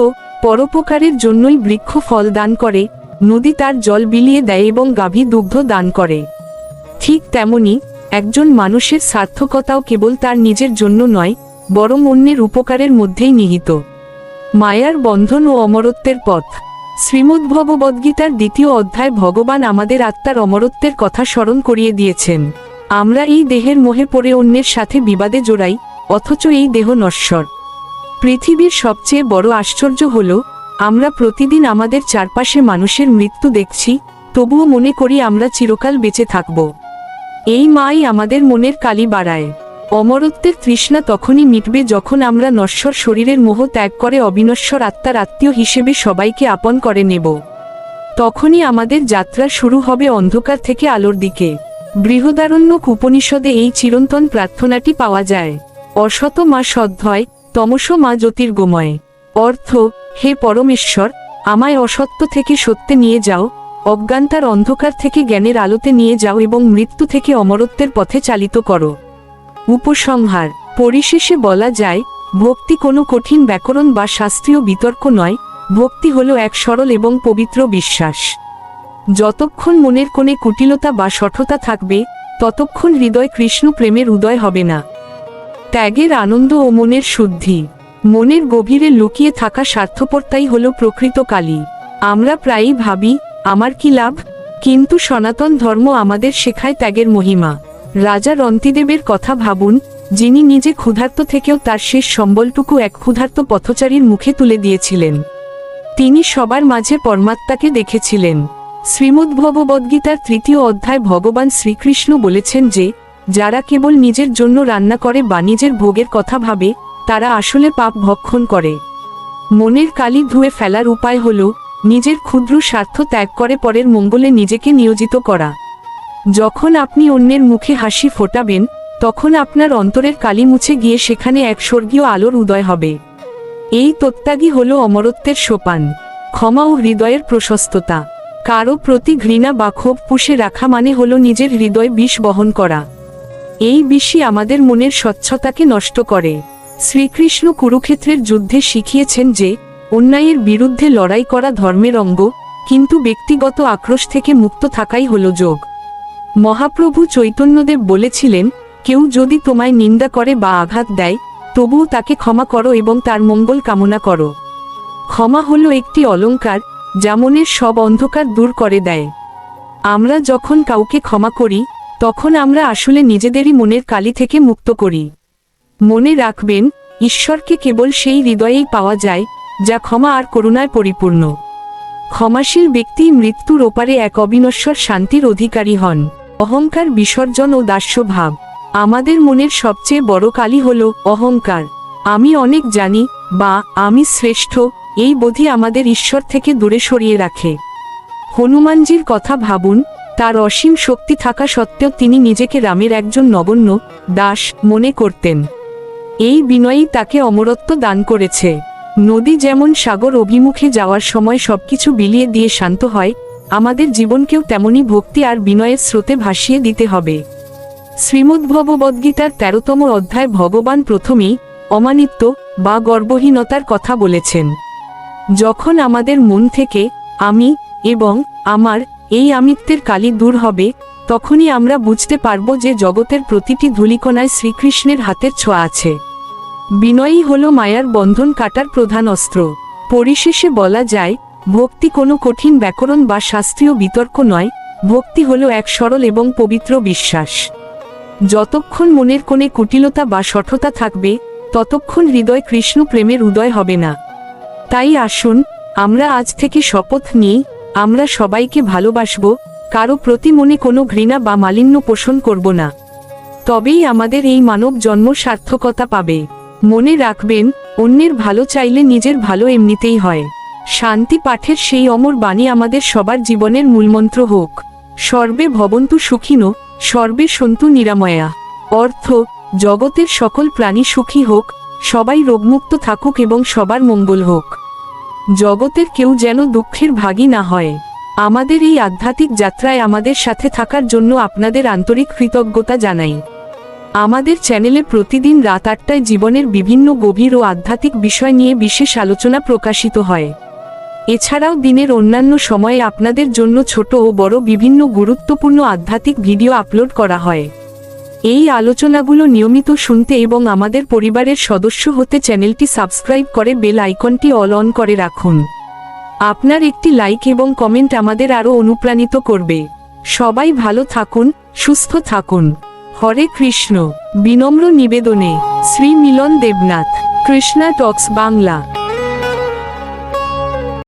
পরোপকারের জন্যই বৃক্ষ ফল দান করে, নদী তার জল বিলিয়ে দেয় এবং গাভী দুগ্ধ দান করে। ঠিক তেমনি একজন মানুষের সার্থকতাও কেবল তার নিজের জন্য নয়, বরং অন্যের উপকারের মধ্যেই নিহিত। মায়ার বন্ধন ও অমরত্বের পথ। শ্রীমদ্ভগবদ্গীতার 2য় অধ্যায় ভগবান আমাদের আত্মার অমরত্বের কথা স্মরণ করিয়ে দিয়েছেন। আমরা এই দেহের মোহে পড়ে অন্যের সাথে বিবাদে জড়াই, অথচ এই দেহ নশ্বর। পৃথিবীর সবচেয়ে বড় আশ্চর্য হল, আমরা প্রতিদিন আমাদের চারপাশে মানুষের মৃত্যু দেখছি, তবুও মনে করি আমরা চিরকাল বেঁচে থাকব। এই মাই আমাদের মনের কালি বাড়ায়। অমরত্বের তৃষ্ণা তখনই মিটবে যখন আমরা নশ্বর শরীরের মোহ ত্যাগ করে অবিনশ্বর আত্মার আত্মীয় হিসেবে সবাইকে আপন করে নেব। তখনই আমাদের যাত্রা শুরু হবে অন্ধকার থেকে আলোর দিকে। বৃহদারণ্যক উপনিষদে এই চিরন্তন প্রার্থনাটি পাওয়া যায়, অসত মা সদ্ভয়, তমস মা জ্যোতির্গময়। অর্থ, হে পরমেশ্বর, আমায় অসত্য থেকে সত্যে নিয়ে যাও, অজ্ঞানতার অন্ধকার থেকে জ্ঞানের আলোতে নিয়ে যাও এবং মৃত্যু থেকে অমরত্বের পথে চালিত করো। উপসংহার। পরিশেষে বলা যায়, ভক্তি কোনো কঠিন ব্যাকরণ বা শাস্ত্রীয় বিতর্ক নয়, ভক্তি হলো এক সরল এবং পবিত্র বিশ্বাস। যতক্ষণ মনের কোণে কুটিলতা বা শঠতা থাকবে, ততক্ষণ হৃদয় কৃষ্ণ প্রেমের উদয় হবে না। ত্যাগের আনন্দ ও মনের শুদ্ধি। মনের গভীরে লুকিয়ে থাকা স্বার্থপরতাই হলো প্রকৃত কালি। আমরা প্রায়ই ভাবি, আমার কি লাভ? কিন্তু সনাতন ধর্ম আমাদের শেখায় ত্যাগের মহিমা। রাজা রন্তিদেবের কথা ভাবুন, যিনি নিজে ক্ষুধার্ত থেকেও তার শেষ সম্বলটুকু এক ক্ষুধার্ত পথচারীর মুখে তুলে দিয়েছিলেন। তিনি সবার মাঝে পরমাত্মাকে দেখেছিলেন। শ্রীমদ্ভগবদ্গীতার 3য় অধ্যায় ভগবান শ্রীকৃষ্ণ বলেছেন যে, যারা কেবল নিজের জন্য রান্না করে বা নিজের ভোগের কথা ভাবে, তারা আসলে পাপ ভক্ষণ করে। মনের কালি ধুয়ে ফেলার উপায় হল নিজের ক্ষুদ্র স্বার্থ ত্যাগ করে পরের মঙ্গলে নিজেকে নিয়োজিত করা। যখন আপনি অন্যের মুখে হাসি ফোটাবেন, তখন আপনার অন্তরের কালি মুছে গিয়ে সেখানে এক স্বর্গীয় আলোর উদয় হবে। এই তত্ত্বাগী হল অমরত্বের সোপান। ক্ষমা ও হৃদয়ের প্রশস্ততা। কারো প্রতি ঘৃণা বা ক্ষোভ পুষে রাখা মানে হল নিজের হৃদয় বিষ বহন করা। এই বিষই আমাদের মনের স্বচ্ছতাকে নষ্ট করে। শ্রীকৃষ্ণ কুরুক্ষেত্রের যুদ্ধে শিখিয়েছেন যে, অন্যায়ের বিরুদ্ধে লড়াই করা ধর্মের অঙ্গ, কিন্তু ব্যক্তিগত আক্রোশ থেকে মুক্ত থাকাই হল যোগ। মহাপ্রভু চৈতন্যদেব বলেছিলেন, কেউ যদি তোমায় নিন্দা করে বা আঘাত দেয়, তবুও তাকে ক্ষমা করো এবং তার মঙ্গল কামনা করো। ক্ষমা হলো একটি অলংকার, যা মনের সব অন্ধকার দূর করে দেয়। আমরা যখন কাউকে ক্ষমা করি, তখন আমরা আসলে নিজেদেরই মনের কালি থেকে মুক্ত করি। মনে রাখবেন, ঈশ্বরকে কেবল সেই হৃদয়েই পাওয়া যায়, যা ক্ষমা আর করুণায় পরিপূর্ণ। ক্ষমাশীল ব্যক্তি মৃত্যুর ওপারে এক অবিনশ্বর শান্তির অধিকারী হন। অহংকার বিসর্জন ও দাস্যভাব। আমাদের মনের সবচেয়ে বড় কালি হল অহংকার। আমি অনেক জানি বা আমি শ্রেষ্ঠ, এই বোধই আমাদের ঈশ্বর থেকে দূরে সরিয়ে রাখে। হনুমানজির কথা ভাবুন, তার অসীম শক্তি থাকা সত্ত্বেও তিনি নিজেকে রামের একজন নগণ্য দাস মনে করতেন। এই বিনয়ই তাকে অমরত্ব দান করেছে। নদী যেমন সাগর অভিমুখে যাওয়ার সময় সবকিছু বিলিয়ে দিয়ে শান্ত হয়, আমাদের জীবনকেও তেমনি ভক্তি আর বিনয়ের স্রোতে ভাসিয়ে দিতে হবে। শ্রীমদ্ভগবদ্গীতার 13তম অধ্যায় ভগবান প্রথমেই অমানিত্ব বা গর্বহীনতার কথা বলেছেন। যখন আমাদের মন থেকে আমি এবং আমার এই আমিত্বের কালি দূর হবে, তখনই আমরা বুঝতে পারব যে জগতের প্রতিটি ধূলিকণায় শ্রীকৃষ্ণের হাতের ছোঁয়া আছে। বিনয়ই হল মায়ার বন্ধন কাটার প্রধান অস্ত্র। পরিশেষে বলা যায়, ভক্তি কোনো কঠিন ব্যাকরণ বা শাস্ত্রীয় বিতর্ক নয়, ভক্তি হল এক সরল এবং পবিত্র বিশ্বাস। যতক্ষণ মনের কোণে কুটিলতা বা শঠতা থাকবে, ততক্ষণ হৃদয় কৃষ্ণ প্রেমের উদয় হবে না। তাই আসুন, আমরা আজ থেকে শপথ নিই, আমরা সবাইকে ভালোবাসব, কারো প্রতি মনে কোনো ঘৃণা বা মালিন্য পোষণ করব না। তবেই আমাদের এই মানব জন্ম সার্থকতা পাবে। মনে রাখবেন, অন্যের ভালো চাইলে নিজের ভালো এমনিতেই হয়। শান্তি পাঠের সেই অমর বাণী আমাদের সবার জীবনের মূলমন্ত্র হোক। সর্বে ভবন্তু সুখিনো, সর্বে সন্তু নিরাময়া। অর্থ, জগতের সকল প্রাণী সুখী হোক, সবাই রোগমুক্ত থাকুক এবং সবার মঙ্গল হোক। জগতের কেউ যেন দুঃখের ভাগী না হয়। আমাদের এই আধ্যাত্মিক যাত্রায় আমাদের সাথে থাকার জন্য আপনাদের আন্তরিক কৃতজ্ঞতা জানাই। আমাদের চ্যানেলে প্রতিদিন রাত 8টায় জীবনের বিভিন্ন গভীর ও আধ্যাত্মিক বিষয় নিয়ে বিশেষ আলোচনা প্রকাশিত হয়। এছাড়াও দিনের অন্যান্য সময়ে আপনাদের জন্য ছোট ও বড় বিভিন্ন গুরুত্বপূর্ণ আধ্যাত্মিক ভিডিও আপলোড করা হয়। এই আলোচনাগুলো নিয়মিত শুনতে এবং আমাদের পরিবারের সদস্য হতে চ্যানেলটি সাবস্ক্রাইব করে বেল আইকনটি অল অন করে রাখুন। আপনার একটি লাইক এবং কমেন্ট আমাদের আরও অনুপ্রাণিত করবে। সবাই ভালো থাকুন, সুস্থ থাকুন। হরে কৃষ্ণ। বিনম্র নিবেদনে শ্রী মিলন দেবনাথ, কৃষ্ণা টক্স বাংলা।